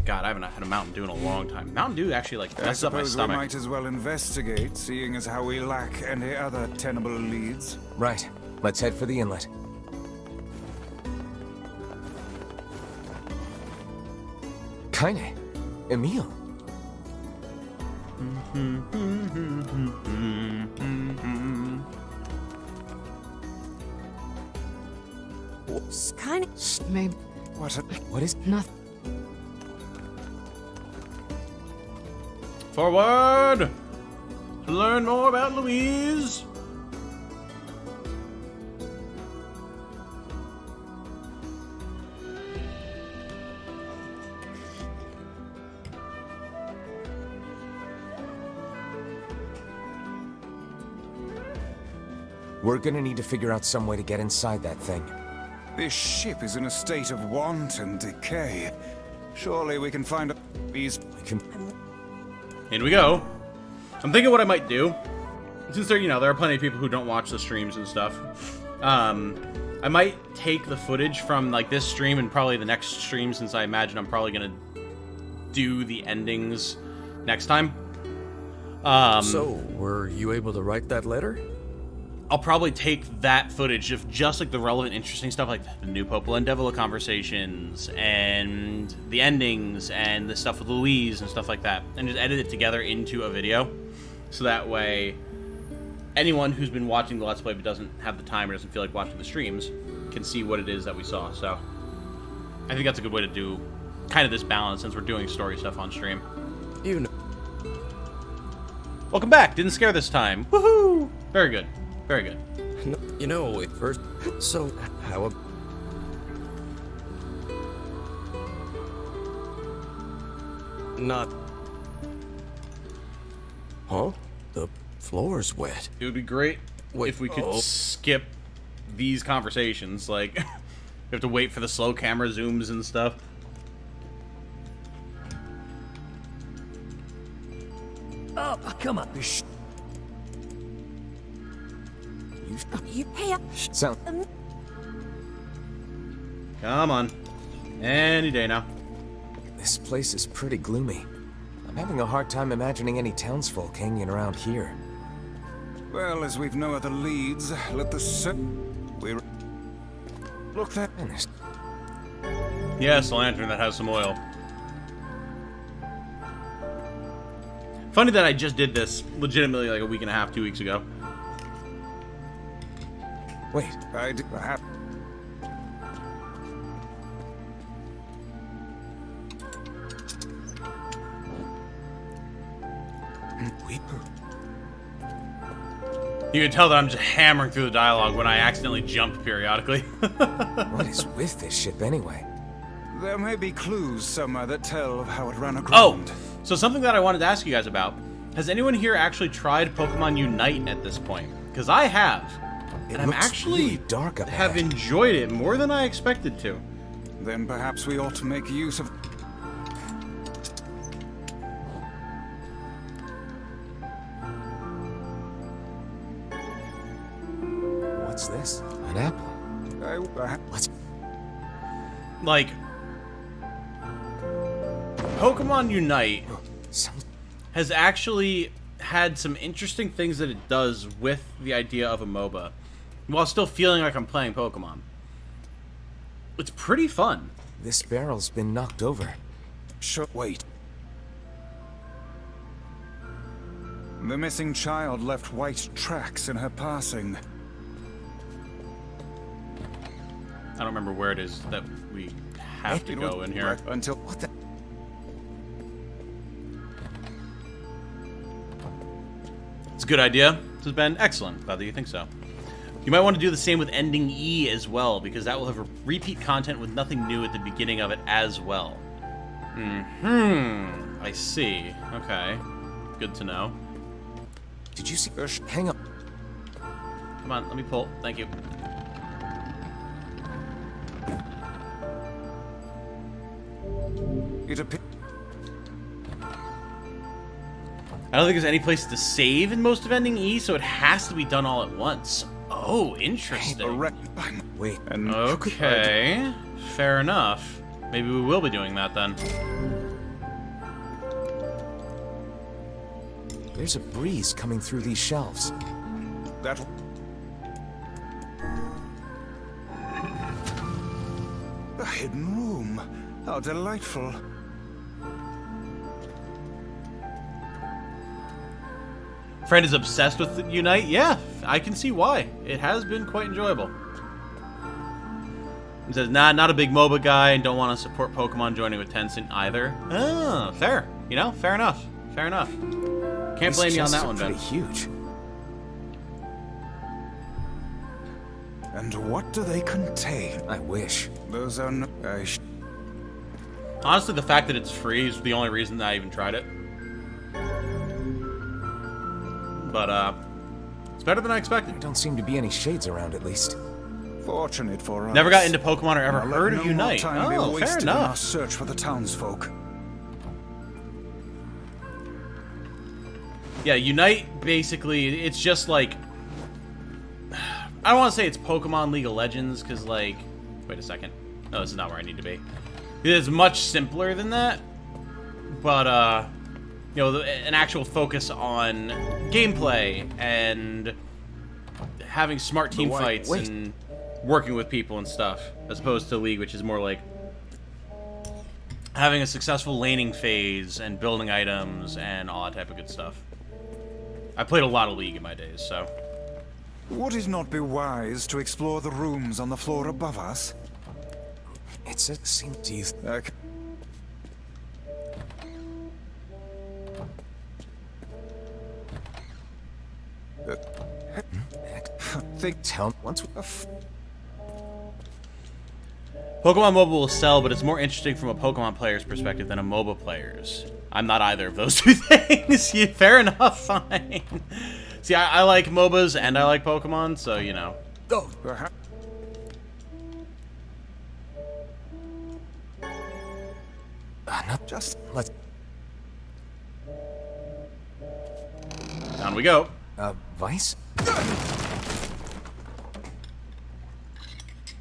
God, I haven't had a Mountain Dew in a long time. Mountain Dew actually, like, messes up my stomach. We might as well investigate, seeing as how we lack any other tenable leads. Right. Let's head for the inlet. Kaine. Emil. Kind of. Maybe What is... nothing. Forward! To learn more about Louise. We're gonna need to figure out some way to get inside that thing. This ship is in a state of wanton decay. Surely we can find these. We can... In we go. I'm thinking what I might do. Since there, there are plenty of people who don't watch the streams and stuff. I might take the footage from, like, this stream and probably the next stream, since I imagine I'm probably gonna do the endings next time. So, were you able to write that letter? I'll probably take that footage of just, like, the relevant, interesting stuff, like the new Popola and Devila conversations, and the endings, and the stuff with Louise, and stuff like that, and just edit it together into a video, so that way anyone who's been watching the Let's Play but doesn't have the time or doesn't feel like watching the streams can see what it is that we saw. So I think that's a good way to do kind of this balance, since we're doing story stuff on stream. You know. Welcome back! Didn't scare this time. Woohoo! Very good. Very good. No, you know, at first. So, how ab- Not. Huh? The floor's wet. It would be great Wait, if we could skip these conversations. Like, we have to wait for the slow camera zooms and stuff. Oh, come on. You pay up. Sound... Come on. Any day now. This place is pretty gloomy. I'm having a hard time imagining any townsfolk hanging around here. Well, as we've no other leads, let the we look that. Yes, a lantern that has some oil. Funny that I just did this legitimately like a week and a half, 2 weeks ago. Wait. I do have. You can tell that I'm just hammering through the dialogue when I accidentally jump periodically. What is with this ship anyway? There may be clues somewhere that tell of how it ran Oh, aground. so something that I wanted to ask you guys about. Has anyone here actually tried Pokemon Unite at this point? Because I have. It And I'm looks actually really dark up have ahead. enjoyed it more than I expected to. Then perhaps we ought to make use of. What's this? An apple. I, Let's... Like, Pokemon Unite has actually had some interesting things that it does with the idea of a MOBA, while still feeling like I'm playing Pokemon. It's pretty fun. This barrel's been knocked over. Sure, wait. The missing child left white tracks in her passing. I don't remember where it is that we have to go in here. Until what the? It's a good idea. This has been excellent. Glad that you think so. You might want to do the same with ending E as well, because that will have repeat content with nothing new at the beginning of it as well. I see. Okay. Good to know. Did you see? Hang up. Come on, let me pull. Thank you. I don't think there's any place to save in most of ending E, so it has to be done all at once. Oh, interesting. Wait. Okay. Fair enough. Maybe we will be doing that then. There's a breeze coming through these shelves. That. A hidden room. How delightful. Friend is obsessed with Unite? Yeah, I can see why. It has been quite enjoyable. He says, nah, not a big MOBA guy and don't want to support Pokemon joining with Tencent either. Oh, fair. You know, fair enough. Fair enough. Can't blame you on that one, Ben. Pretty huge. And what do they contain? I wish. Those are no... Honestly, the fact that it's free is the only reason that I even tried it. But, it's better than I expected. There don't seem to be any shades around, at least. Fortunate for us. Never got into Pokemon or ever heard of Unite. Oh, fair in our enough. search for the townsfolk. Yeah, Unite, basically, it's just like... I don't want to say it's Pokemon League of Legends, because, like... Wait a second. No, this is not where I need to be. It is much simpler than that. But, you know, an actual focus on gameplay and having smart team fights and working with people and stuff, as opposed to League, which is more like having a successful laning phase and building items and all that type of good stuff. I played a lot of League in my days, so... Would it not be wise to explore the rooms on the floor above us? It's a seem to you. Tell once. Pokemon Mobile will sell, but it's more interesting from a Pokemon player's perspective than a MOBA player's. I'm not either of those two things. Yeah, fair enough, fine. See, I like MOBAs and I like Pokemon, so, you know. Go! Not just... Let's... Down we go. Vice?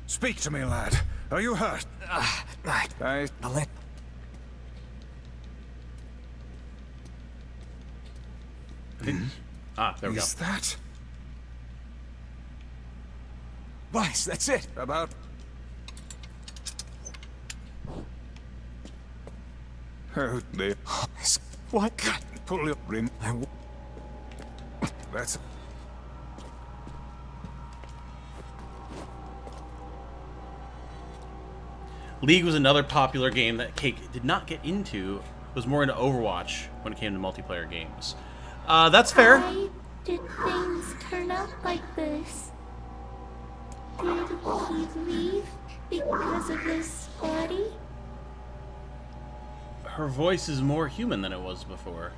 Speak to me, lad. Are you hurt? I'll let... Ah, there we go. Is that? Vice, that's it! About... Oh, dear. What? God. Pull your rim. That's... League was another popular game that Cake did not get into. Was more into Overwatch when it came to multiplayer games. That's fair. Why did things turn out like this? Did he leave because of this body? Her voice is more human than it was before.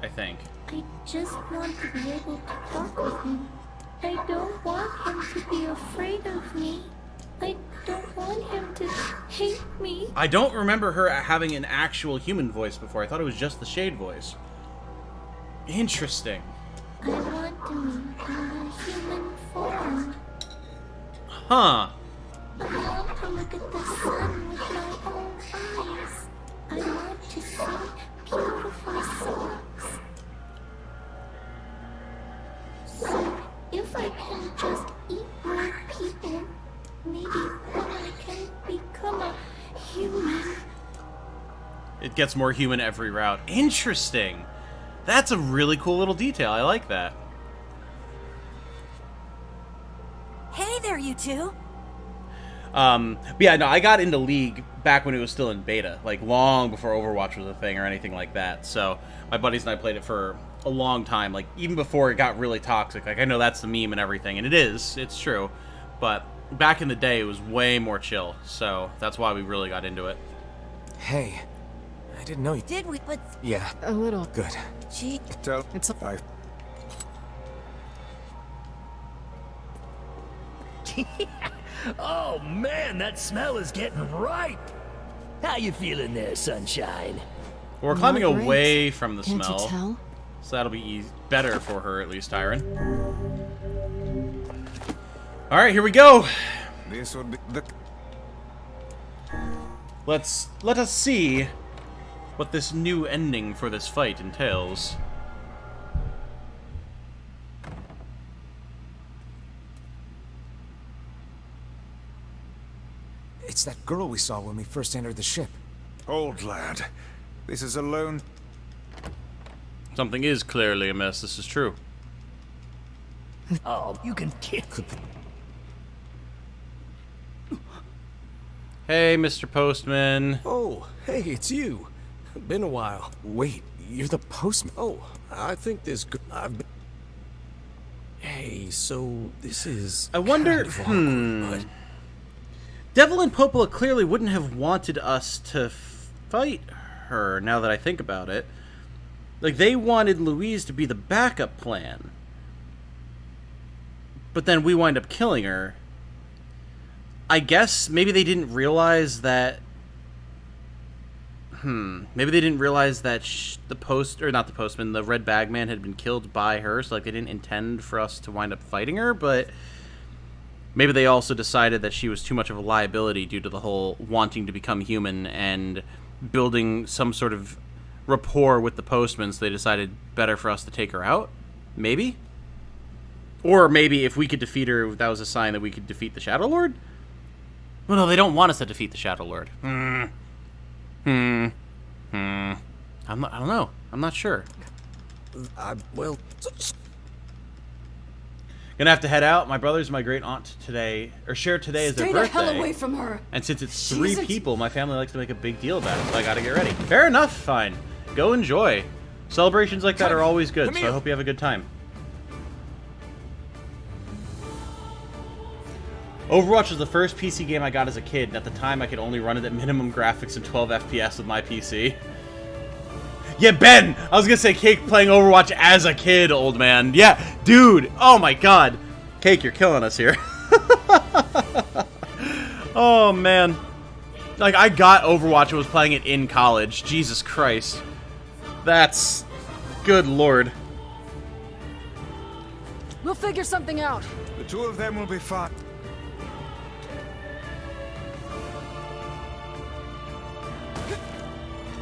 I think. I just want to be able to talk with him. I don't want him to be afraid of me. I don't want him to hate me. I don't remember her having an actual human voice before. I thought it was just the Shade voice. Interesting. I want to meet in a human form. Huh. I want to look at the sun with my own eyes. I want to sing beautiful songs. So, if I can just eat more people, maybe then I can become a human. It gets more human every route. Interesting. That's a really cool little detail. I like that. Hey there, you two. But yeah, no, I got into League back when it was still in beta, like long before Overwatch was a thing or anything like that. So my buddies and I played it for a long time, like even before it got really toxic. Like I know that's the meme and everything, and it's true. But back in the day, it was way more chill. So that's why we really got into it. Hey, I didn't know you. Did we? But Yeah, A little. good. gee, It's a... Oh man, that smell is getting ripe. How you feeling there, sunshine? We're climbing Not great. away from the Can't smell, you tell? so that'll be better for her at least, Tyron. All right, here we go. This would be the... Let us see what this new ending for this fight entails. It's that girl we saw when we first entered the ship. Old lad. This is a lone... Something is clearly amiss. This is true. Oh, you can kick. Hey, Mr. Postman. Oh, hey, it's you. Been a while. Wait, you're the postman. Oh, I think this... Hey, so this is... I wonder... kind of awkward, Devil and Popola clearly wouldn't have wanted us to fight her, now that I think about it. Like, they wanted Louise to be the backup plan. But then we wind up killing her. I guess maybe they didn't realize that... Maybe they didn't realize that the Red Bagman had been killed by her, so like they didn't intend for us to wind up fighting her, but... Maybe they also decided that she was too much of a liability due to the whole wanting to become human and building some sort of rapport with the postman, so they decided better for us to take her out? Maybe? Or maybe if we could defeat her, that was a sign that we could defeat the Shadow Lord? Well, no, they don't want us to defeat the Shadow Lord. I don't know. I'm not sure. well... Gonna have to head out. My brother's my great aunt today, or share today as their Stay birthday. the hell away from her. And since it's She 3 isn't- people, my family likes to make a big deal about it, so I gotta get ready. Fair enough, fine. Go enjoy. Celebrations like that are always good, so I hope you have a good time. Overwatch was the first PC game I got as a kid, and at the time I could only run it at minimum graphics and 12 FPS with my PC. Yeah, Ben! I was gonna say Cake playing Overwatch as a kid, old man. Yeah, dude! Oh my god! Cake, you're killing us here. Oh, man. Like, I got Overwatch and was playing it in college. Jesus Christ. That's... good lord. We'll figure something out. The two of them will be fine.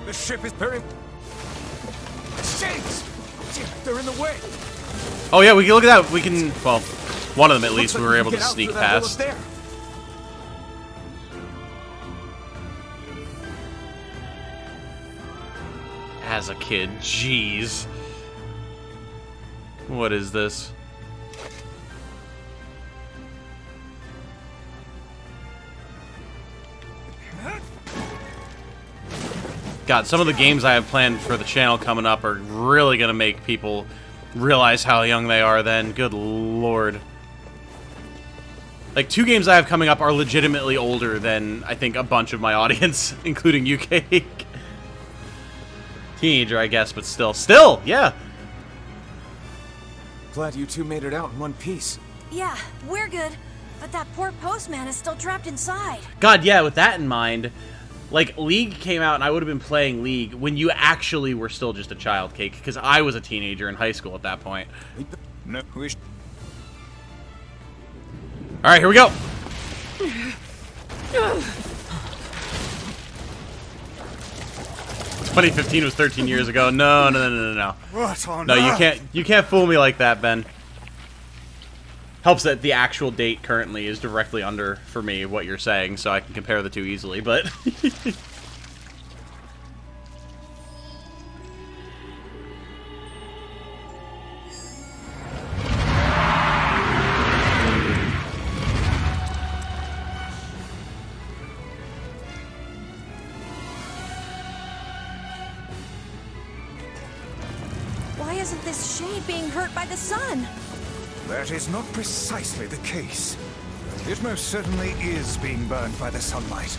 The ship is very... Shades! They're in the way! Oh yeah, we can look at that. We can... well, one of them at least we were able to Get out sneak through that little past. stair. As a kid, jeez. What is this? God, some of the games I have planned for the channel coming up are really gonna make people realize how young they are then. Good lord. Like, 2 games I have coming up are legitimately older than, I think, a bunch of my audience, including you, Cake. Teenager, I guess, but still. Still, yeah. Glad you two made it out in one piece. Yeah, we're good. But that poor postman is still trapped inside. God, yeah, with that in mind, like, League came out and I would have been playing League when you actually were still just a child, Cake, because I was a teenager in high school at that point. No, Alright, here we go. 2015 was 13 years ago. No, no, no, no, no, no. What on No, earth? you can't fool me like that, Ben. Helps that the actual date currently is directly under, for me, what you're saying, so I can compare the two easily, but... Why isn't this shade being hurt by the sun? That is not precisely the case. It most certainly is being burned by the sunlight.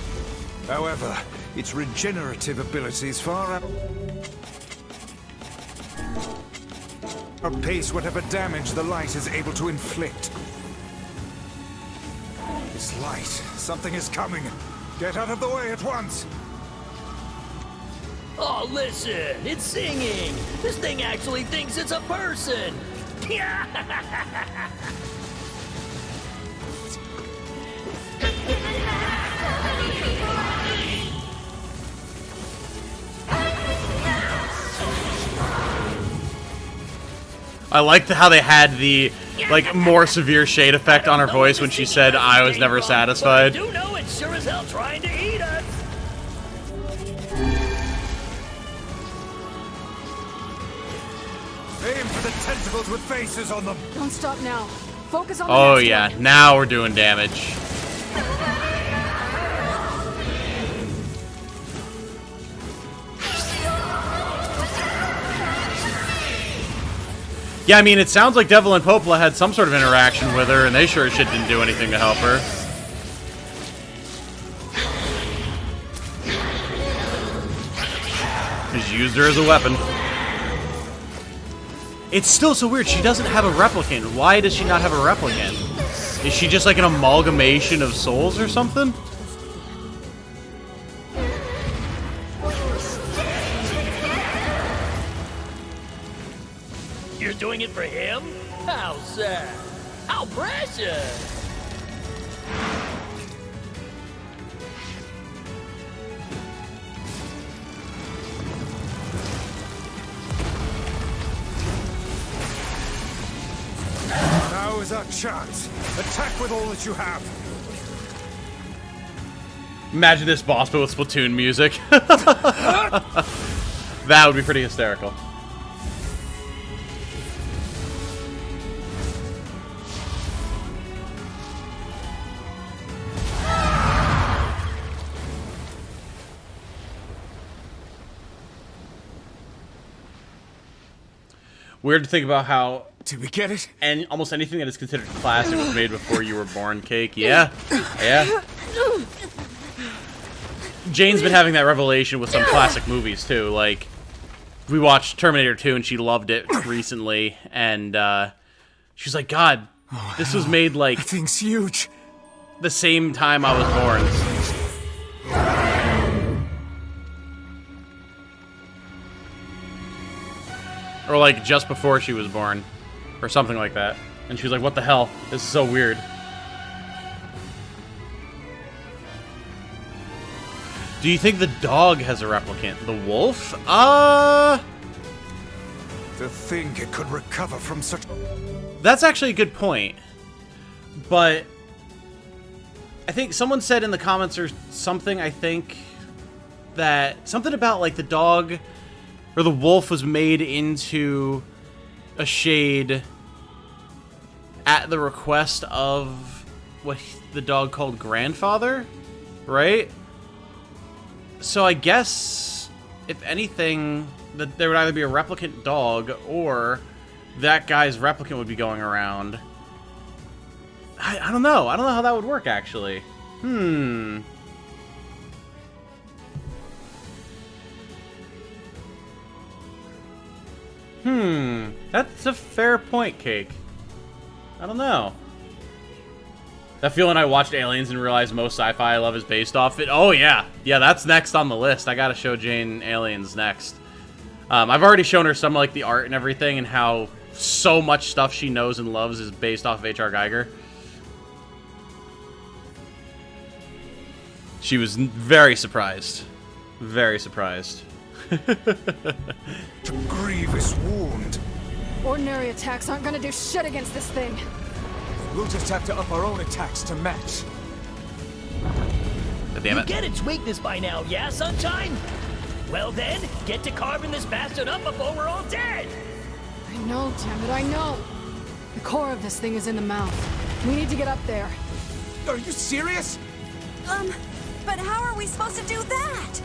However, its regenerative abilities far outpace whatever damage the light is able to inflict. This light, something is coming. Get out of the way at once! Oh, listen, it's singing. This thing actually thinks it's a person. I liked how they had the, like, more severe shade effect on her voice when she said, "I was never satisfied." I do know it's sure as hell trying to eat us. Aim for the tentacles with faces on them! Don't stop now. Focus on the Oh next yeah, one. now we're doing damage. Yeah, I mean, it sounds like Devil and Popola had some sort of interaction with her, and they sure as shit didn't do anything to help her. Just used her as a weapon. It's still so weird. She doesn't have a replicant. Why does she not have a replicant? Is she just like an amalgamation of souls or something? You're doing it for him? How sad. How precious. Now is our chance. Attack with all that you have. Imagine this boss but with Splatoon music. That would be pretty hysterical. Weird to think about how... Did we get it? And almost anything that is considered classic was made before you were born, Cake. Yeah. Yeah. Jane's been having that revelation with some classic movies, too. Like, we watched Terminator 2, and she loved it recently. And, she's like, God, this was made, like... That thing's huge. The same time I was born. Or like just before she was born. Or something like that. And she was like, what the hell? This is so weird. Do you think the dog has a replicant? The wolf? To think it could recover from such... That's actually a good point. But... I think someone said in the comments or something, I think... That... Something about like the dog... Or the wolf was made into a shade at the request of what the dog called grandfather, right? So I guess, if anything, that there would either be a replicant dog or that guy's replicant would be going around. I don't know. I don't know how that would work, actually. That's a fair point, Cake. I don't know. That feeling I watched Aliens and realized most sci-fi I love is based off it. Oh, yeah. Yeah, that's next on the list. I gotta show Jane Aliens next. I've already shown her some, like, the art and everything and how so much stuff she knows and loves is based off of H.R. Geiger. She was very surprised. Very surprised. To grievous wound. Ordinary attacks aren't gonna do shit against this thing. We'll just have to up our own attacks to match. Damn You it. get its weakness by now, yeah, Sunshine? Well then, get to carving this bastard up before we're all dead! I know, damn it, I know. The core of this thing is in the mouth. We need to get up there. Are you serious? But how are we supposed to do that?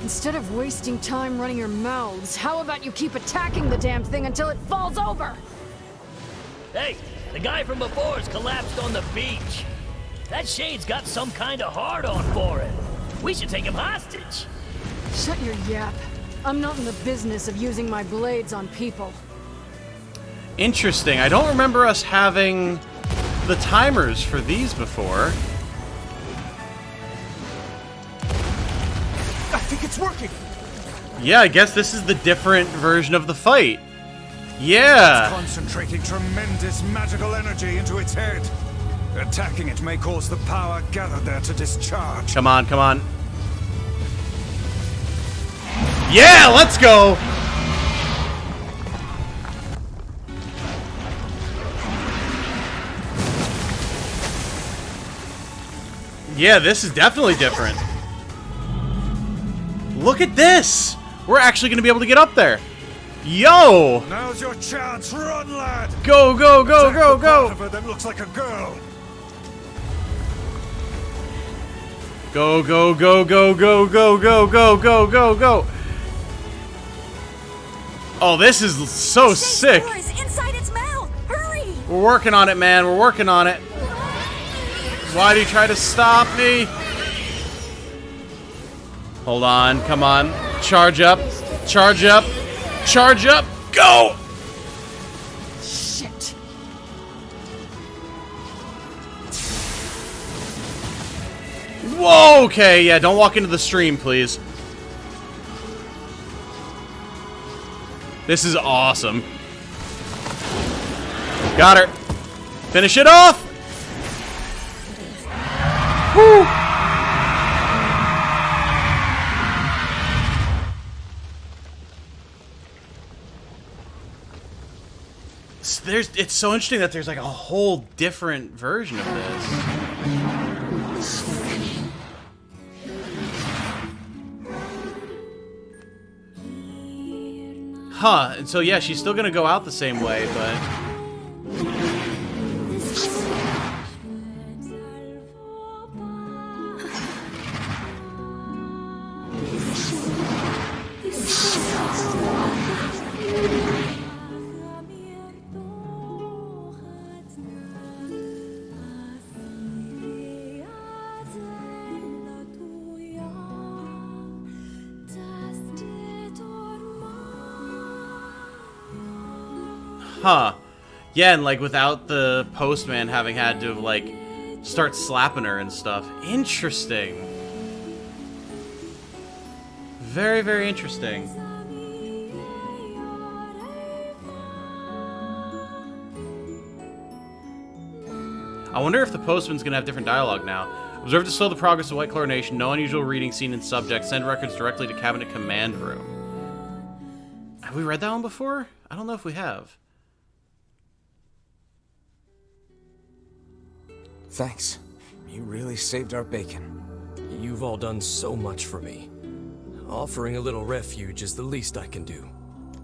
Instead of wasting time running your mouths, how about you keep attacking the damn thing until it falls over? Hey, the guy from before's collapsed on the beach. That shade's got some kind of hard-on for it. We should take him hostage. Shut your yap. I'm not in the business of using my blades on people. Interesting. I don't remember us having the timers for these before. I think it's working. Yeah, I guess this is the different version of the fight. Yeah. Concentrating tremendous magical energy into its head. Attacking it may cause the power gathered there to discharge. Come on, come on. Yeah, let's go. Yeah, this is definitely different. Look at this! We're actually going to be able to get up there. Yo! Now's your chance, run, lad! Go, go, go, Attack go, the go! part of her that looks like a girl. Go, go, go, go, go, go, go, go, go, go, go! Oh, this is so sick! Core is inside its mouth. Hurry! We're working on it, man. We're working on it. Why do you try to stop me? Hold on. Come on. Charge up. Charge up. Charge up. Go! Shit. Whoa, okay. Yeah, don't walk into the stream, please. This is awesome. Got her. Finish it off! Woo! It's so interesting that there's like a whole different version of this. Huh, and so yeah, she's still gonna go out the same way, but... Huh. Yeah, and like without the postman having had to like start slapping her and stuff. Interesting. Very, very interesting. I wonder if the postman's gonna have different dialogue now. Observe to slow the progress of White Chlorination. No unusual reading seen in subject. Send records directly to Cabinet Command Room. Have we read that one before? I don't know if we have. Thanks. You really saved our bacon. You've all done so much for me. Offering a little refuge is the least I can do.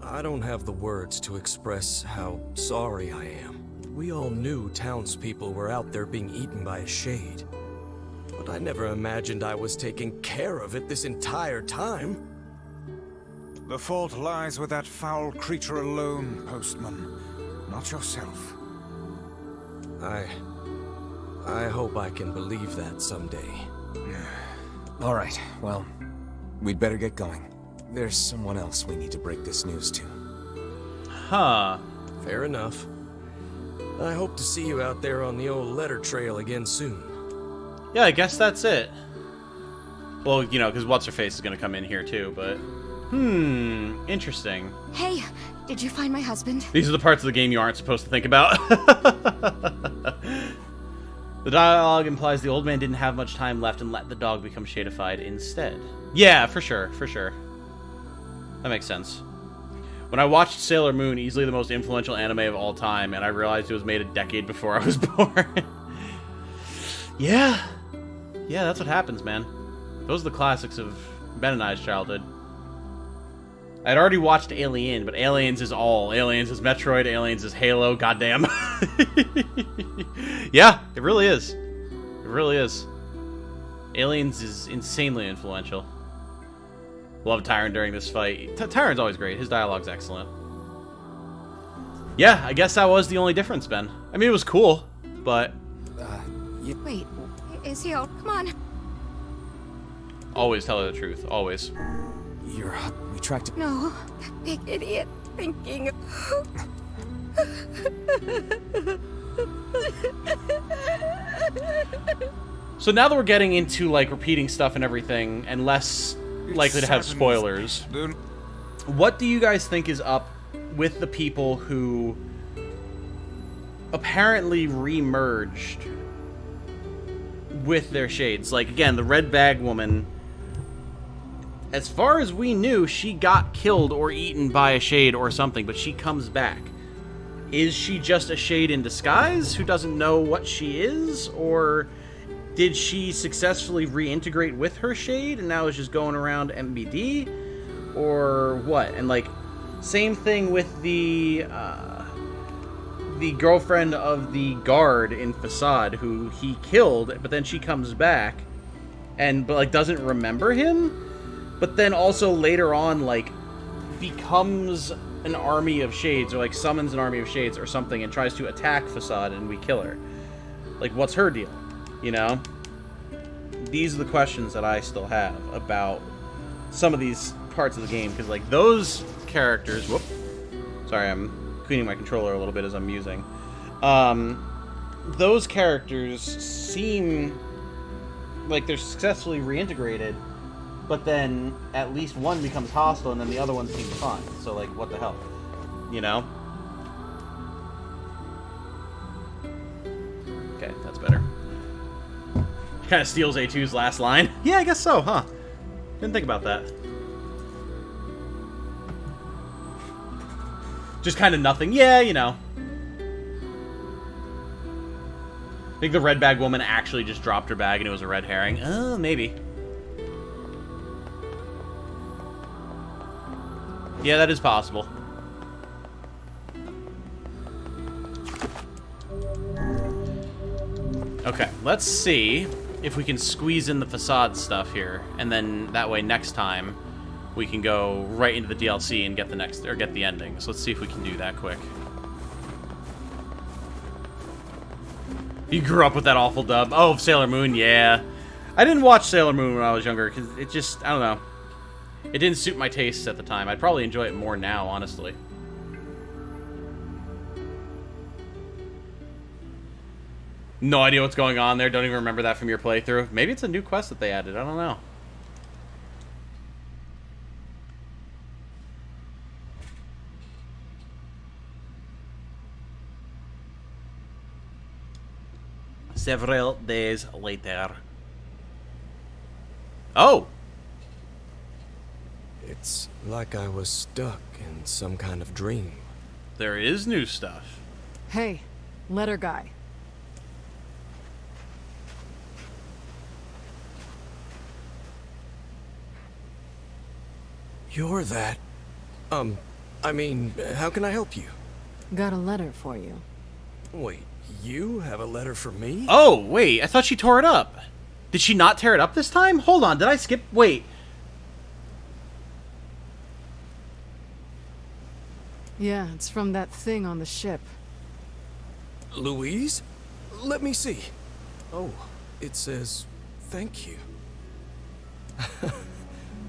I don't have the words to express how sorry I am. We all knew townspeople were out there being eaten by a shade. But I never imagined I was taking care of it this entire time. The fault lies with that foul creature alone, Postman. Not yourself. I hope I can believe that someday. All right, well, we'd better get going. There's someone else we need to break this news to. Huh. Fair enough. I hope to see you out there on the old letter trail again soon. Yeah, I guess that's it. Well, you know, because What's-Her-Face is going to come in here too, but... interesting. Hey, did you find my husband? These are the parts of the game you aren't supposed to think about. The dialogue implies the old man didn't have much time left and let the dog become shadified instead. Yeah, for sure, for sure. That makes sense. When I watched Sailor Moon, easily the most influential anime of all time, and I realized it was made a decade before I was born. Yeah. Yeah, that's what happens, man. Those are the classics of Ben and I's childhood. I'd already watched Alien, but Aliens is all. Aliens is Metroid, Aliens is Halo, goddamn. Yeah, it really is. It really is. Aliens is insanely influential. Love Tyron during this fight. Tyron's always great. His dialogue's excellent. Yeah, I guess that was the only difference, Ben. I mean, it was cool, but... Wait, is he out? Come on. Always tell her the truth. Always. We tracked it. No, that big idiot thinking. So now that we're getting into, like, repeating stuff and everything, and less likely to have spoilers, what do you guys think is up with the people who apparently re-merged with their shades? Like, again, the red bag woman, as far as we knew, she got killed or eaten by a shade or something, but she comes back. Is she just a shade in disguise who doesn't know what she is? Or did she successfully reintegrate with her shade and now is just going around MBD? Or what? And, like, same thing with the girlfriend of the guard in Facade who he killed, but then she comes back and, like, doesn't remember him? But then also later on, like, becomes an army of shades, or, like, summons an army of shades or something and tries to attack Facade and we kill her. Like, what's her deal? You know? These are the questions that I still have about some of these parts of the game, because, like, those characters... Whoop. Sorry, I'm cleaning my controller a little bit as I'm musing. Those characters seem like they're successfully reintegrated, but then at least one becomes hostile and then the other one seems fine. So, like, what the hell? You know? Okay, that's better. Kind of steals A2's last line. Yeah, I guess so, huh? Didn't think about that. Just kind of nothing. Yeah, you know. I think the red bag woman actually just dropped her bag and it was a red herring. Maybe. Yeah, that is possible. Okay, let's see if we can squeeze in the Facade stuff here, and then that way next time we can go right into the DLC and get the ending. So let's see if we can do that quick. You grew up with that awful dub. Oh, Sailor Moon, yeah. I didn't watch Sailor Moon when I was younger because it just, I don't know. It didn't suit my tastes at the time. I'd probably enjoy it more now, honestly. No idea what's going on there. Don't even remember that from your playthrough. Maybe it's a new quest that they added. I don't know. Several days later. Oh! It's like I was stuck in some kind of dream. There is new stuff. Hey, letter guy. You're that... I mean, how can I help you? Got a letter for you. Wait, you have a letter for me? Oh, wait, I thought she tore it up. Did she not tear it up this time? Hold on, did I skip? Wait. Yeah, it's from that thing on the ship. Louise? Let me see. Oh, it says, thank you.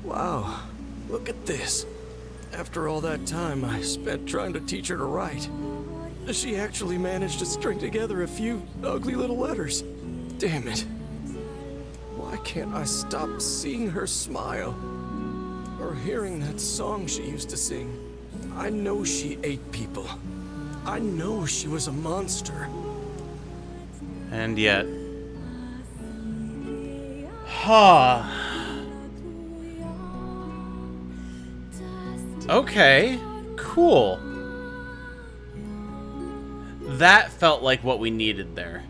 Wow, look at this. After all that time I spent trying to teach her to write, she actually managed to string together a few ugly little letters. Damn it. Why can't I stop seeing her smile? Or hearing that song she used to sing? I know she ate people. I know she was a monster. And yet... Huh. Okay, cool. That felt like what we needed there.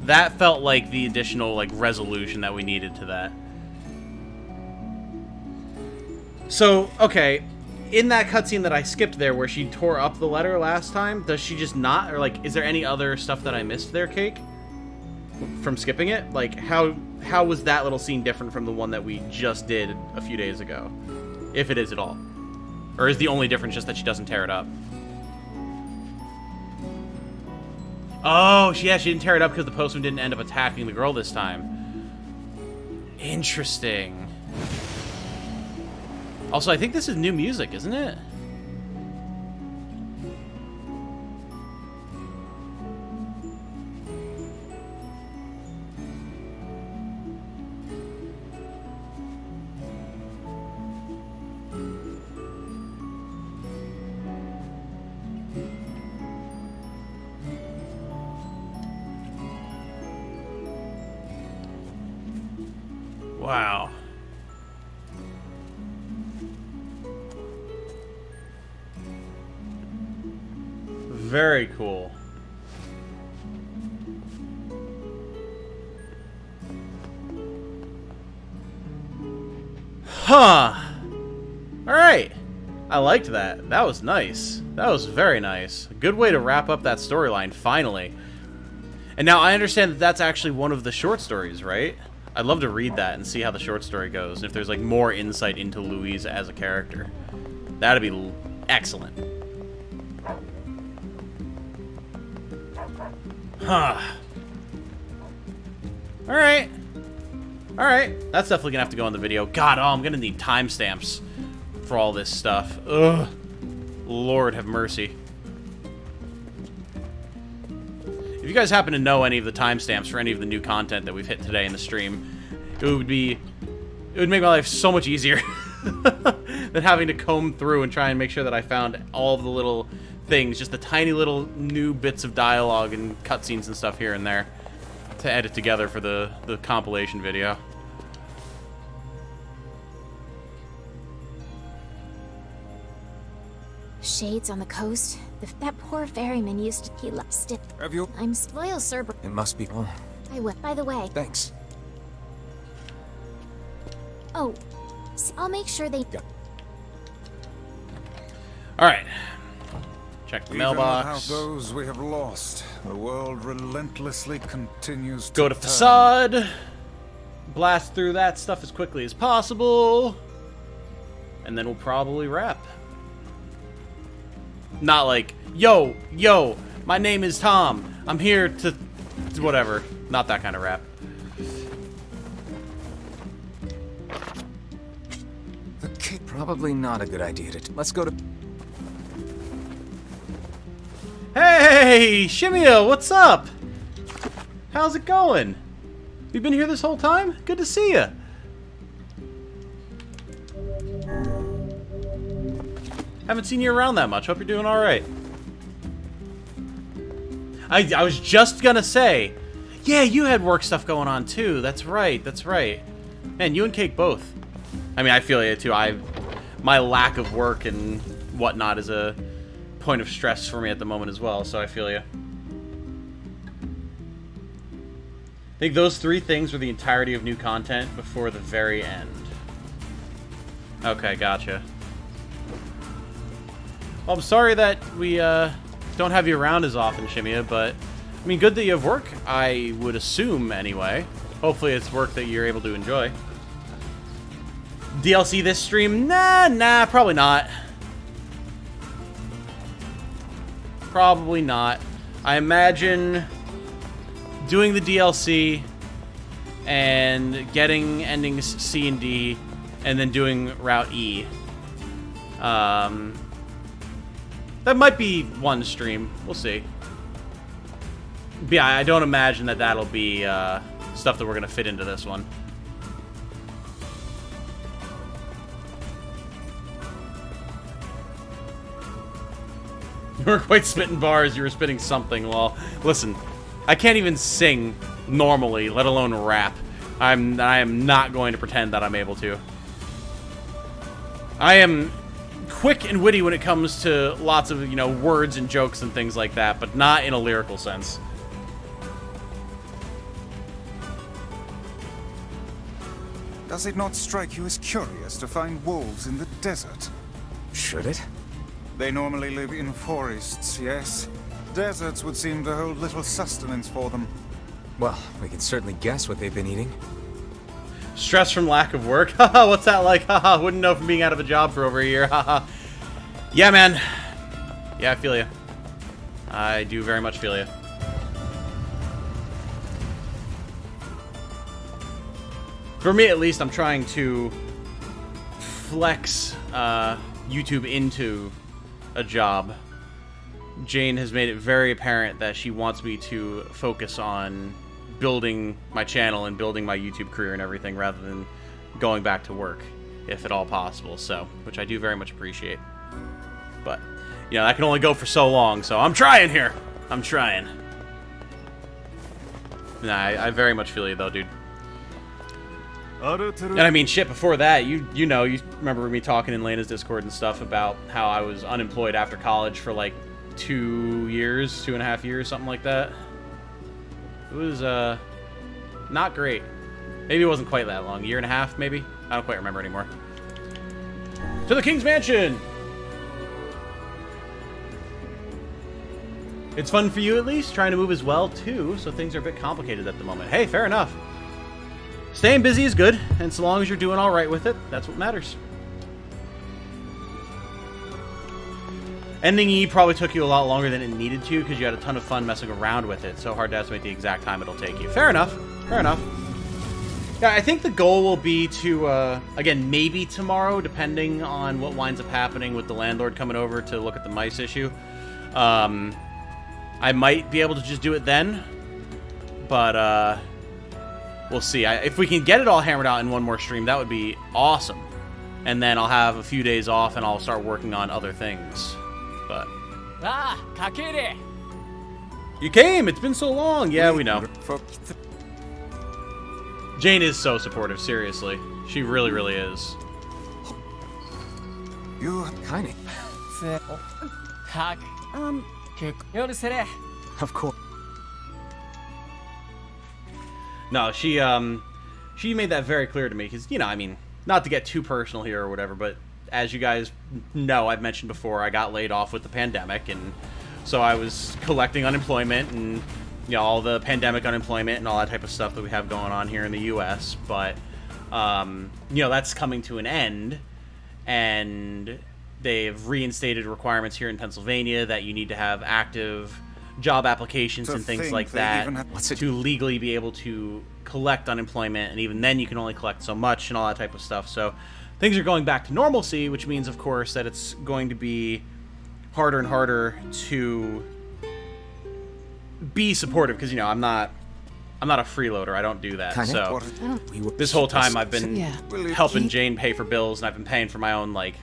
That felt like the additional, like, resolution that we needed to that. So, okay, in that cutscene that I skipped there where she tore up the letter last time, does she just not? Or, like, is there any other stuff that I missed there, Cake? From skipping it? Like, how was that little scene different from the one that we just did a few days ago? If it is at all. Or is the only difference just that she doesn't tear it up? Oh, yeah, she didn't tear it up because the postman didn't end up attacking the girl this time. Interesting. Also, I think this is new music, isn't it? Wow. Very cool. Huh. Alright. I liked that. That was nice. That was very nice. A good way to wrap up that storyline, finally. And now I understand that that's actually one of the short stories, right? I'd love to read that and see how the short story goes, and if there's, like, more insight into Louise as a character. That'd be excellent. Huh. Alright. Alright. That's definitely gonna have to go in the video. God, oh, I'm gonna need timestamps for all this stuff. Ugh. Lord have mercy. If you guys happen to know any of the timestamps for any of the new content that we've hit today in the stream, it would make my life so much easier than having to comb through and try and make sure that I found all of the little things, just the tiny little new bits of dialogue and cutscenes and stuff here and there to edit together for the compilation video. Shades on the coast. That poor ferryman used to... He lost it. Have you? I'm loyal, sir. It must be. Oh, I will. By the way. thanks. Oh, I'll make sure they... Yeah. Alright. Check the Even mailbox. without those we have lost, the world relentlessly continues to Go to turn. facade. Blast through that stuff as quickly as possible. And then we'll probably wrap. Not like, yo, my name is Tom. I'm here to whatever. Not that kind of rap. The kid. Probably not a good idea to. Let's go to. Hey, Shimia, what's up? How's it going? You been here this whole time? Good to see you. Haven't seen you around that much. Hope you're doing all right. I was just gonna say, yeah, you had work stuff going on too. That's right. That's right. Man, you and Cake both. I mean, I feel it too. My lack of work and whatnot is a point of stress for me at the moment as well. So I feel you. I think those three things were the entirety of new content before the very end. Okay, gotcha. Well, I'm sorry that we don't have you around as often, Shimia, but I mean, good that you have work, I would assume, anyway. Hopefully it's work that you're able to enjoy. DLC this stream? Nah, probably not. Probably not. I imagine doing the DLC and getting endings C and D and then doing Route E. That might be one stream. We'll see. But yeah, I don't imagine that that'll be stuff that we're going to fit into this one. You weren't quite spitting bars, you were spitting something. Well, listen, I can't even sing normally, let alone rap. I am not going to pretend that I'm able to. I am quick and witty when it comes to lots of, you know, words and jokes and things like that, but not in a lyrical sense. Does it not strike you as curious to find wolves in the desert? Should it? They normally live in forests, yes? Deserts would seem to hold little sustenance for them. Well, we can certainly guess what they've been eating. Stress from lack of work? Haha, what's that like? Haha, wouldn't know from being out of a job for over a year. Haha. Yeah, man. Yeah, I feel you. I do very much feel you. For me, at least, I'm trying to flex YouTube into a job. Jane has made it very apparent that she wants me to focus on building my channel and building my YouTube career and everything rather than going back to work, if at all possible, so, which I do very much appreciate. But, you know, that can only go for so long, so I'm trying here. I'm trying. Nah, I very much feel you, though, dude. And I mean, shit, before that, you remember me talking in Lena's Discord and stuff about how I was unemployed after college for like 2 years, 2.5 years, something like that. It was, not great. Maybe it wasn't quite that long. 1.5 years, maybe? I don't quite remember anymore. To the King's Mansion! It's fun for you, at least, trying to move as well, too, so things are a bit complicated at the moment. Hey, fair enough. Staying busy is good, and so long as you're doing all right with it, that's what matters. Ending E probably took you a lot longer than it needed to because you had a ton of fun messing around with it. So hard to estimate the exact time it'll take you. Fair enough. Fair enough. Yeah, I think the goal will be to, again, maybe tomorrow, depending on what winds up happening with the landlord coming over to look at the mice issue. I might be able to just do it then, but we'll see. If we can get it all hammered out in one more stream, that would be awesome. And then I'll have a few days off and I'll start working on other things. But Kakere! You came! It's been so long! Yeah, we know. Jane is so supportive, seriously. She really, really is. You Kinda. Of course. No, she made that very clear to me, because, you know, I mean, not to get too personal here or whatever, but as you guys know, I've mentioned before, I got laid off with the pandemic, and so I was collecting unemployment and, you know, all the pandemic unemployment and all that type of stuff that we have going on here in the U.S., but, you know, that's coming to an end, and they've reinstated requirements here in Pennsylvania that you need to have active job applications and things like that to legally be able to collect unemployment, and even then you can only collect so much and all that type of stuff. So things are going back to normalcy, which means, of course, that it's going to be harder and harder to be supportive because, you know, I'm not a freeloader. I don't do that. So this whole time I've been helping Jane pay for bills, and I've been paying for my own, like,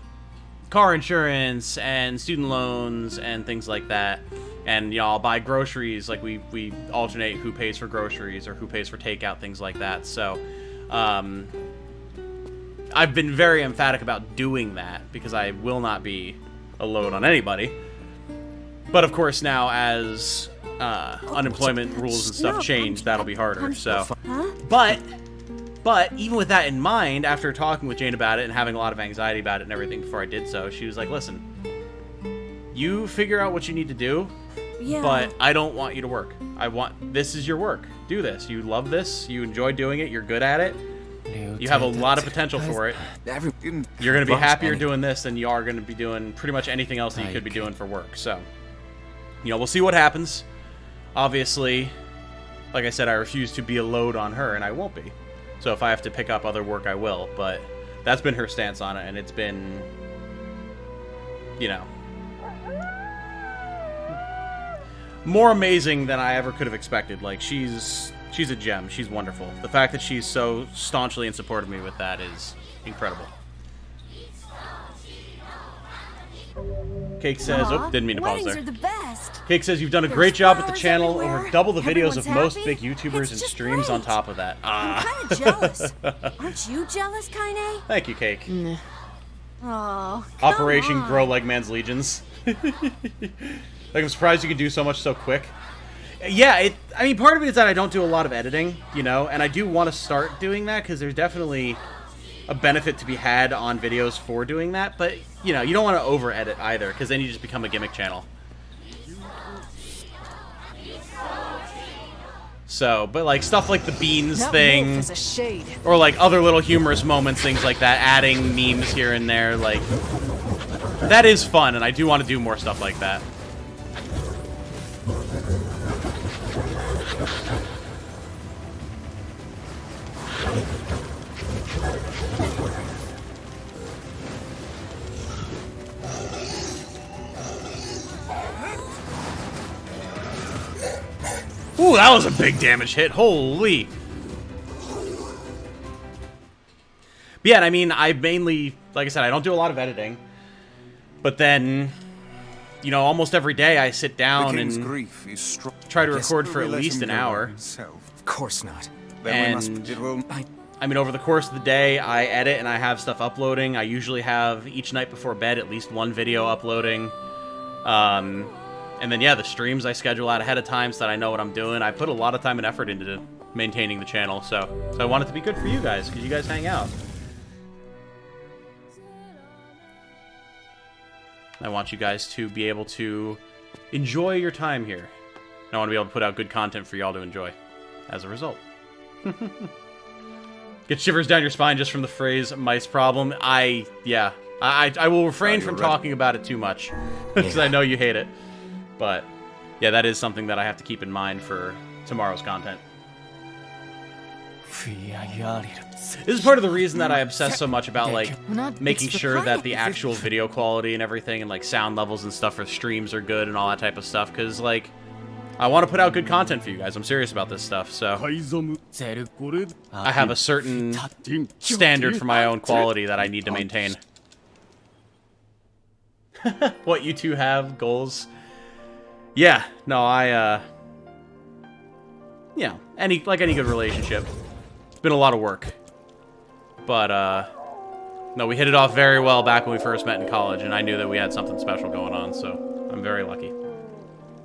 car insurance and student loans and things like that. And, you know, I'll buy groceries, like we alternate who pays for groceries or who pays for takeout, things like that. So I've been very emphatic about doing that because I will not be a load on anybody. But of course now as unemployment rules and stuff change, that'll be harder. So, but even with that in mind, after talking with Jane about it and having a lot of anxiety about it and everything before I did so, she was like, listen, you figure out what you need to do, but I don't want you to work. This is your work. Do this. You love this. You enjoy doing it. You're good at it. You have a lot of potential for it. You're going to be happier doing this than you are going to be doing pretty much anything else that you could be doing for work. So, you know, we'll see what happens. Obviously, like I said, I refuse to be a load on her, and I won't be. So if I have to pick up other work, I will. But that's been her stance on it, and it's been, you know, more amazing than I ever could have expected. Like, she's a gem. She's wonderful. The fact that she's so staunchly in support of me with that is incredible. Cake says, oh, didn't mean to pause there. Cake says, you've done a great job with the channel, over double the videos of most big YouTubers and streams on top of that. I'm kind of jealous. Aren't you jealous, Kaine? Thank you, Cake. Oh, Operation Grow Like Man's Legions. Like, I'm surprised you can do so much so quick. Yeah, I mean, part of it is that I don't do a lot of editing, you know, and I do want to start doing that because there's definitely a benefit to be had on videos for doing that, but, you know, you don't want to over-edit either because then you just become a gimmick channel. So, but like stuff like the beans thing, or like other little humorous moments, things like that, adding memes here and there, like, that is fun, and I do want to do more stuff like that. Ooh, that was a big damage hit. Holy. But yeah, I mean, I mainly, like I said, I don't do a lot of editing. But then, you know, almost every day I sit down and try to record for at least an hour. Of course not. And, I mean, over the course of the day, I edit and I have stuff uploading. I usually have, each night before bed, at least one video uploading. And then, yeah, the streams I schedule out ahead of time so that I know what I'm doing. I put a lot of time and effort into maintaining the channel, so I want it to be good for you guys, because you guys hang out. I want you guys to be able to enjoy your time here. And I want to be able to put out good content for y'all to enjoy as a result. Get shivers down your spine just from the phrase mice problem. I will refrain from talking about it too much, because I know you hate it. But, yeah, that is something that I have to keep in mind for tomorrow's content. This is part of the reason that I obsess so much about, like, making sure that the actual video quality and everything and, like, sound levels and stuff for streams are good and all that type of stuff, because, like, I want to put out good content for you guys. I'm serious about this stuff, so I have a certain standard for my own quality that I need to maintain. What, you two have goals? Yeah, no, you know, like any good relationship, it's been a lot of work. But, no, we hit it off very well back when we first met in college, and I knew that we had something special going on, so I'm very lucky.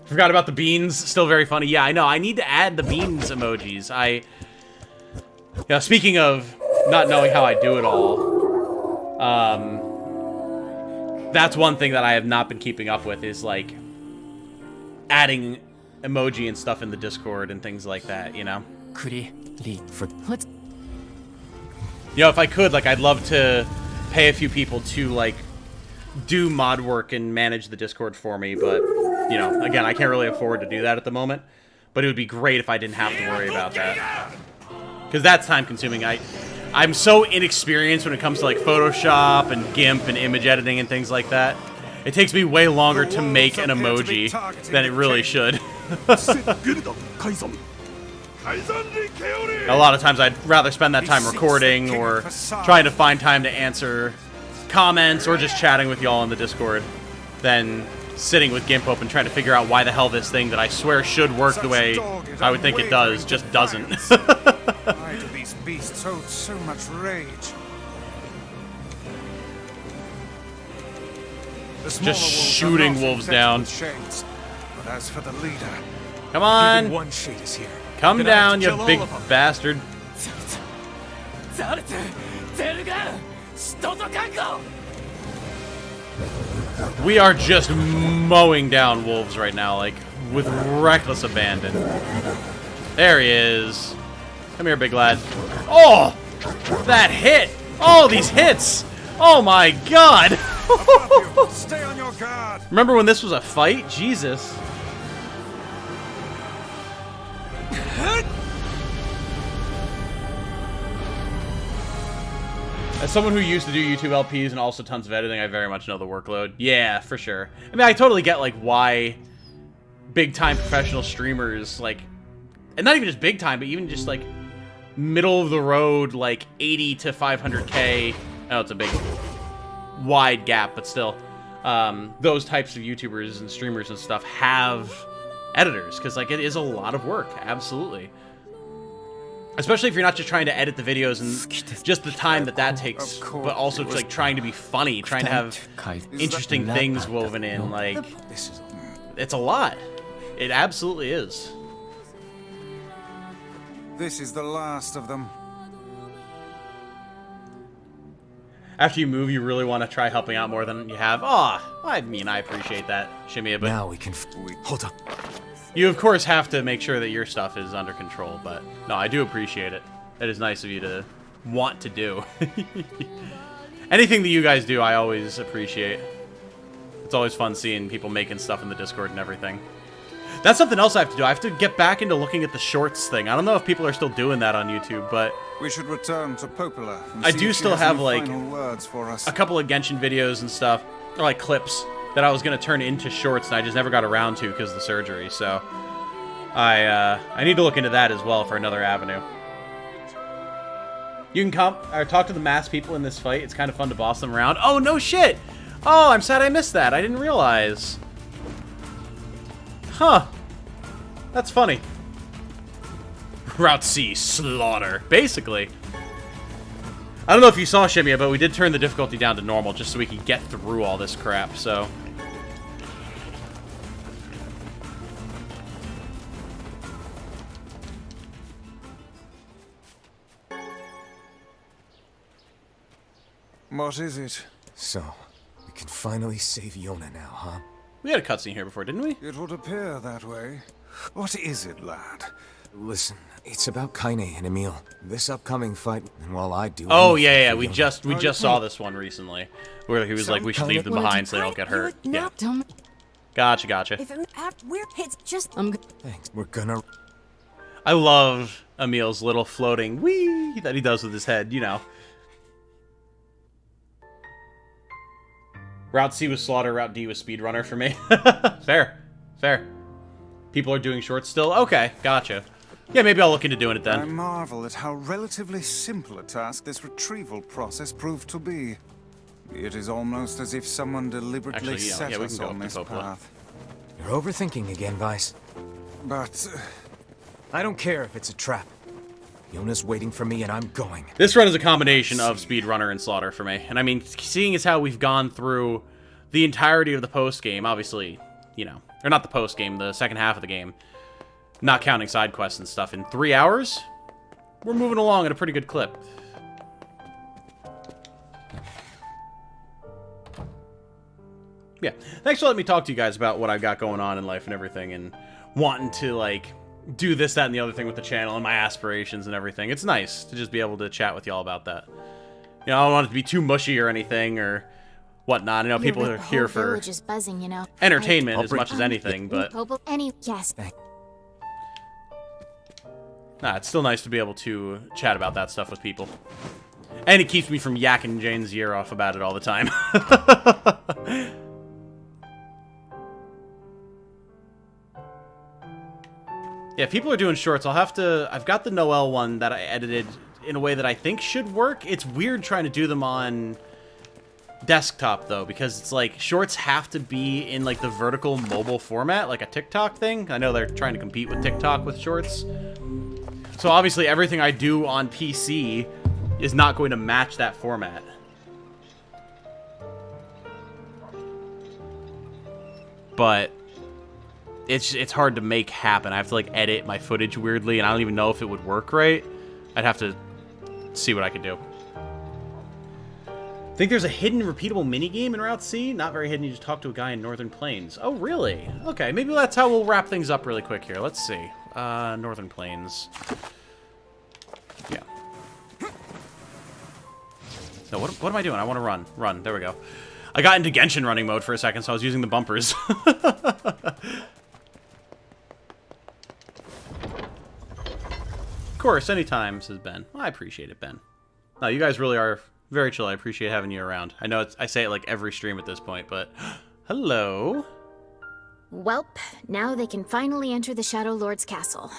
Forgot about the beans, still very funny. Yeah, I know, I need to add the beans emojis. Yeah, speaking of not knowing how I do it all, that's one thing that I have not been keeping up with is, like, adding emoji and stuff in the Discord and things like that, you know? You know, if I could, like, I'd love to pay a few people to, like, do mod work and manage the Discord for me, but, you know, again, I can't really afford to do that at the moment. But it would be great if I didn't have to worry about that. Because that's time-consuming. I'm so inexperienced when it comes to, like, Photoshop and GIMP and image editing and things like that. It takes me way longer to make an emoji than it really should. A lot of times I'd rather spend that time recording or trying to find time to answer comments or just chatting with y'all in the Discord than sitting with GIMP open trying to figure out why the hell this thing that I swear should work the way I would think it does just doesn't. Why do these beasts hold so much rage? Just shooting wolves down. Shades. But as for the leader, come on, one shade is here. Come down, you big bastard. We are just mowing down wolves right now, like, with reckless abandon. There he is. Come here, big lad. Oh! That hit! Oh, these hits! Oh my god! Stay on your guard. Remember when this was a fight? Jesus. As someone who used to do YouTube LPs and also tons of editing, I very much know the workload. Yeah, for sure. I mean, I totally get, like, why big-time professional streamers, like, and not even just big-time, but even just, like, middle-of-the-road, like, 80 to 500K. I know it's a big, wide gap, but still. Those types of YouTubers and streamers and stuff have editors, because, like, it is a lot of work. Absolutely. Especially if you're not just trying to edit the videos and just the time that takes, but also like trying to be funny, trying to have interesting things woven in. Like, it's a lot. It absolutely is. This is the last of them. After you move, you really want to try helping out more than you have. I mean, I appreciate that, Shimia, but now we can hold up. You, of course, have to make sure that your stuff is under control, but no, I do appreciate it. It is nice of you to want to do. Anything that you guys do, I always appreciate. It's always fun seeing people making stuff in the Discord and everything. That's something else I have to do. I have to get back into looking at the shorts thing. I don't know if people are still doing that on YouTube, but we should return to Popola. I do still have like words for us. A couple of Genshin videos and stuff, or like clips that I was gonna turn into shorts, and I just never got around to because of the surgery. So I need to look into that as well for another avenue. You can come or talk to the masked people in this fight. It's kind of fun to boss them around. Oh no shit! Oh, I'm sad I missed that. I didn't realize. Huh. That's funny. Route C, slaughter. Basically. I don't know if you saw, Shimia, but we did turn the difficulty down to normal just so we could get through all this crap, so... What is it? So, we can finally save Yona now, huh? We had a cutscene here before, didn't we? It would appear that way. What is it, lad? Listen, it's about Kaine and Emil. This upcoming fight, and while I do... Oh, yeah, we just saw this one recently. Where he was like, we should leave them behind so they don't get hurt. Yeah. Gotcha. If it's just... Thanks, we're gonna... I love Emil's little floating whee that he does with his head, you know. Route C was Slaughter, Route D was Speedrunner for me. Fair. People are doing shorts still? Okay, gotcha. Yeah, maybe I'll look into doing it then. I marvel at how relatively simple a task this retrieval process proved to be. It is almost as if someone deliberately set us on this path. You're overthinking again, Vice. But... I don't care if it's a trap. Yona's waiting for me and I'm going. This run is a combination of Speedrunner and Slaughter for me. And I mean, seeing as how we've gone through the entirety of the post-game, obviously, you know, or not the post-game, the second half of the game, not counting side quests and stuff, in 3 hours, we're moving along at a pretty good clip. Yeah, thanks for letting me talk to you guys about what I've got going on in life and everything, and wanting to, like, do this, that, and the other thing with the channel and my aspirations and everything. It's nice to just be able to chat with y'all about that. You know, I don't want it to be too mushy or anything or whatnot. I know people are here for buzzing, you know. Entertainment as much as anything, but... Yes. Nah, it's still nice to be able to chat about that stuff with people. And it keeps me from yakking Jane's ear off about it all the time. Yeah, people are doing shorts. I've got the Noel one that I edited in a way that I think should work. It's weird trying to do them on desktop, though, because it's like shorts have to be in like the vertical mobile format, like a TikTok thing. I know they're trying to compete with TikTok with shorts. So obviously everything I do on PC is not going to match that format. But it's hard to make happen. I have to like edit my footage weirdly, and I don't even know if it would work right. I'd have to see what I could do. Think there's a hidden repeatable minigame in Route C? Not very hidden, you just talk to a guy in Northern Plains. Oh, really? Okay, maybe that's how we'll wrap things up really quick here. Let's see. Northern Plains. Yeah. No, what am I doing? I want to run. Run. There we go. I got into Genshin running mode for a second, so I was using the bumpers. Of course, anytime, says Ben. Well, I appreciate it, Ben. No, you guys really are very chill. I appreciate having you around. I know I say it like every stream at this point, but... Hello. Welp, now they can finally enter the Shadow Lord's castle.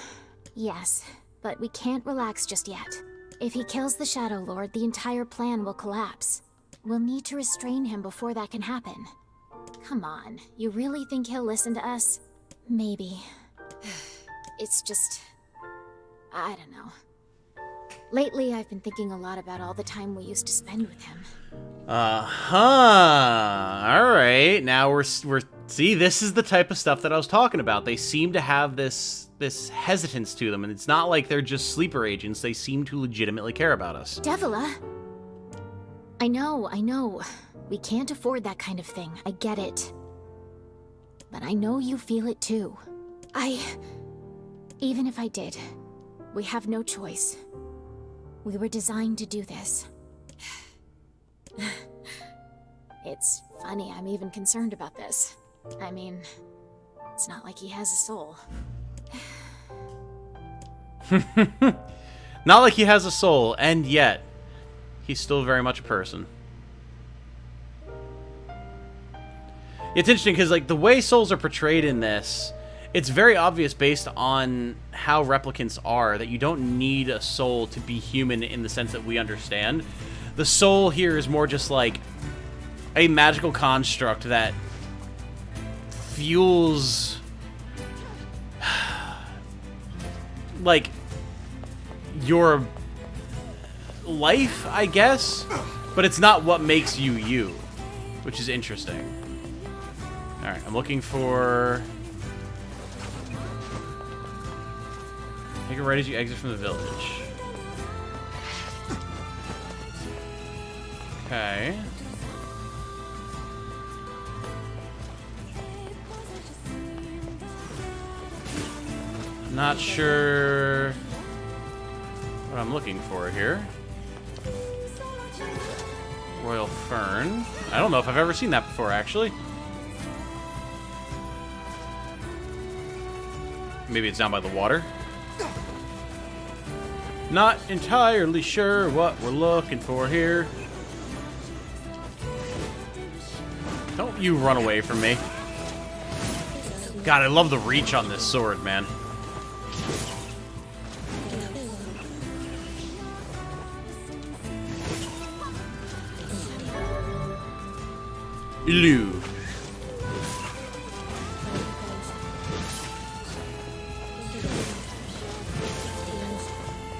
Yes, but we can't relax just yet. If he kills the Shadow Lord, the entire plan will collapse. We'll need to restrain him before that can happen. Come on, you really think he'll listen to us? Maybe. It's just... I don't know. Lately, I've been thinking a lot about all the time we used to spend with him. Uh-huh. All right. Now we're see, this is the type of stuff that I was talking about. They seem to have this hesitance to them, and it's not like they're just sleeper agents. They seem to legitimately care about us. Devila! I know. We can't afford that kind of thing. I get it. But I know you feel it too. Even if I did, we have no choice. We were designed to do this. It's funny, I'm even concerned about this. I mean, it's not like he has a soul. Not like he has a soul, and yet, he's still very much a person. It's interesting, because, like, the way souls are portrayed in this, it's very obvious based on how replicants are that you don't need a soul to be human in the sense that we understand. The soul here is more just like a magical construct that fuels like your life, I guess, but it's not what makes you you, which is interesting. All right, I'm looking for... Make it right as you exit from the village. Okay. Not sure what I'm looking for here. Royal Fern. I don't know if I've ever seen that before, actually. Maybe it's down by the water. Not entirely sure what we're looking for here. Don't you run away from me. God, I love the reach on this sword, man. Elude.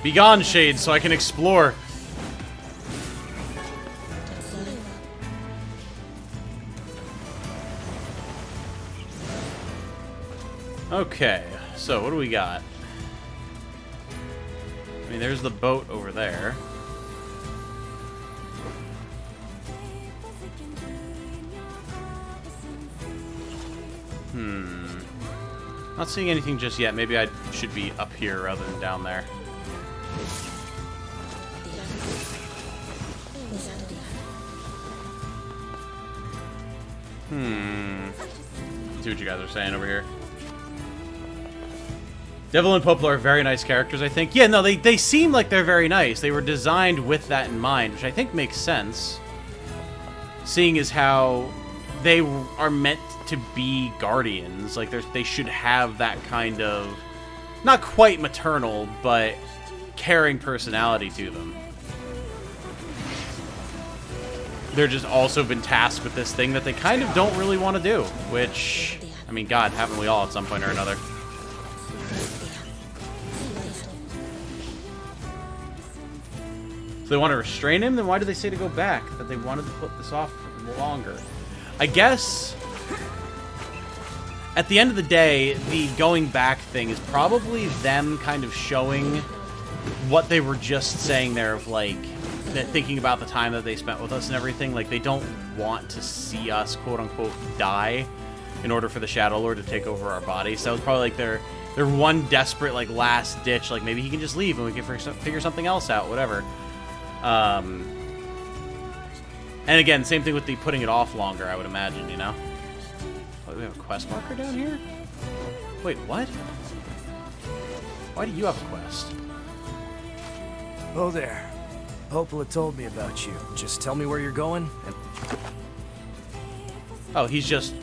Begone, Shade, so I can explore. Okay, so what do we got? I mean, there's the boat over there. Not seeing anything just yet. Maybe I should be up here rather than down there. See what you guys are saying over here. Devil and Poplar are very nice characters, I think. Yeah, no, they seem like they're very nice. They were designed with that in mind, which I think makes sense. Seeing as how they are meant to be guardians. Like, they should have that kind of, not quite maternal, but caring personality to them. They're just also been tasked with this thing that they kind of don't really want to do. Which, I mean, God, haven't we all at some point or another? If they want to restrain him, then why did they say to go back? That they wanted to put this off for longer. I guess, at the end of the day, the going back thing is probably them kind of showing what they were just saying there of, like, that thinking about the time that they spent with us and everything. Like, they don't want to see us, quote-unquote, die in order for the Shadow Lord to take over our bodies. So that was probably, like, their one desperate, like, last ditch. Like, maybe he can just leave and we can figure something else out, whatever. And again, same thing with the putting it off longer, I would imagine, you know? Oh, we have a quest marker down here? Wait, what? Why do you have a quest? Oh there. Popola told me about you. Just tell me where you're going, and... Oh, he's just...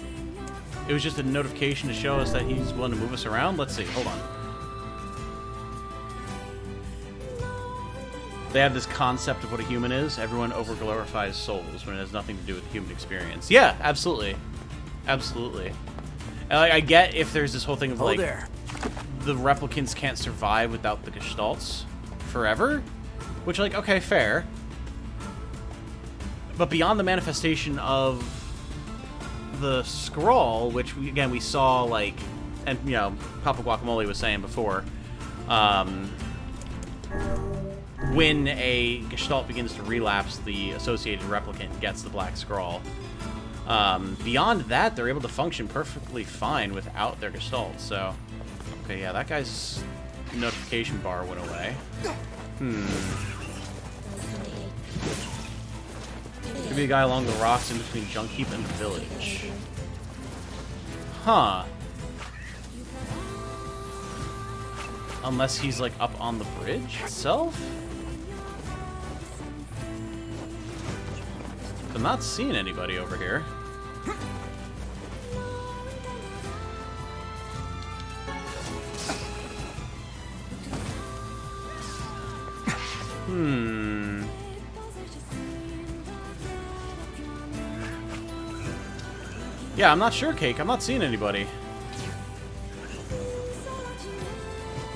It was just a notification to show us that he's willing to move us around? Let's see, hold on. They have this concept of what a human is. Everyone over-glorifies souls when it has nothing to do with the human experience. Yeah, absolutely. Absolutely. And, like, I get if there's this whole thing of, like, the replicants can't survive without the Gestalts forever. Which, like, okay, fair. But beyond the manifestation of the scroll, which, again, we saw, like, and, you know, Papa Guacamole was saying before, when a Gestalt begins to relapse, the associated replicant gets the black scroll. Beyond that, they're able to function perfectly fine without their Gestalt, so... Okay, yeah, that guy's notification bar went away. Could be a guy along the rocks in between Junkheap and the village. Huh. Unless he's, like, up on the bridge itself? I'm not seeing anybody over here. Yeah, I'm not sure, Cake. I'm not seeing anybody.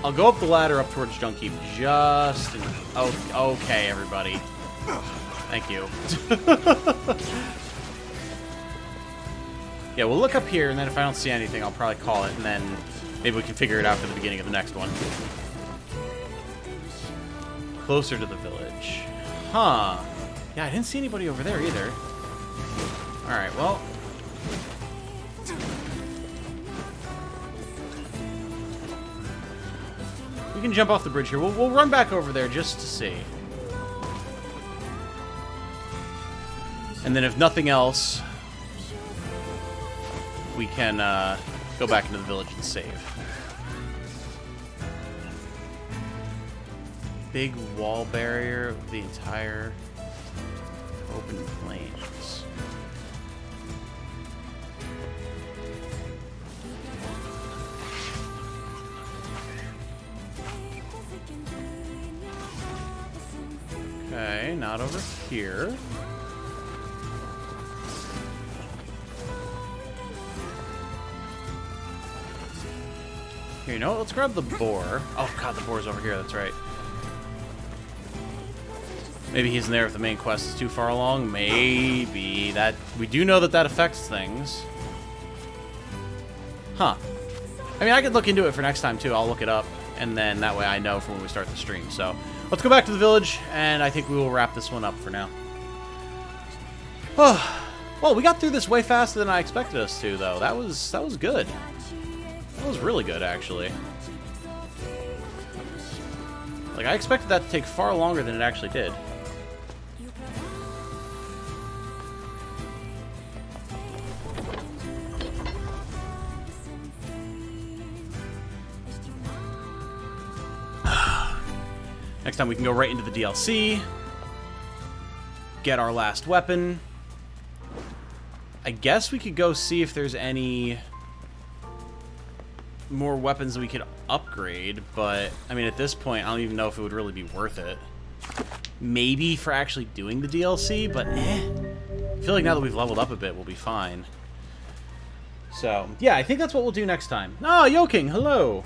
I'll go up the ladder up towards Junkheap just... Oh, okay, everybody. Thank you. Yeah, we'll look up here, and then if I don't see anything, I'll probably call it, and then maybe we can figure it out for the beginning of the next one. Closer to the village. Huh. Yeah, I didn't see anybody over there either. Alright, well... we can jump off the bridge here. We'll run back over there just to see. And then if nothing else, we can go back into the village and save. Big wall barrier of the entire open plains. Okay, not over here. Here, you know what? Let's grab the boar. Oh, God, the boar's over here. That's right. Maybe he's in there if the main quest is too far along. Maybe. That we do know that that affects things. Huh. I mean, I could look into it for next time, too. I'll look it up, and then that way I know for when we start the stream. So, let's go back to the village, and I think we will wrap this one up for now. Oh, well, we got through this way faster than I expected us to, though. That was good. That was really good, actually. Like, I expected that to take far longer than it actually did. Next time we can go right into the DLC. Get our last weapon. I guess we could go see if there's any more weapons that we could upgrade, but I mean at this point I don't even know if it would really be worth it. Maybe for actually doing the DLC, but I feel like now that we've leveled up a bit we'll be fine. So yeah, I think that's what we'll do next time. Oh, Yoking, hello.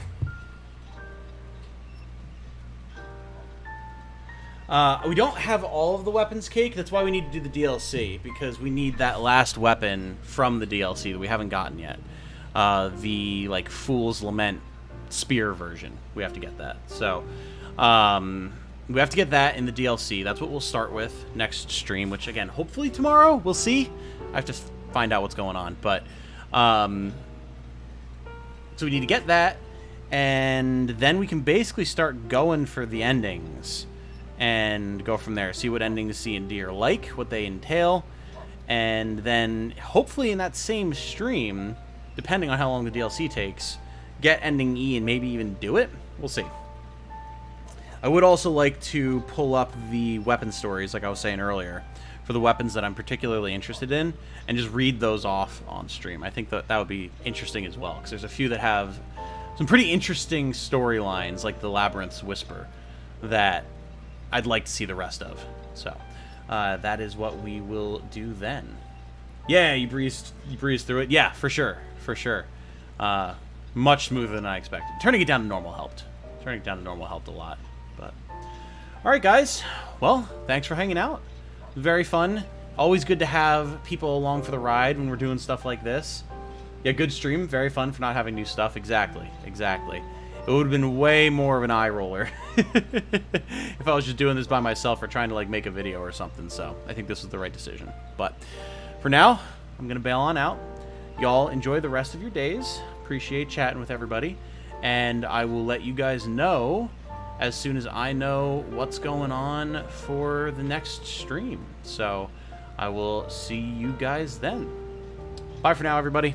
We don't have all of the weapons, Cake. That's why we need to do the DLC, because we need that last weapon from the DLC that we haven't gotten yet. The, like, Fool's Lament spear version. We have to get that. So, we have to get that in the DLC. That's what we'll start with next stream, which, again, hopefully tomorrow. We'll see. I have to find out what's going on. But, so we need to get that, and then we can basically start going for the endings. And go from there. See what endings C and D are like, what they entail. And then, hopefully in that same stream, depending on how long the DLC takes, get ending E and maybe even do it. We'll see. I would also like to pull up the weapon stories, like I was saying earlier, for the weapons that I'm particularly interested in, and just read those off on stream. I think that would be interesting as well, because there's a few that have some pretty interesting storylines, like the Labyrinth's Whisper, that I'd like to see the rest of. So, that is what we will do then. Yeah, you breezed through it. Yeah, for sure. For sure. Much smoother than I expected. Turning it down to normal helped. Turning it down to normal helped a lot. But, Alright, guys. Well, thanks for hanging out. Very fun. Always good to have people along for the ride when we're doing stuff like this. Yeah, good stream. Very fun for not having new stuff. Exactly. Exactly. It would have been way more of an eye roller if I was just doing this by myself or trying to like make a video or something. So I think this was the right decision. But for now, I'm going to bail on out. Y'all enjoy the rest of your days. Appreciate chatting with everybody. And I will let you guys know as soon as I know what's going on for the next stream. So I will see you guys then. Bye for now, everybody.